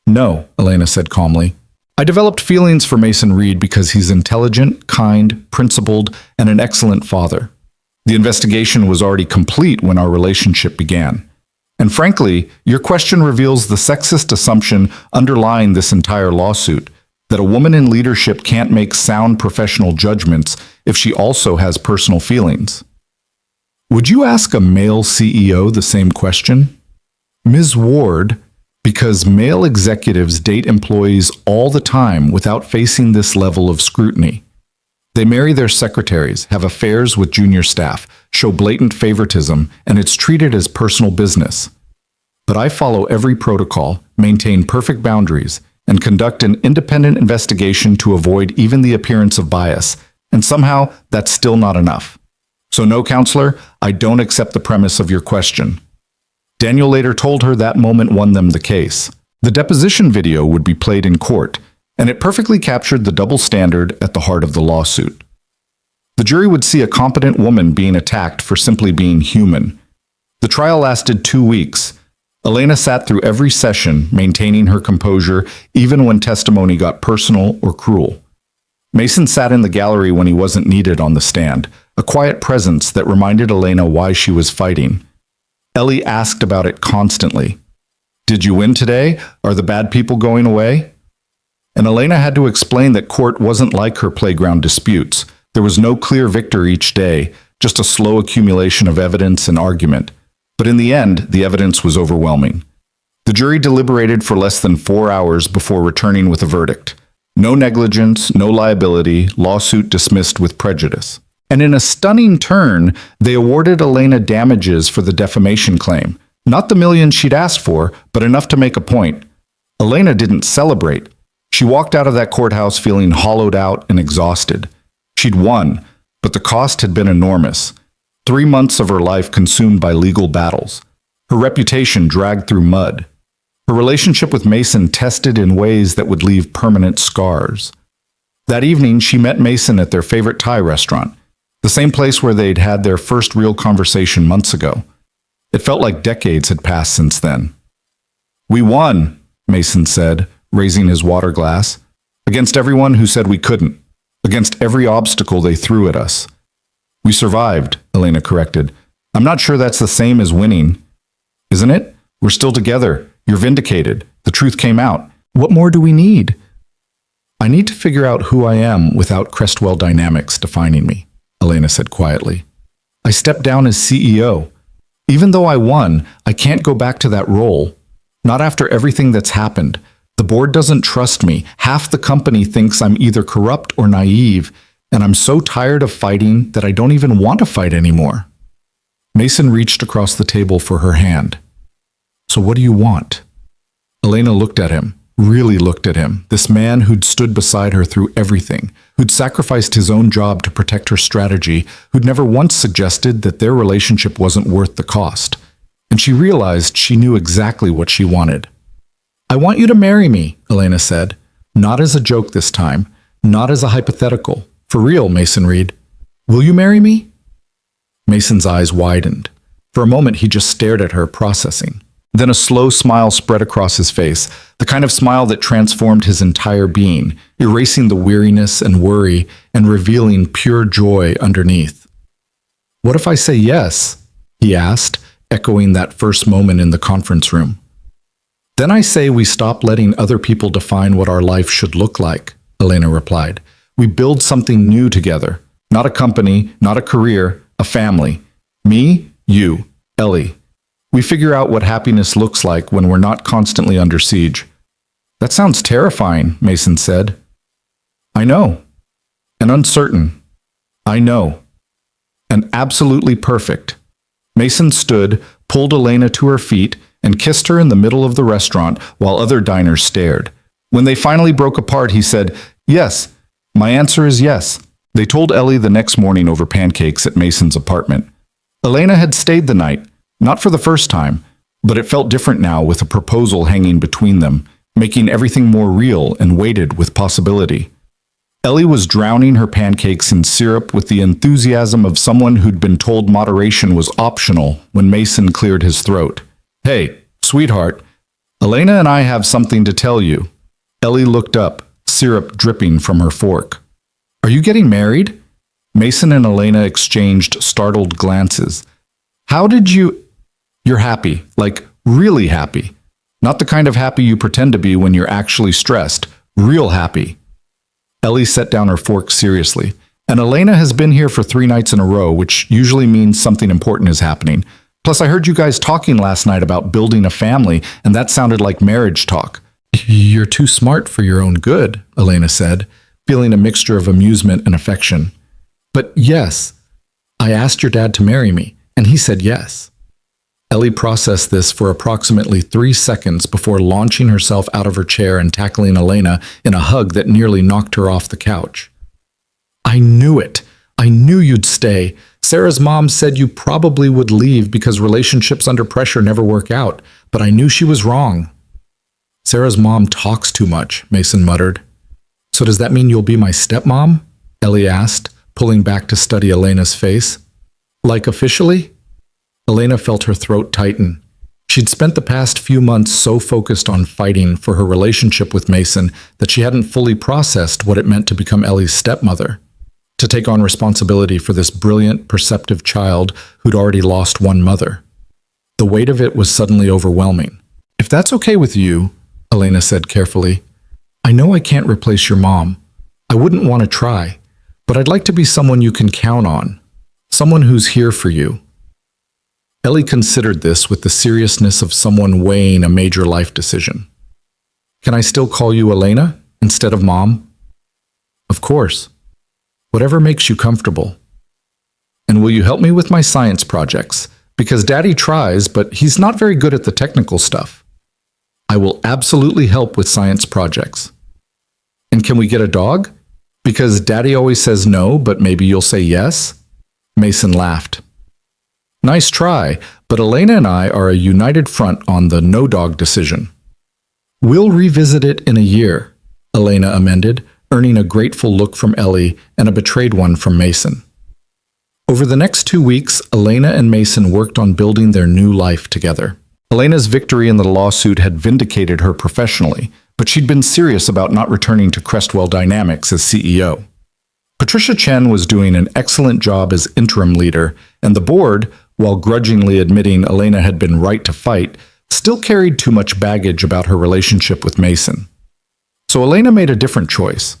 No, Elena said calmly. I developed feelings for Mason Reed because he's intelligent, kind, principled, and an excellent father. The investigation was already complete when our relationship began. And frankly, your question reveals the sexist assumption underlying this entire lawsuit, that a woman in leadership can't make sound professional judgments if she also has personal feelings. Would you ask a male CEO the same question? Ms. Ward, because male executives date employees all the time without facing this level of scrutiny. They marry their secretaries, have affairs with junior staff, show blatant favoritism, and it's treated as personal business. But I follow every protocol, maintain perfect boundaries, and conduct an independent investigation to avoid even the appearance of bias, and somehow that's still not enough. So no, counselor, I don't accept the premise of your question. Daniel later told her that moment won them the case. The deposition video would be played in court, and it perfectly captured the double standard at the heart of the lawsuit. The jury would see a competent woman being attacked for simply being human. The trial lasted 2 weeks. Elena sat through every session, maintaining her composure even when testimony got personal or cruel. Mason sat in the gallery when he wasn't needed on the stand, a quiet presence that reminded Elena why she was fighting. Ellie asked about it constantly. Did you win today? Are the bad people going away? And Elena had to explain that court wasn't like her playground disputes. There was no clear victor each day, just a slow accumulation of evidence and argument. But in the end, the evidence was overwhelming. The jury deliberated for less than 4 hours before returning with a verdict. No negligence, no liability, lawsuit dismissed with prejudice. And in a stunning turn, they awarded Elena damages for the defamation claim. Not the millions she'd asked for, but enough to make a point. Elena didn't celebrate. She walked out of that courthouse feeling hollowed out and exhausted. She'd won, but the cost had been enormous. 3 months of her life consumed by legal battles. Her reputation dragged through mud. Her relationship with Mason tested in ways that would leave permanent scars. That evening, she met Mason at their favorite Thai restaurant, the same place where they'd had their first real conversation months ago. It felt like decades had passed since then. We won, Mason said, raising his water glass, against everyone who said we couldn't, against every obstacle they threw at us. We survived, Elena corrected. I'm not sure that's the same as winning. Isn't it? We're still together. You're vindicated. The truth came out. What more do we need? I need to figure out who I am without Crestwell dynamics defining me, Elena said quietly. I stepped down as CEO. Even though I won, I can't go back to that role. Not after everything that's happened. The board doesn't trust me. Half the company thinks I'm either corrupt or naive, and I'm so tired of fighting that I don't even want to fight anymore. Mason reached across the table for her hand. So what do you want? Elena looked at him, really looked at him, this man who'd stood beside her through everything, who'd sacrificed his own job to protect her strategy, who'd never once suggested that their relationship wasn't worth the cost. And she realized she knew exactly what she wanted. I want you to marry me, Elena said, not as a joke this time, not as a hypothetical. For real, Mason Reed. Will you marry me? Mason's eyes widened. For a moment, he just stared at her, processing. Then a slow smile spread across his face, the kind of smile that transformed his entire being, erasing the weariness and worry and revealing pure joy underneath. "What if I say yes?" he asked, echoing that first moment in the conference room. "Then I say we stop letting other people define what our life should look like," Elena replied. "We build something new together. Not a company, not a career, a family. Me, you, Ellie. We figure out what happiness looks like when we're not constantly under siege." "That sounds terrifying," Mason said. "I know. And uncertain. I know. And absolutely perfect." Mason stood, pulled Elena to her feet, and kissed her in the middle of the restaurant while other diners stared. When they finally broke apart, he said, "Yes, my answer is yes." They told Ellie the next morning over pancakes at Mason's apartment. Elena had stayed the night, not for the first time, but it felt different now with a proposal hanging between them, making everything more real and weighted with possibility. Ellie was drowning her pancakes in syrup with the enthusiasm of someone who'd been told moderation was optional when Mason cleared his throat. "Hey, sweetheart, Elena and I have something to tell you." Ellie looked up, syrup dripping from her fork. "Are you getting married?" Mason and Elena exchanged startled glances. "How did you—" "You're happy, like really happy. Not the kind of happy you pretend to be when you're actually stressed. Real happy." Ellie set down her fork seriously. "And Elena has been here for 3 nights in a row, which usually means something important is happening. Plus, I heard you guys talking last night about building a family, and that sounded like marriage talk." "You're too smart for your own good," Elena said, feeling a mixture of amusement and affection. "But yes, I asked your dad to marry me, and he said yes." Ellie processed this for approximately 3 seconds before launching herself out of her chair and tackling Elena in a hug that nearly knocked her off the couch. "I knew it. I knew you'd stay. Sarah's mom said you probably would leave because relationships under pressure never work out, but I knew she was wrong." "Sarah's mom talks too much," Mason muttered. "So does that mean you'll be my stepmom?" Ellie asked, pulling back to study Elena's face. "Like officially?" Elena felt her throat tighten. She'd spent the past few months so focused on fighting for her relationship with Mason that she hadn't fully processed what it meant to become Ellie's stepmother, to take on responsibility for this brilliant, perceptive child who'd already lost one mother. The weight of it was suddenly overwhelming. "If that's okay with you," Elena said carefully, "I know I can't replace your mom. I wouldn't want to try, but I'd like to be someone you can count on, someone who's here for you." Ellie considered this with the seriousness of someone weighing a major life decision. "Can I still call you Elena instead of Mom?" "Of course. Whatever makes you comfortable." "And will you help me with my science projects? Because Daddy tries, but he's not very good at the technical stuff." "I will absolutely help with science projects." "And can we get a dog? Because Daddy always says no, but maybe you'll say yes?" Mason laughed. "Nice try, but Elena and I are a united front on the no-dog decision." "We'll revisit it in a year," Elena amended, earning a grateful look from Ellie and a betrayed one from Mason. Over the next 2 weeks, Elena and Mason worked on building their new life together. Elena's victory in the lawsuit had vindicated her professionally, but she'd been serious about not returning to Crestwell Dynamics as CEO. Patricia Chen was doing an excellent job as interim leader, and the board, while grudgingly admitting Elena had been right to fight, still carried too much baggage about her relationship with Mason. So Elena made a different choice.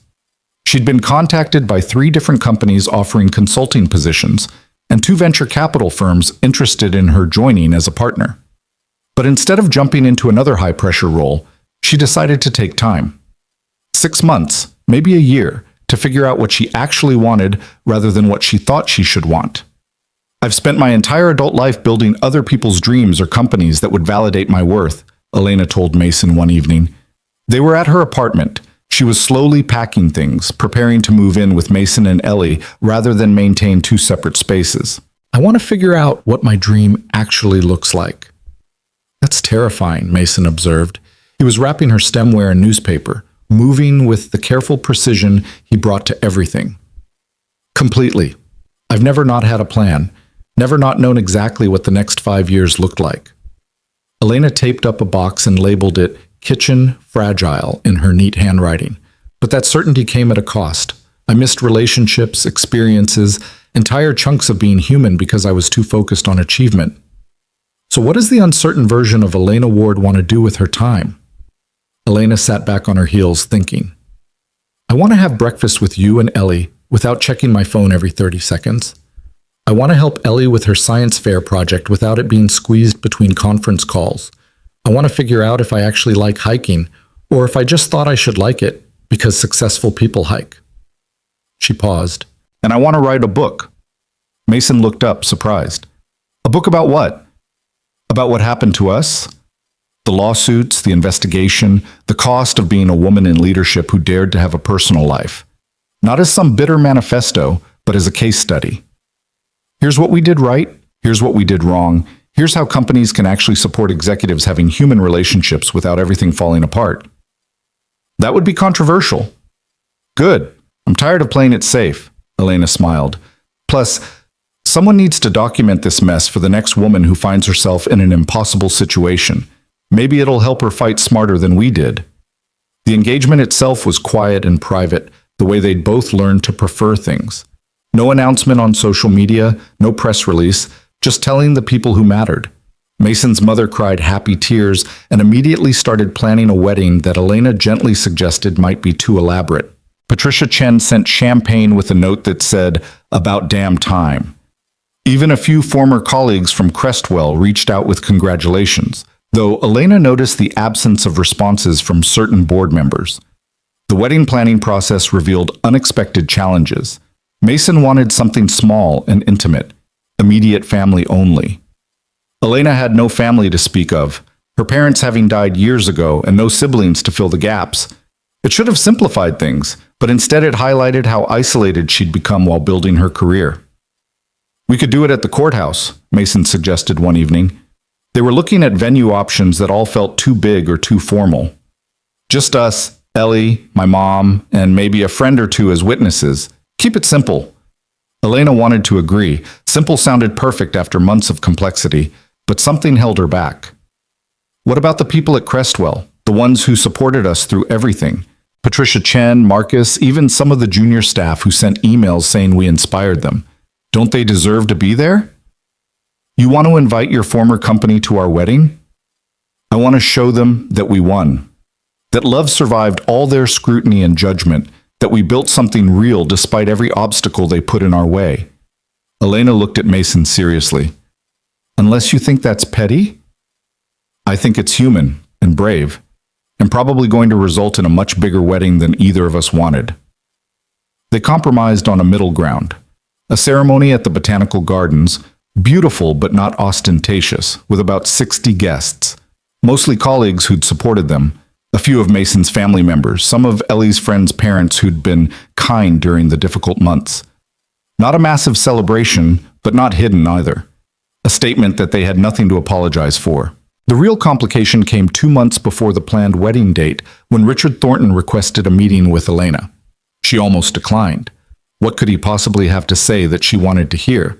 She'd been contacted by 3 different companies offering consulting positions, and 2 venture capital firms interested in her joining as a partner. But instead of jumping into another high-pressure role, she decided to take time. 6 months, maybe a year, to figure out what she actually wanted rather than what she thought she should want. "I've spent my entire adult life building other people's dreams or companies that would validate my worth," Elena told Mason one evening. They were at her apartment. She was slowly packing things, preparing to move in with Mason and Ellie rather than maintain 2 separate spaces. "I want to figure out what my dream actually looks like." "That's terrifying," Mason observed. He was wrapping her stemware in newspaper, moving with the careful precision he brought to everything. "Completely. I've never not had a plan. never not known exactly what the next 5 years looked like. Elena taped up a box and labeled it Kitchen Fragile in her neat handwriting. But that certainty came at a cost. I missed relationships, experiences, entire chunks of being human because I was too focused on achievement. So what does the uncertain version of Elena Ward want to do with her time? Elena sat back on her heels, thinking. I want to have breakfast with you and Ellie without checking my phone every 30 seconds. I want to help Ellie with her science fair project without it being squeezed between conference calls. I want to figure out if I actually like hiking, or if I just thought I should like it because successful people hike. She paused. And I want to write a book. Mason looked up, surprised. A book about what? About what happened to us? The lawsuits, the investigation, the cost of being a woman in leadership who dared to have a personal life. Not as some bitter manifesto, but as a case study. Here's what we did right, here's what we did wrong, here's how companies can actually support executives having human relationships without everything falling apart. That would be controversial. Good. I'm tired of playing it safe, Elena smiled. Plus, someone needs to document this mess for the next woman who finds herself in an impossible situation. Maybe it'll help her fight smarter than we did. The engagement itself was quiet and private, the way they'd both learned to prefer things. No announcement on social media, no press release, just telling the people who mattered. Mason's mother cried happy tears and immediately started planning a wedding that Elena gently suggested might be too elaborate. Patricia Chen sent champagne with a note that said, "About damn time." Even a few former colleagues from Crestwell reached out with congratulations, though Elena noticed the absence of responses from certain board members. The wedding planning process revealed unexpected challenges. Mason wanted something small and intimate, immediate family only. Elena had no family to speak of, her parents having died years ago and no siblings to fill the gaps. It should have simplified things, but instead it highlighted how isolated she'd become while building her career. We could do it at the courthouse, Mason suggested one evening. They were looking at venue options that all felt too big or too formal. Just us, Ellie, my mom, and maybe a friend or two as witnesses. Keep it simple. Elena wanted to agree. Simple sounded perfect after months of complexity, but something held her back. What about the people at Crestwell, the ones who supported us through everything? Patricia Chen, Marcus, even some of the junior staff who sent emails saying we inspired them. Don't they deserve to be there? You want to invite your former company to our wedding? I want to show them that we won, that love survived all their scrutiny and judgment, that we built something real despite every obstacle they put in our way. Elena looked at Mason seriously. Unless you think that's petty? I think it's human and brave, and probably going to result in a much bigger wedding than either of us wanted. They compromised on a middle ground. A ceremony at the Botanical Gardens, beautiful but not ostentatious, with about 60 guests, mostly colleagues who'd supported them, a few of Mason's family members, some of Ellie's friends' parents who'd been kind during the difficult months. Not a massive celebration, but not hidden either. A statement that they had nothing to apologize for. The real complication came 2 months before the planned wedding date, when Richard Thornton requested a meeting with Elena. She almost declined. What could he possibly have to say that she wanted to hear?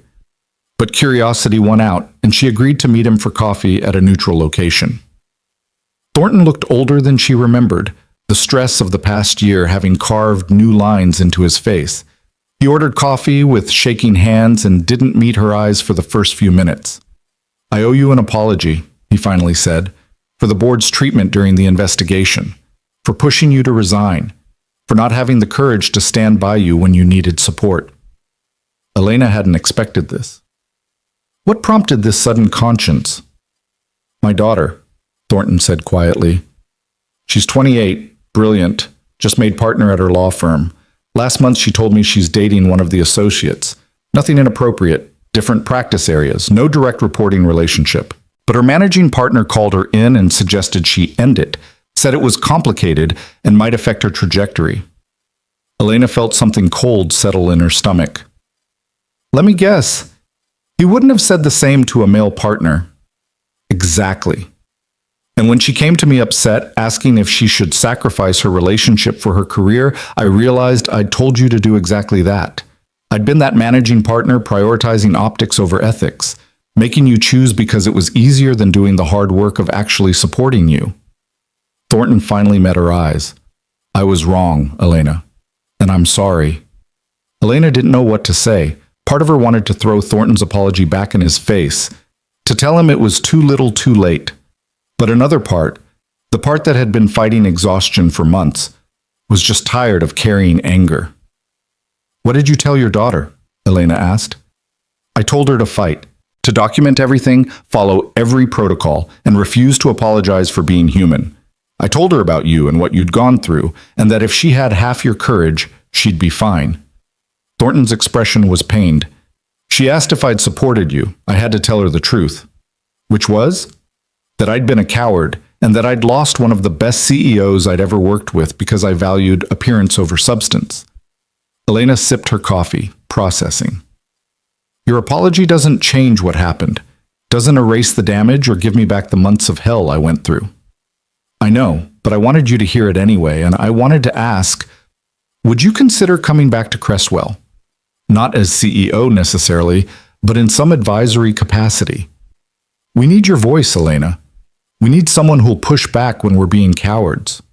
But curiosity won out, and she agreed to meet him for coffee at a neutral location. Thornton looked older than she remembered, the stress of the past year having carved new lines into his face. He ordered coffee with shaking hands and didn't meet her eyes for the first few minutes. I owe you an apology, he finally said, for the board's treatment during the investigation, for pushing you to resign, for not having the courage to stand by you when you needed support. Elena hadn't expected this. What prompted this sudden conscience? My daughter, Thornton said quietly. She's 28, brilliant, just made partner at her law firm. Last month she told me she's dating one of the associates. Nothing inappropriate, different practice areas, no direct reporting relationship. But her managing partner called her in and suggested she end it, said it was complicated and might affect her trajectory. Elena felt something cold settle in her stomach. Let me guess. He wouldn't have said the same to a male partner. Exactly. And when she came to me upset, asking if she should sacrifice her relationship for her career, I realized I'd told you to do exactly that. I'd been that managing partner prioritizing optics over ethics, making you choose because it was easier than doing the hard work of actually supporting you. Thornton finally met her eyes. I was wrong, Elena, and I'm sorry. Elena didn't know what to say. Part of her wanted to throw Thornton's apology back in his face, to tell him it was too little too late. But another part, the part that had been fighting exhaustion for months, was just tired of carrying anger. What did you tell your daughter? Elena asked. I told her to fight, to document everything, follow every protocol, and refuse to apologize for being human. I told her about you and what you'd gone through, and that if she had half your courage, she'd be fine. Thornton's expression was pained. She asked if I'd supported you. I had to tell her the truth. Which was? That I'd been a coward, and that I'd lost one of the best CEOs I'd ever worked with because I valued appearance over substance. Elena sipped her coffee, processing. Your apology doesn't change what happened, doesn't erase the damage or give me back the months of hell I went through. I know, but I wanted you to hear it anyway, and I wanted to ask, would you consider coming back to Crestwell? Not as CEO necessarily, but in some advisory capacity. We need your voice, Elena. We need someone who'll push back when we're being cowards.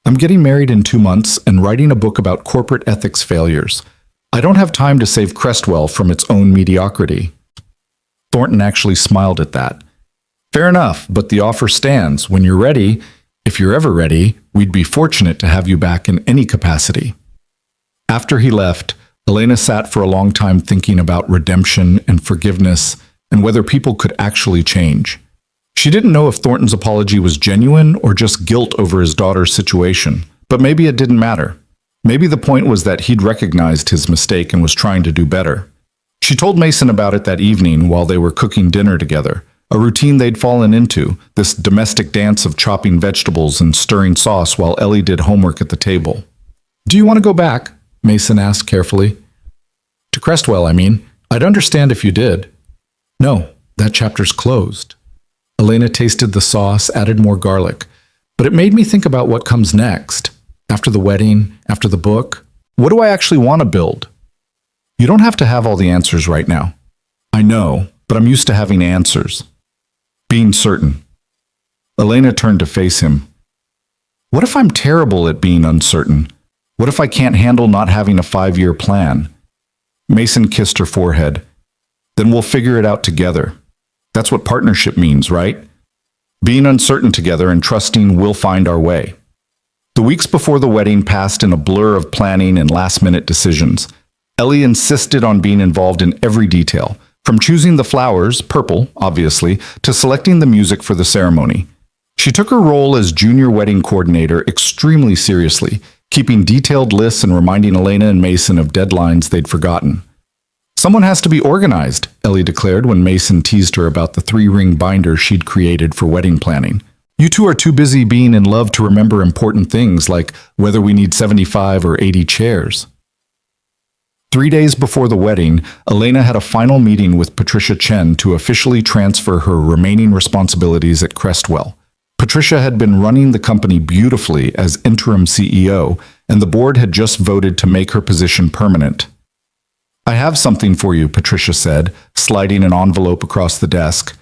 I'm getting married in 2 months and writing a book about corporate ethics failures. I don't have time to save Crestwell from its own mediocrity. Thornton actually smiled at that. Fair enough, but the offer stands. When you're ready, if you're ever ready, we'd be fortunate to have you back in any capacity. After he left, Elena sat for a long time thinking about redemption and forgiveness and whether people could actually change. She didn't know if Thornton's apology was genuine or just guilt over his daughter's situation, but maybe it didn't matter. Maybe the point was that he'd recognized his mistake and was trying to do better. She told Mason about it that evening while they were cooking dinner together, a routine they'd fallen into, this domestic dance of chopping vegetables and stirring sauce while Ellie did homework at the table. Do you want to go back? Mason asked carefully. To Crestwell, I mean. I'd understand if you did. No, that chapter's closed. Elena tasted the sauce, added more garlic. But it made me think about what comes next. After the wedding, after the book. What do I actually want to build? You don't have to have all the answers right now. I know, but I'm used to having answers. Being certain. Elena turned to face him. What if I'm terrible at being uncertain? What if I can't handle not having a 5-year plan? Mason kissed her forehead. Then we'll figure it out together. That's what partnership means, right? Being uncertain together and trusting we'll find our way. The weeks before the wedding passed in a blur of planning and last-minute decisions. Ellie insisted on being involved in every detail, from choosing the flowers, purple, obviously, to selecting the music for the ceremony. She took her role as junior wedding coordinator extremely seriously, keeping detailed lists and reminding Elena and Mason of deadlines they'd forgotten. Someone has to be organized, Ellie declared when Mason teased her about the 3-ring binder she'd created for wedding planning. You two are too busy being in love to remember important things like whether we need 75 or 80 chairs. 3 days before the wedding, Elena had a final meeting with Patricia Chen to officially transfer her remaining responsibilities at Crestwell. Patricia had been running the company beautifully as interim CEO, and the board had just voted to make her position permanent. I have something for you, Patricia said, sliding an envelope across the desk.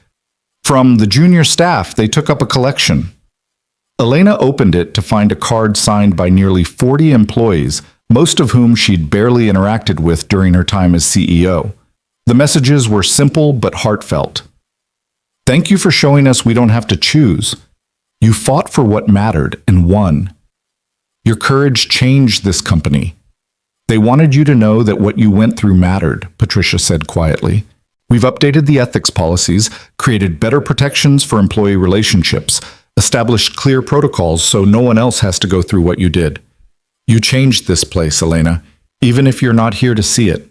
From the junior staff, they took up a collection. Elena opened it to find a card signed by nearly 40 employees, most of whom she'd barely interacted with during her time as CEO. The messages were simple but heartfelt. Thank you for showing us we don't have to choose. You fought for what mattered and won. Your courage changed this company. They wanted you to know that what you went through mattered, Patricia said quietly. We've updated the ethics policies, created better protections for employee relationships, established clear protocols so no one else has to go through what you did. You changed this place, Elena, even if you're not here to see it.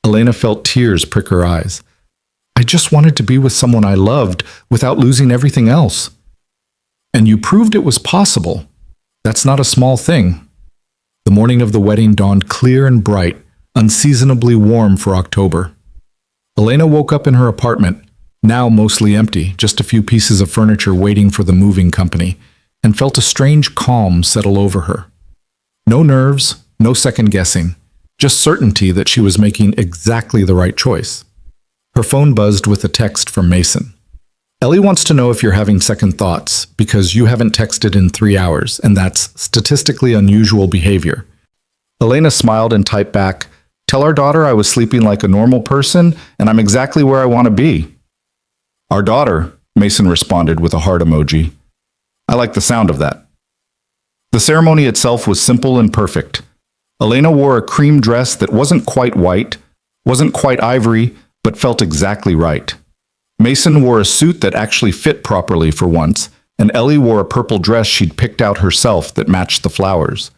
Elena felt tears prick her eyes. I just wanted to be with someone I loved without losing everything else. And you proved it was possible. That's not a small thing. The morning of the wedding dawned clear and bright, unseasonably warm for October. Elena woke up in her apartment, now mostly empty, just a few pieces of furniture waiting for the moving company, and felt a strange calm settle over her. No nerves, no second guessing, just certainty that she was making exactly the right choice. Her phone buzzed with a text from Mason. Ellie wants to know if you're having second thoughts because you haven't texted in 3 hours, and that's statistically unusual behavior. Elena smiled and typed back, "Tell our daughter I was sleeping like a normal person and I'm exactly where I want to be." "Our daughter," Mason responded with a heart emoji. "I like the sound of that." The ceremony itself was simple and perfect. Elena wore a cream dress that wasn't quite white, wasn't quite ivory, but felt exactly right. Mason wore a suit that actually fit properly for once, and Ellie wore a purple dress she'd picked out herself that matched the flowers.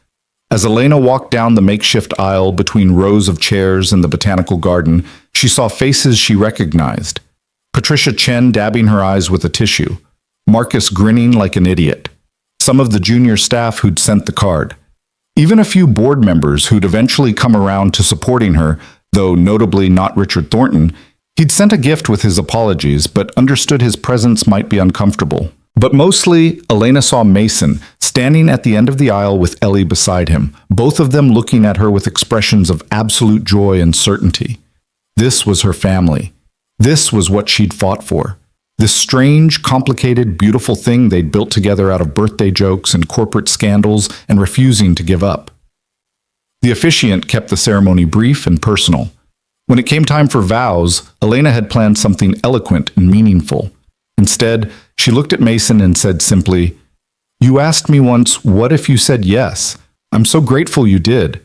As Elena walked down the makeshift aisle between rows of chairs in the botanical garden, she saw faces she recognized. Patricia Chen dabbing her eyes with a tissue, Marcus grinning like an idiot, some of the junior staff who'd sent the card, even a few board members who'd eventually come around to supporting her, though notably not Richard Thornton. He'd sent a gift with his apologies, but understood his presence might be uncomfortable. But mostly, Elena saw Mason standing at the end of the aisle with Ellie beside him, both of them looking at her with expressions of absolute joy and certainty. This was her family. This was what she'd fought for. This strange, complicated, beautiful thing they'd built together out of birthday jokes and corporate scandals and refusing to give up. The officiant kept the ceremony brief and personal. When it came time for vows, Elena had planned something eloquent and meaningful. Instead, she looked at Mason and said simply, "You asked me once, what if you said yes? I'm so grateful you did.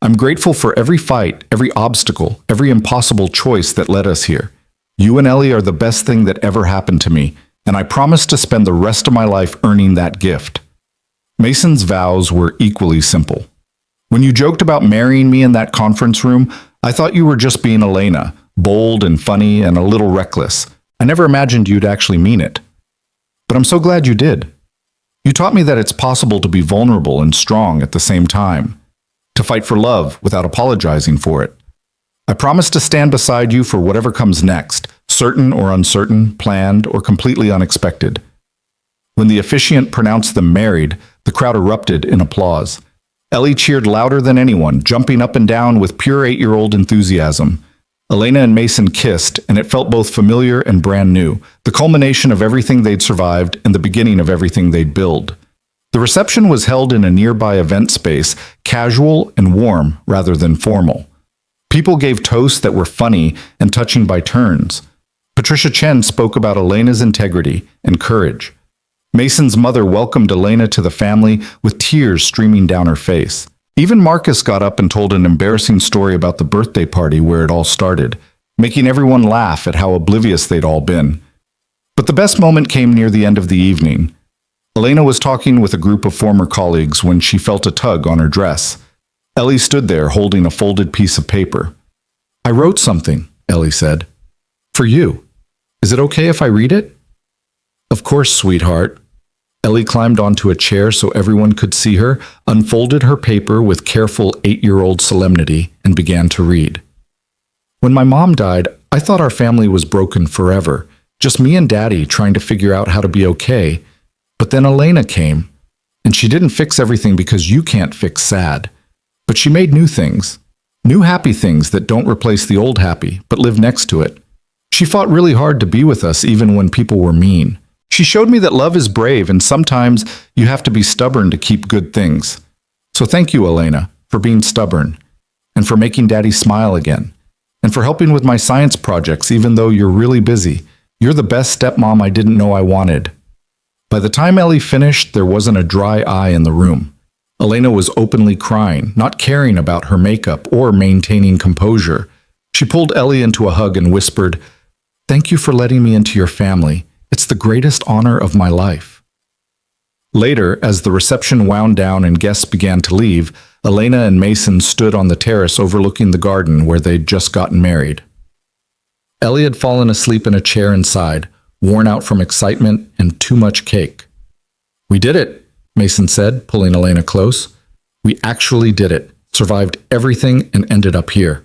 I'm grateful for every fight, every obstacle, every impossible choice that led us here. You and Ellie are the best thing that ever happened to me, and I promise to spend the rest of my life earning that gift." Mason's vows were equally simple. "When you joked about marrying me in that conference room, I thought you were just being Elena, bold and funny and a little reckless. I never imagined you'd actually mean it. But I'm so glad you did. You taught me that it's possible to be vulnerable and strong at the same time, to fight for love without apologizing for it. I promise to stand beside you for whatever comes next, certain or uncertain, planned or completely unexpected." When the officiant pronounced them married, the crowd erupted in applause. Ellie cheered louder than anyone, jumping up and down with pure 8-year-old enthusiasm. Elena and Mason kissed, and it felt both familiar and brand new, the culmination of everything they'd survived and the beginning of everything they'd build. The reception was held in a nearby event space, casual and warm rather than formal. People gave toasts that were funny and touching by turns. Patricia Chen spoke about Elena's integrity and courage. Mason's mother welcomed Elena to the family with tears streaming down her face. Even Marcus got up and told an embarrassing story about the birthday party where it all started, making everyone laugh at how oblivious they'd all been. But the best moment came near the end of the evening. Elena was talking with a group of former colleagues when she felt a tug on her dress. Ellie stood there holding a folded piece of paper. "I wrote something," Ellie said. "For you. Is it okay if I read it?" "Of course, sweetheart." Ellie climbed onto a chair so everyone could see her, unfolded her paper with careful 8-year-old solemnity, and began to read. "When my mom died, I thought our family was broken forever, just me and Daddy trying to figure out how to be okay. But then Elena came, and she didn't fix everything because you can't fix sad. But she made new things, new happy things that don't replace the old happy, but live next to it. She fought really hard to be with us even when people were mean. She showed me that love is brave and sometimes you have to be stubborn to keep good things. So thank you, Elena, for being stubborn, and for making Daddy smile again, and for helping with my science projects even though you're really busy. You're the best stepmom I didn't know I wanted." By the time Ellie finished, there wasn't a dry eye in the room. Elena was openly crying, not caring about her makeup or maintaining composure. She pulled Ellie into a hug and whispered, "Thank you for letting me into your family. It's the greatest honor of my life." Later, as the reception wound down and guests began to leave, Elena and Mason stood on the terrace overlooking the garden where they'd just gotten married. Ellie had fallen asleep in a chair inside, worn out from excitement and too much cake. "We did it," Mason said, pulling Elena close. "We actually did it, survived everything and ended up here."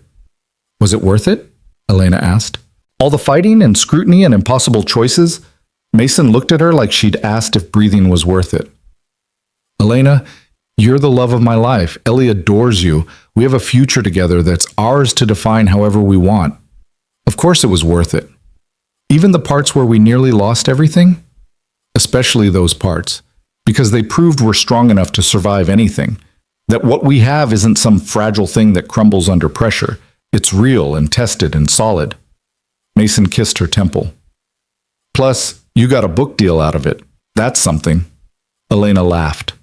"Was it worth it?" Elena asked. "All the fighting and scrutiny and impossible choices?" Mason looked at her like she'd asked if breathing was worth it. "Elena, You're the love of my life. Ellie adores you. We have a future together that's ours to define however we want. Of course it was worth it. Even the parts where we nearly lost everything? Especially those parts, because they proved we're strong enough to survive anything. That what we have isn't some fragile thing that crumbles under pressure. It's real and tested and solid. Mason kissed her temple. Plus, you got a book deal out of it. That's something. Elena laughed.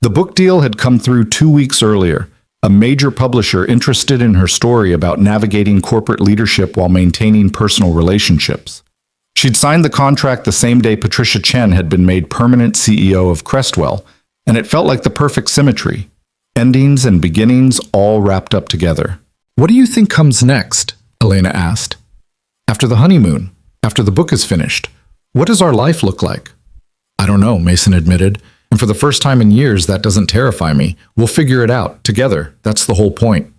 The book deal had come through 2 weeks earlier. A major publisher interested in her story about navigating corporate leadership while maintaining personal relationships. She'd signed the contract the same day Patricia Chen had been made permanent CEO of Crestwell, and it felt like the perfect symmetry. Endings and beginnings all wrapped up together. What do you think comes next? Elena asked. After the honeymoon, after the book is finished, what does our life look like? I don't know, Mason admitted. And for the first time in years, that doesn't terrify me. We'll figure it out, together. That's the whole point.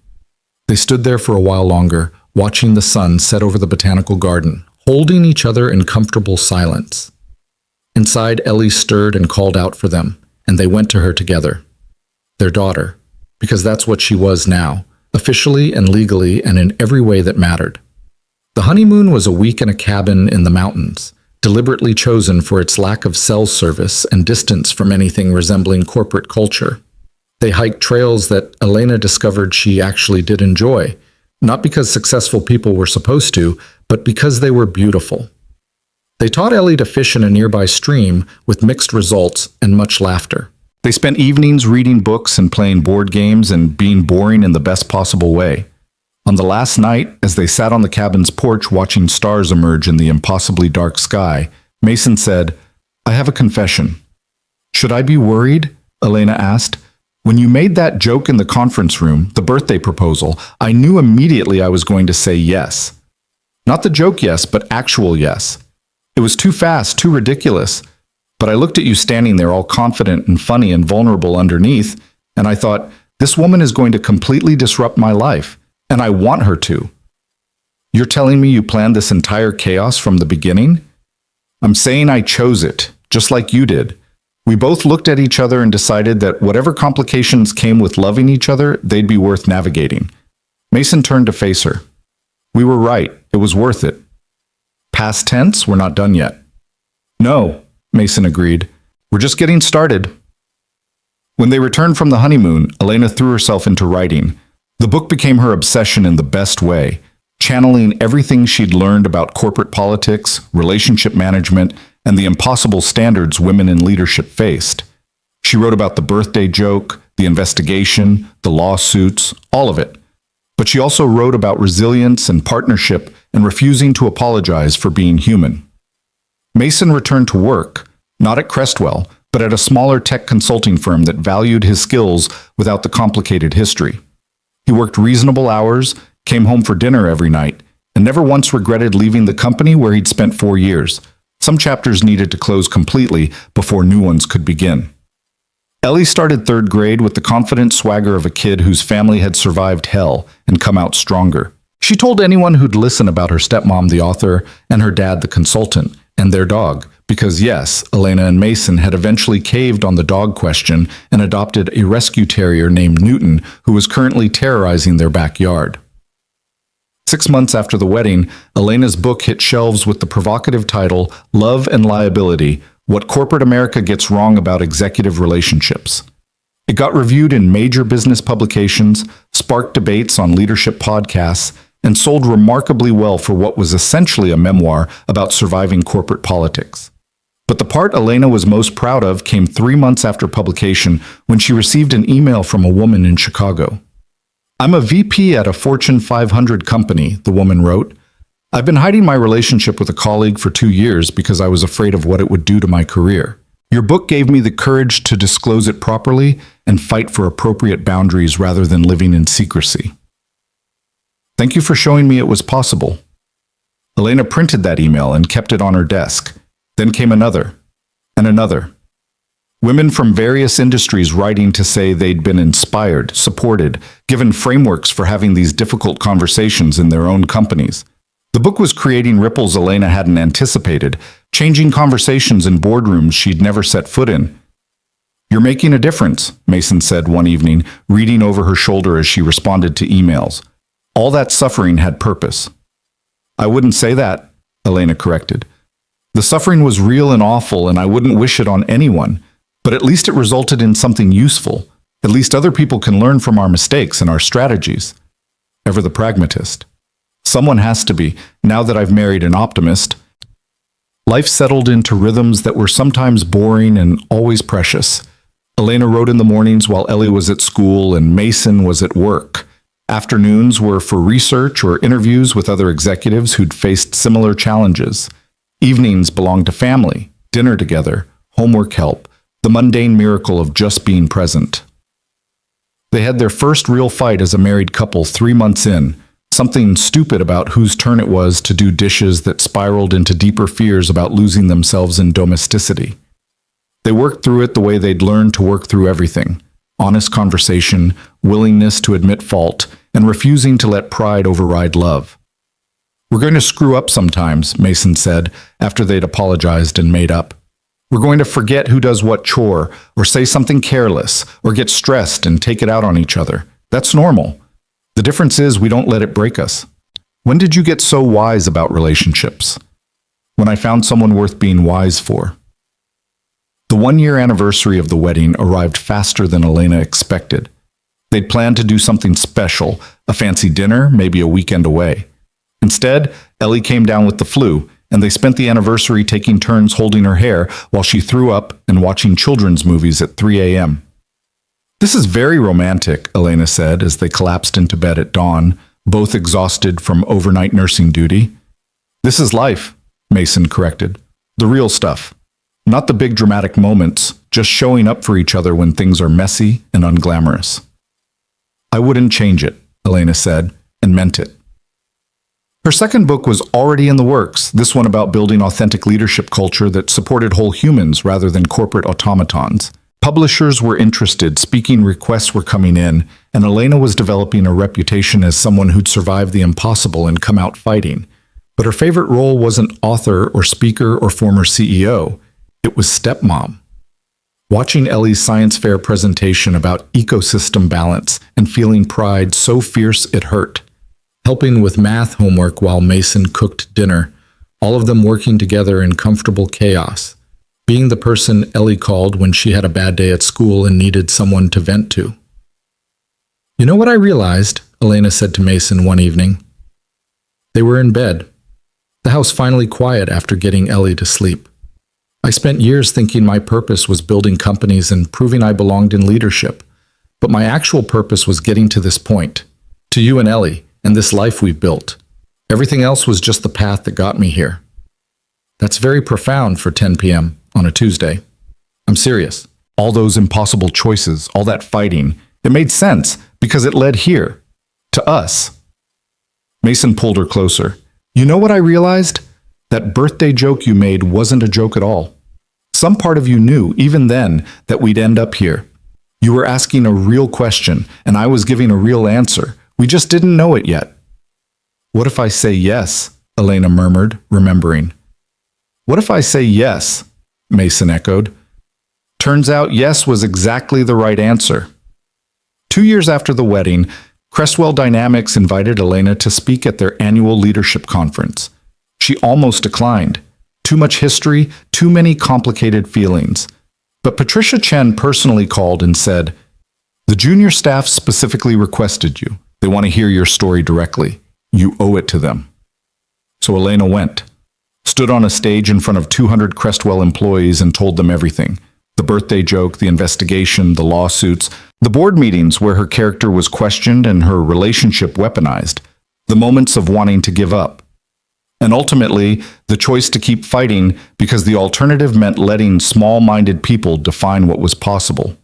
They stood there for a while longer, watching the sun set over the botanical garden, holding each other in comfortable silence. Inside, Ellie stirred and called out for them, and they went to her together. Their daughter, because that's what she was now, officially and legally and in every way that mattered. The honeymoon was a week in a cabin in the mountains, deliberately chosen for its lack of cell service and distance from anything resembling corporate culture. They hiked trails that Elena discovered she actually did enjoy, not because successful people were supposed to, but because they were beautiful. They taught Ellie to fish in a nearby stream with mixed results and much laughter. They spent evenings reading books and playing board games and being boring in the best possible way. On the last night, as they sat on the cabin's porch watching stars emerge in the impossibly dark sky, Mason said, I have a confession. Should I be worried? Elena asked. When you made that joke in the conference room, the birthday proposal, I knew immediately I was going to say yes. Not the joke yes, but actual yes. It was too fast, too ridiculous. But I looked at you standing there all confident and funny and vulnerable underneath, and I thought, this woman is going to completely disrupt my life. And I want her to. You're telling me you planned this entire chaos from the beginning? I'm saying I chose it, just like you did. We both looked at each other and decided that whatever complications came with loving each other, they'd be worth navigating. Mason turned to face her. We were right. It was worth it. Past tense, we're not done yet. No, Mason agreed. We're just getting started. When they returned from the honeymoon, Elena threw herself into writing. The book became her obsession in the best way, channeling everything she'd learned about corporate politics, relationship management, and the impossible standards women in leadership faced. She wrote about the birthday joke, the investigation, the lawsuits, all of it. But she also wrote about resilience and partnership and refusing to apologize for being human. Mason returned to work, not at Crestwell, but at a smaller tech consulting firm that valued his skills without the complicated history. He worked reasonable hours, came home for dinner every night, and never once regretted leaving the company where he'd spent 4 years. Some chapters needed to close completely before new ones could begin. Ellie started 3rd grade with the confident swagger of a kid whose family had survived hell and come out stronger. She told anyone who'd listen about her stepmom, the author, and her dad, the consultant, and their dog, because yes, Elena and Mason had eventually caved on the dog question and adopted a rescue terrier named Newton, who was currently terrorizing their backyard. 6 months after the wedding, Elena's book hit shelves with the provocative title, Love and Liability: What Corporate America Gets Wrong About Executive Relationships. It got reviewed in major business publications, sparked debates on leadership podcasts, and sold remarkably well for what was essentially a memoir about surviving corporate politics. But the part Elena was most proud of came 3 months after publication when she received an email from a woman in Chicago. I'm a VP at a Fortune 500 company, the woman wrote. I've been hiding my relationship with a colleague for 2 years because I was afraid of what it would do to my career. Your book gave me the courage to disclose it properly and fight for appropriate boundaries rather than living in secrecy. Thank you for showing me it was possible. Elena printed that email and kept it on her desk. Then came another, and another. Women from various industries writing to say they'd been inspired, supported, given frameworks for having these difficult conversations in their own companies. The book was creating ripples Elena hadn't anticipated, changing conversations in boardrooms she'd never set foot in. You're making a difference, Mason said one evening, reading over her shoulder as she responded to emails. All that suffering had purpose. I wouldn't say that, Elena corrected. The suffering was real and awful, and I wouldn't wish it on anyone, but at least it resulted in something useful. At least other people can learn from our mistakes and our strategies. Ever the pragmatist. Someone has to be, now that I've married an optimist. Life settled into rhythms that were sometimes boring and always precious. Elena wrote in the mornings while Ellie was at school and Mason was at work. Afternoons were for research or interviews with other executives who'd faced similar challenges. Evenings belonged to family, dinner together, homework help, the mundane miracle of just being present. They had their first real fight as a married couple 3 months in, something stupid about whose turn it was to do dishes that spiraled into deeper fears about losing themselves in domesticity. They worked through it the way they'd learned to work through everything: honest conversation, willingness to admit fault, and refusing to let pride override love. We're going to screw up sometimes, Mason said, after they'd apologized and made up. We're going to forget who does what chore, or say something careless, or get stressed and take it out on each other. That's normal. The difference is we don't let it break us. When did you get so wise about relationships? When I found someone worth being wise for. The 1-year anniversary of the wedding arrived faster than Elena expected. They'd planned to do something special, a fancy dinner, maybe a weekend away. Instead, Ellie came down with the flu, and they spent the anniversary taking turns holding her hair while she threw up and watching children's movies at 3 a.m. This is very romantic, Elena said as they collapsed into bed at dawn, both exhausted from overnight nursing duty. This is life, Mason corrected. The real stuff. Not the big dramatic moments, just showing up for each other when things are messy and unglamorous. I wouldn't change it, Elena said, and meant it. Her second book was already in the works, this one about building authentic leadership culture that supported whole humans rather than corporate automatons. Publishers were interested, speaking requests were coming in, and Elena was developing a reputation as someone who'd survive the impossible and come out fighting. But her favorite role wasn't author or speaker or former CEO. It was stepmom. Watching Ellie's science fair presentation about ecosystem balance and feeling pride so fierce it hurt. Helping with math homework while Mason cooked dinner, all of them working together in comfortable chaos. Being the person Ellie called when she had a bad day at school and needed someone to vent to. You know what I realized? Elena said to Mason one evening. They were in bed. The house finally quiet after getting Ellie to sleep. I spent years thinking my purpose was building companies and proving I belonged in leadership. But my actual purpose was getting to this point, to you and Ellie, and this life we've built. Everything else was just the path that got me here. That's very profound for 10 p.m. on a Tuesday. I'm serious. All those impossible choices, all that fighting, it made sense because it led here, to us. Mason pulled her closer. You know what I realized? That birthday joke you made wasn't a joke at all. Some part of you knew, even then, that we'd end up here. You were asking a real question, and I was giving a real answer. We just didn't know it yet. What if I say yes? Elena murmured, remembering. What if I say yes? Mason echoed. Turns out yes was exactly the right answer. 2 years after the wedding, Crestwell Dynamics invited Elena to speak at their annual leadership conference. She almost declined. Too much history, too many complicated feelings. But Patricia Chen personally called and said, "The junior staff specifically requested you. They want to hear your story directly. You owe it to them." So Elena went, stood on a stage in front of 200 Crestwell employees and told them everything. The birthday joke, the investigation, the lawsuits, the board meetings where her character was questioned and her relationship weaponized, the moments of wanting to give up. And ultimately, the choice to keep fighting because the alternative meant letting small-minded people define what was possible.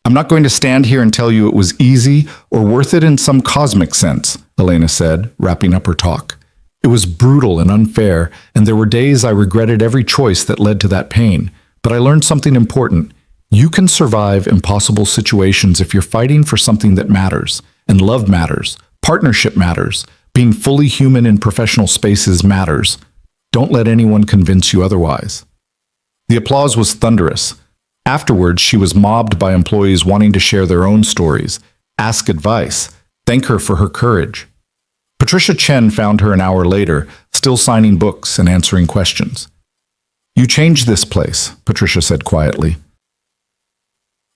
I'm not going to stand here and tell you it was easy or worth it in some cosmic sense, Elena said, wrapping up her talk. It was brutal and unfair, and there were days I regretted every choice that led to that pain. But I learned something important. You can survive impossible situations if you're fighting for something that matters, and love matters, partnership matters, being fully human in professional spaces matters. Don't let anyone convince you otherwise. The applause was thunderous. Afterwards, she was mobbed by employees wanting to share their own stories, ask advice, thank her for her courage. Patricia Chen found her an hour later, still signing books and answering questions. "You changed this place," Patricia said quietly.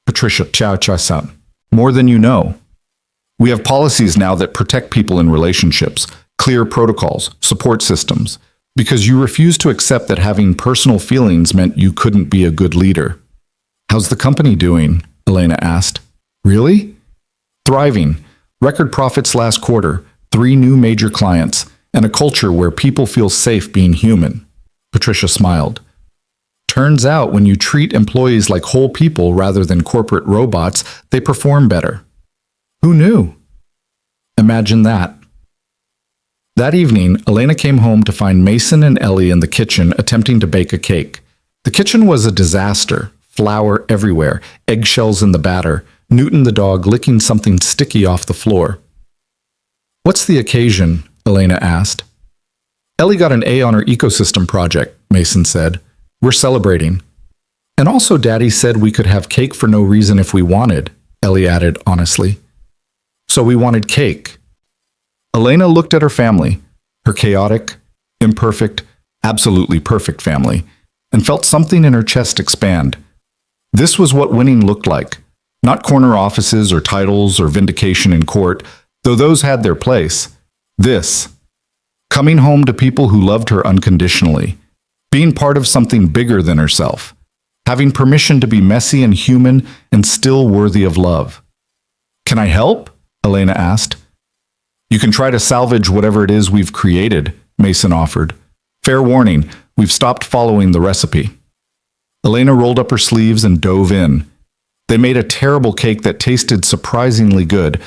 Patricia, Chow-san, more than you know. We have policies now that protect people in relationships, clear protocols, support systems, because you refused to accept that having personal feelings meant you couldn't be a good leader. "How's the company doing?" Elena asked. "Really?" "Thriving. Record profits last quarter, 3 new major clients, and a culture where people feel safe being human." Patricia smiled. "Turns out when you treat employees like whole people rather than corporate robots, they perform better." "Who knew?" "Imagine that." That evening, Elena came home to find Mason and Ellie in the kitchen attempting to bake a cake. The kitchen was a disaster. Flour everywhere, eggshells in the batter, Newton the dog licking something sticky off the floor. "What's the occasion?" Elena asked. "Ellie got an A on her ecosystem project," Mason said. "We're celebrating." "And also Daddy said we could have cake for no reason if we wanted," Ellie added honestly. "So we wanted cake." Elena looked at her family, her chaotic, imperfect, absolutely perfect family, and felt something in her chest expand. This was what winning looked like. Not corner offices or titles or vindication in court, though those had their place. This. Coming home to people who loved her unconditionally. Being part of something bigger than herself. Having permission to be messy and human and still worthy of love. "Can I help?" Elena asked. "You can try to salvage whatever it is we've created," Mason offered. "Fair warning, we've stopped following the recipe." Elena rolled up her sleeves and dove in. They made a terrible cake that tasted surprisingly good.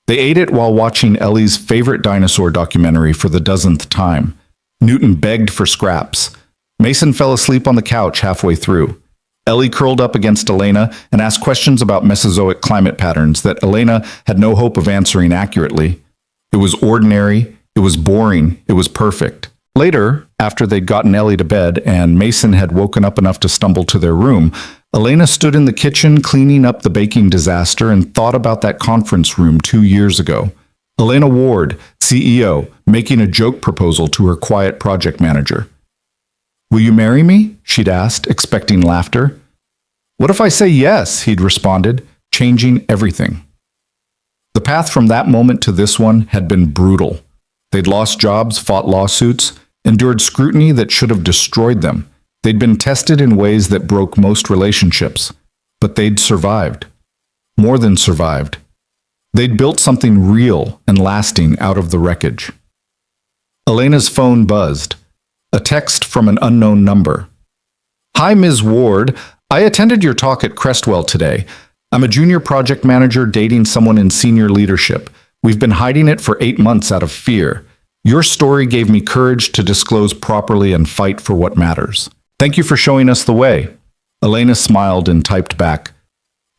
They ate it while watching Ellie's favorite dinosaur documentary for the 10th time. Newton begged for scraps. Mason fell asleep on the couch halfway through. Ellie curled up against Elena and asked questions about Mesozoic climate patterns that Elena had no hope of answering accurately. It was ordinary, it was boring, it was perfect. Later, after they'd gotten Ellie to bed and Mason had woken up enough to stumble to their room, Elena stood in the kitchen cleaning up the baking disaster and thought about that conference room 2 years ago. Elena Ward, CEO, making a joke proposal to her quiet project manager. "Will you marry me?" she'd asked, expecting laughter. "What if I say yes?" he'd responded, changing everything. The path from that moment to this one had been brutal. They'd lost jobs, fought lawsuits, endured scrutiny that should have destroyed them. They'd been tested in ways that broke most relationships, but they'd survived. More than survived. They'd built something real and lasting out of the wreckage. Elena's phone buzzed. A text from an unknown number. "Hi, Ms. Ward. I attended your talk at Crestwell today. I'm a junior project manager dating someone in senior leadership. We've been hiding it for 8 months out of fear. Your story gave me courage to disclose properly and fight for what matters. Thank you for showing us the way." Elena smiled and typed back,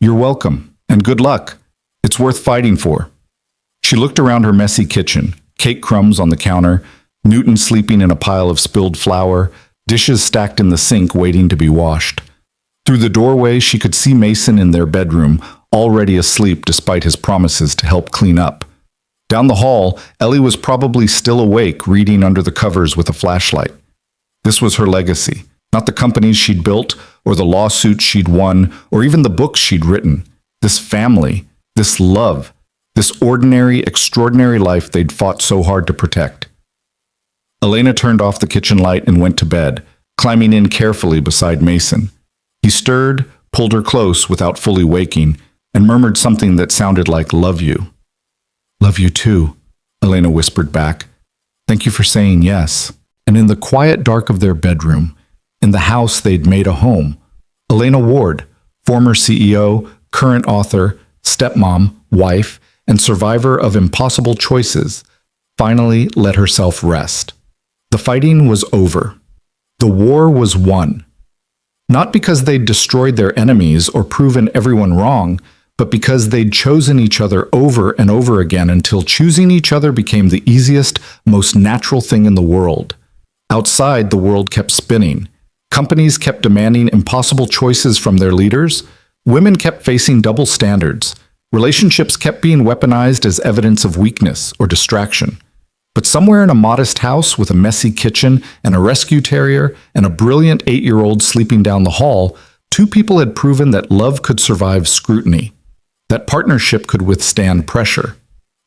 "You're welcome, and good luck. It's worth fighting for." She looked around her messy kitchen, cake crumbs on the counter, Newton sleeping in a pile of spilled flour, dishes stacked in the sink waiting to be washed. Through the doorway, she could see Mason in their bedroom, already asleep despite his promises to help clean up. Down the hall, Ellie was probably still awake, reading under the covers with a flashlight. This was her legacy, not the companies she'd built, or the lawsuits she'd won, or even the books she'd written. This family, this love, this ordinary, extraordinary life they'd fought so hard to protect. Elena turned off the kitchen light and went to bed, climbing in carefully beside Mason. He stirred, pulled her close without fully waking, and murmured something that sounded like "love you." "Love you too," Elena whispered back. "Thank you for saying yes." And in the quiet dark of their bedroom, in the house they'd made a home, Elena Ward, former CEO, current author, stepmom, wife, and survivor of impossible choices, finally let herself rest. The fighting was over. The war was won. Not because they'd destroyed their enemies or proven everyone wrong, but because they'd chosen each other over and over again until choosing each other became the easiest, most natural thing in the world. Outside, the world kept spinning. Companies kept demanding impossible choices from their leaders. Women kept facing double standards. Relationships kept being weaponized as evidence of weakness or distraction. But somewhere in a modest house with a messy kitchen and a rescue terrier and a brilliant 8-year-old sleeping down the hall, two people had proven that love could survive scrutiny, that partnership could withstand pressure,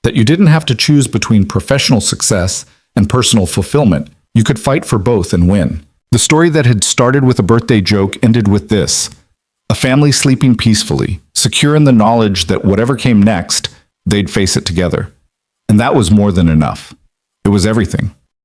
that you didn't have to choose between professional success and personal fulfillment. You could fight for both and win. The story that had started with a birthday joke ended with this: a family sleeping peacefully, secure in the knowledge that whatever came next, they'd face it together. And that was more than enough. It was everything.